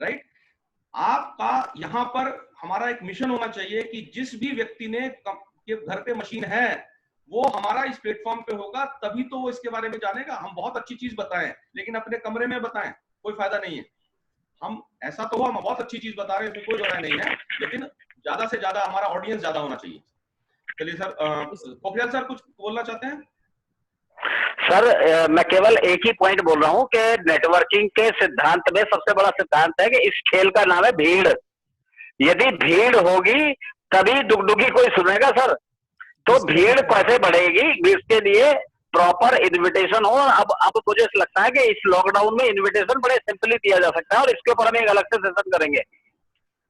राइट। आपका यहाँ पर हमारा एक मिशन होना चाहिए कि जिस भी व्यक्ति ने के घर पे मशीन है वो हमारा इस प्लेटफॉर्म पे होगा, तभी तो वो इसके बारे में जानेगा। हम बहुत अच्छी चीज बताएं लेकिन अपने कमरे में बताएं, कोई फायदा नहीं है। हम ऐसा तो हम बहुत अच्छी चीज बता रहे हैं, कोई दोहराई नहीं है, लेकिन ज्यादा से ज्यादा हमारा ऑडियंस ज्यादा होना चाहिए। चलिए सर, पोखरियाल सर कुछ बोलना चाहते हैं? सर मैं केवल एक ही पॉइंट बोल रहा हूं कि नेटवर्किंग के सिद्धांत में सबसे बड़ा सिद्धांत है कि इस खेल का नाम है भीड़। यदि भीड़ होगी तभी डुगडुगी कोई सुनेगा सर। तो भीड़ कैसे बढ़ेगी, इसके लिए प्रॉपर इन्विटेशन हो। अब मुझे लगता है कि इस लॉकडाउन में इन्विटेशन बड़े सिंपली दिया जा सकता है, और इसके ऊपर हम एक अलग से सेशन करेंगे।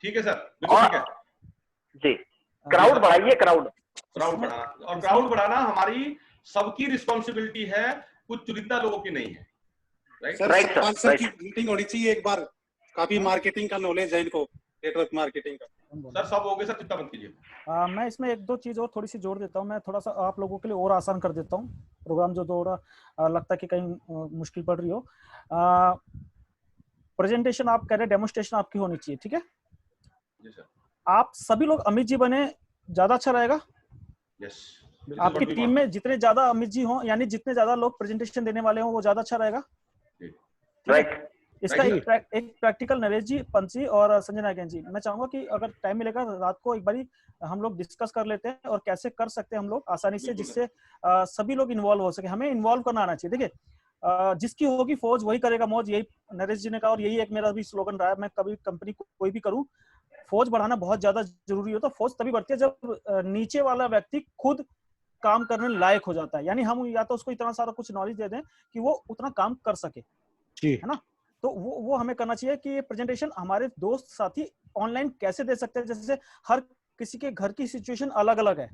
ठीक है सर, ठीक है जी। क्राउड बढ़ाइए, क्राउड बढ़ाना, और क्राउड बढ़ाना हमारी सबकी रिस्पॉन्सिबिलिटी है, कुछ चुनिंदा लोगों की नहीं है, राइट सर। की मीटिंग होनी चाहिए एक बार, काफी मार्केटिंग का नॉलेज है इनको, नेटवर्क मार्केटिंग का। सर सब हो गए सर, चिंता मत कीजिए। मैं इसमें एक दो चीज और थोड़ी सी जोड़ देता हूँ। मैं थोड़ा सा आप लोगों के लिए और आसान कर देता हूँ प्रोग्राम, जो थोड़ा लगता है कि कहीं मुश्किल पड़ रही हो। प्रेजेंटेशन आप कह रहे हैं, डेमोन्स्ट्रेशन आपकी होनी चाहिए, ठीक है जी सर। आप सभी लोग अमित जी बने, ज्यादा अच्छा रहेगा। यस, आपकी टीम में जितने ज्यादा अमित जी हों, यानी जितने ज्यादा लोग प्रेजेंटेशन देने वाले हों, वो ज्यादा अच्छा रहेगा, राइट। इसका एक प्रैक्टिकल नरेश जी, पंत जी और संजय नायक जी, मैं चाहूंगा कि अगर टाइम मिलेगा रात को एक बारी हम लोग डिस्कस कर लेते हैं और कैसे कर सकते हैं हम लोग आसानी से, जिससे सभी लोग इन्वॉल्व हो सके। हमें इन्वॉल्व करना आना चाहिए। देखिए जिसकी होगी फौज वही करेगा मौज, यही नरेश जी ने कहा, और यही एक मेरा भी स्लोगन रहा है। मैं कभी कंपनी कोई भी करूं, फौज बढ़ाना बहुत ज्यादा जरूरी होता है। फौज तभी बढ़ती है जब नीचे वाला व्यक्ति खुद काम करने लायक हो जाता है, यानी हम या तो उसको इतना सारा कुछ नॉलेज दे दें कि वो उतना काम कर सके, है ना। तो वो हमें करना चाहिए कि ये प्रेजेंटेशन हमारे दोस्त साथी ऑनलाइन कैसे दे सकते हैं। जैसे हर किसी के घर की सिचुएशन अलग अलग है,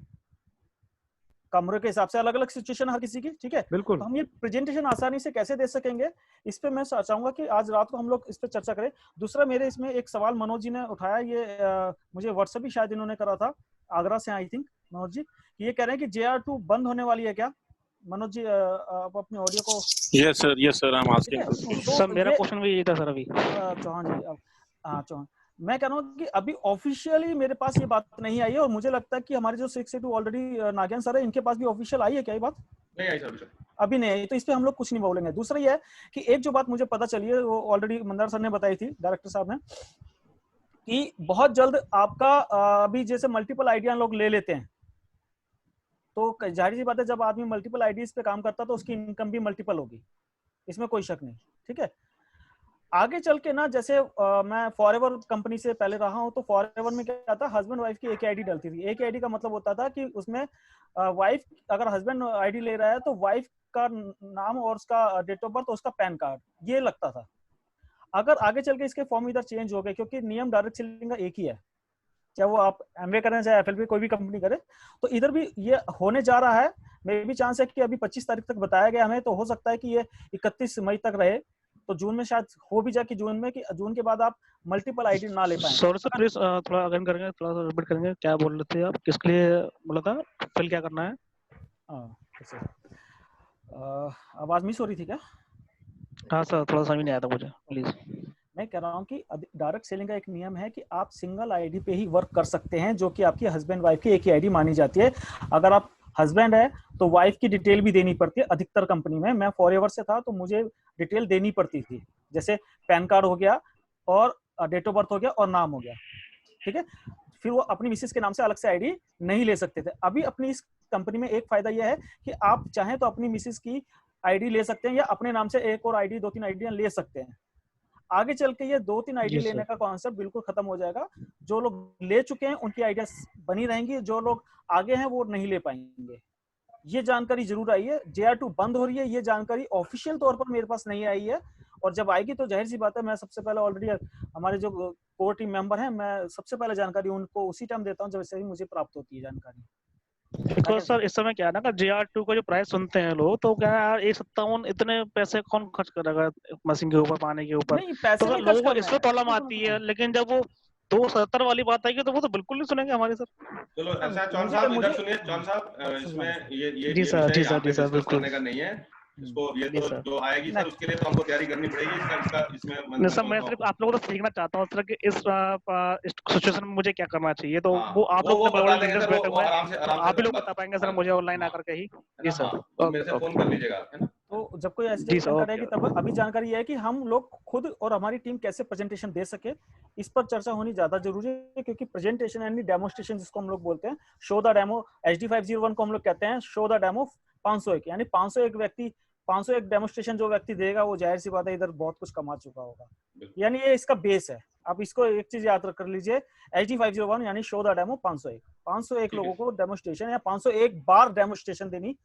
कमरे के हिसाब से अलग अलग सिचुएशन हर किसी की, ठीक है। बिल्कुल। तो हम ये प्रेजेंटेशन आसानी से कैसे दे सकेंगे, इस पे मैं चाहूंगा कि आज रात को हम लोग इस पे चर्चा करें। दूसरा मेरे इसमें एक सवाल मनोज जी ने उठाया, ये मुझे व्हाट्सएप भी शायद इन्होंने करा था, आगरा से आई थिंक मनोज जी, ये कह रहे हैं कि JR2 बंद होने वाली है क्या। मनोज जी आप अपनी ऑडियो को। Yes sir, I'm asking। Sir मेरा क्वेश्चन भी यही था सर। अभी चौहान जी, चौहान, मैं कह रहा हूँ कि अभी ऑफिशियली मेरे पास ये बात नहीं आई है, और मुझे लगता है कि हमारे जो 682 ऑलरेडी नागियान सर है, इनके पास भी ऑफिशियल आई है क्या ये बात? नहीं आई सर, अभी नहीं आई, तो इस पे हम लोग कुछ नहीं बोलेंगे। दूसरा ये है कि एक जो बात मुझे पता चली है, वो ऑलरेडी मंदार सर ने बताई थी, डायरेक्टर साहब ने, कि बहुत जल्द आपका अभी जैसे मल्टीपल आइडिया लोग ले लेते हैं, तो जाहिर सी बात है जब आदमी मल्टीपल आईडीज पे काम करता है तो उसकी इनकम भी मल्टीपल होगी, इसमें कोई शक नहीं, ठीक है। आगे चल के ना, जैसे मैं फॉरएवर कंपनी से पहले रहा हूं, तो फॉरएवर में क्या था, हस्बैंड वाइफ की एक ही आईडी डलती थी। एक आईडी का मतलब होता था कि उसमें वाइफ, अगर हस्बैंड आईडी ले रहा है तो वाइफ का नाम और उसका डेट ऑफ बर्थ, उसका पैन कार्ड, ये लगता था। अगर आगे चल के इसके फॉर्म इधर चेंज हो गए, क्योंकि नियम डायरेक्ट सेलिंग का एक ही है, चाहे वो आप एमवे करें चाहे FLP कोई भी कंपनी करे, तो इधर भी ये होने जा रहा है। मे भी चांस है कि अभी 25 तारीख तक बताया गया हमें, तो हो सकता है कि ये 31 मई तक रहे, तो जून में शायद हो भी जाए कि जून के बाद आप मल्टीपल आईडी ना ले पाएं। सॉरी सर, प्लीज थोड़ा अगेन करेंगे, थोड़ा सा रिपीट करेंगे, क्या बोल रहे थे आप, किसके लिए बोला था, फिल क्या करना है? आवाज मिस हो रही थी क्या? हाँ सर, थोड़ा समझ नहीं आया था मुझे, प्लीज। मैं कह रहा हूँ कि डायरेक्ट सेलिंग का एक नियम है कि आप सिंगल आईडी पे ही वर्क कर सकते हैं, जो कि आपकी हस्बैंड वाइफ की एक ही आईडी मानी जाती है। अगर आप हस्बैंड है तो वाइफ की डिटेल भी देनी पड़ती है अधिकतर कंपनी में। मैं फॉरएवर से था तो मुझे डिटेल देनी पड़ती थी, जैसे पैन कार्ड हो गया और डेट ऑफ बर्थ हो गया और नाम हो गया, ठीक है। फिर वो अपनी मिसेस के नाम से अलग से आईडी नहीं ले सकते थे। अभी अपनी इस कंपनी में एक फायदा यह है कि आप चाहें तो अपनी मिसेस की आईडी ले सकते हैं या अपने नाम से एक और आईडी 2-3 आईडियां ले सकते हैं। आगे चल के ये 2-3 आईडी लेने का कॉन्सेप्ट बिल्कुल खत्म हो जाएगा। जो लोग ले चुके हैं उनकी आइडिया बनी रहेंगी, जो लोग आगे हैं वो नहीं ले पाएंगे। ये जानकारी जरूर आई है। JR2 बंद हो रही है, ये जानकारी ऑफिशियल तौर पर मेरे पास नहीं आई है, और जब आएगी तो जाहिर सी बात है मैं सबसे पहले ऑलरेडी हमारे जो कोर टीम मेंबर हैं, मैं सबसे पहले जानकारी उनको उसी टाइम देता हूँ जब से ही मुझे प्राप्त होती है जानकारी। देखो सर, इस समय क्या है ना, JR2 का जो प्राइस सुनते हैं लोग, तो क्या है यार 157 इतने पैसे कौन खर्च करेगा मशीन के ऊपर, पाने के ऊपर, तो सर लोगों को इसमें प्रॉब्लम आती है। लेकिन जब वो 270 वाली बात आएगी तो वो तो बिल्कुल नहीं सुनेंगे हमारे सर। चलो ऐसा चौहान साहब इधर सुनिए, चौहान साहब इसमें ये जी सर बिल्कुल करने का नहीं है इसको, ये तो जो आएगी सर उसके लिए तो हमको तैयारी करनी पड़ेगी इसमें नहीं सर, मैं सिर्फ आप लोगों को सीखना चाहता हूँ सर कि इस सिचुएशन में मुझे क्या करना चाहिए, तो वो आप लोग आप ही लोग बता पाएंगे सर मुझे ऑनलाइन आकर के ही। जी सर, मेरे से फोन कर लीजिएगा, है ना। तो जब कोई ऐसी करेगी तब अभी जानकारी यह है कि हम लोग खुद और हमारी टीम कैसे प्रेजेंटेशन दे सके, इस पर चर्चा होनी ज्यादा जरूरी है। क्योंकि प्रेजेंटेशन यानी डेमोस्ट्रेशन जिसको हम लोग बोलते हैं, शो द डेमो, HD501 को हम लोग कहते हैं शो द डेमो 501, यानी 501 डेमोस्ट्रेशन जो व्यक्ति देगा वो जाहिर सी बात है इधर बहुत कुछ कमा चुका होगा, यानी ये इसका बेस है। आप इसको एक चीज याद कर लीजिए, HD501 यानी शो द डेमो 501 लोगों को डेमोस्ट्रेशन या 501 बार डेमोस्ट्रेशन देनी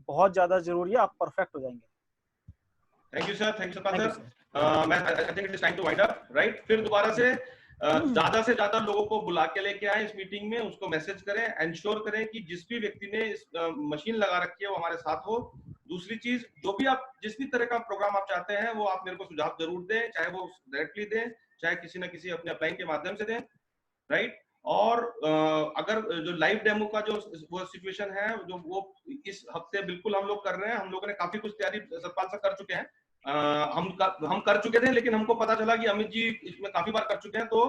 बहुत ज्यादा जरूरी है, आप परफेक्ट हो जाएंगे। Thank you sir, thank you sir. मैं I think it is time to wind up, right. फिर दोबारा से ज्यादा से ज्यादा लोगों को बुला के लेके आए इस मीटिंग में, उसको मैसेज करें, एंश्योर करें कि जिस भी व्यक्ति ने इस मशीन लगा रखी है वो हमारे साथ हो। दूसरी चीज, जो भी आप जिस भी तरह का प्रोग्राम आप चाहते हैं वो आप मेरे को सुझाव जरूर दें, चाहे वो डायरेक्टली दें, चाहे किसी ना किसी अपने अपलाइन के माध्यम से दें, राइट। और अगर जो लाइव डेमो का जो वो सिचुएशन है जो वो इस हफ्ते बिल्कुल हम लोग कर रहे हैं। हम लोगों ने काफी कुछ तैयारी सतपाल से कर चुके हैं, हम कर चुके थे, लेकिन हमको पता चला कि अमित जी इसमें काफी बार कर चुके हैं, तो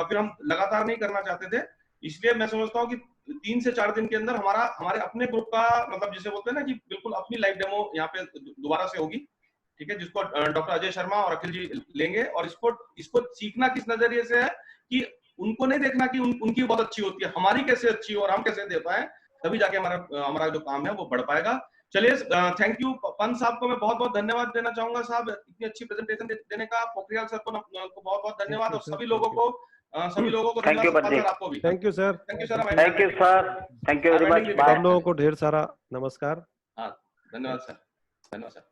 फिर हम लगातार नहीं करना चाहते थे। इसलिए मैं समझता हूँ कि 3 से 4 दिन के अंदर हमारे अपने ग्रुप का, मतलब जिसे बोलते हैं ना कि बिल्कुल अपनी लाइव डेमो यहाँ पे दोबारा से होगी, ठीक है, जिसको डॉक्टर अजय शर्मा और अखिल जी लेंगे। और इसको सीखना किस नजरिए से है कि उनको नहीं देखना कि उनकी बहुत अच्छी होती है, हमारी कैसे अच्छी हो और हम कैसे दे पाए, तभी जाके हमारा जो काम है वो बढ़ पाएगा। चलिए, थैंक यू पंत साहब को मैं बहुत बहुत धन्यवाद देना चाहूंगा साहब, इतनी अच्छी प्रेजेंटेशन देने का। पोखरियाल सर को बहुत बहुत धन्यवाद, और सभी लोगों को थैंक यू बच्चे, आपको भी thank you sir, thank you sir, thank you very much. सब लोगों को ढेर सारा नमस्कार। हाँ, धन्यवाद सर, धन्यवाद सर।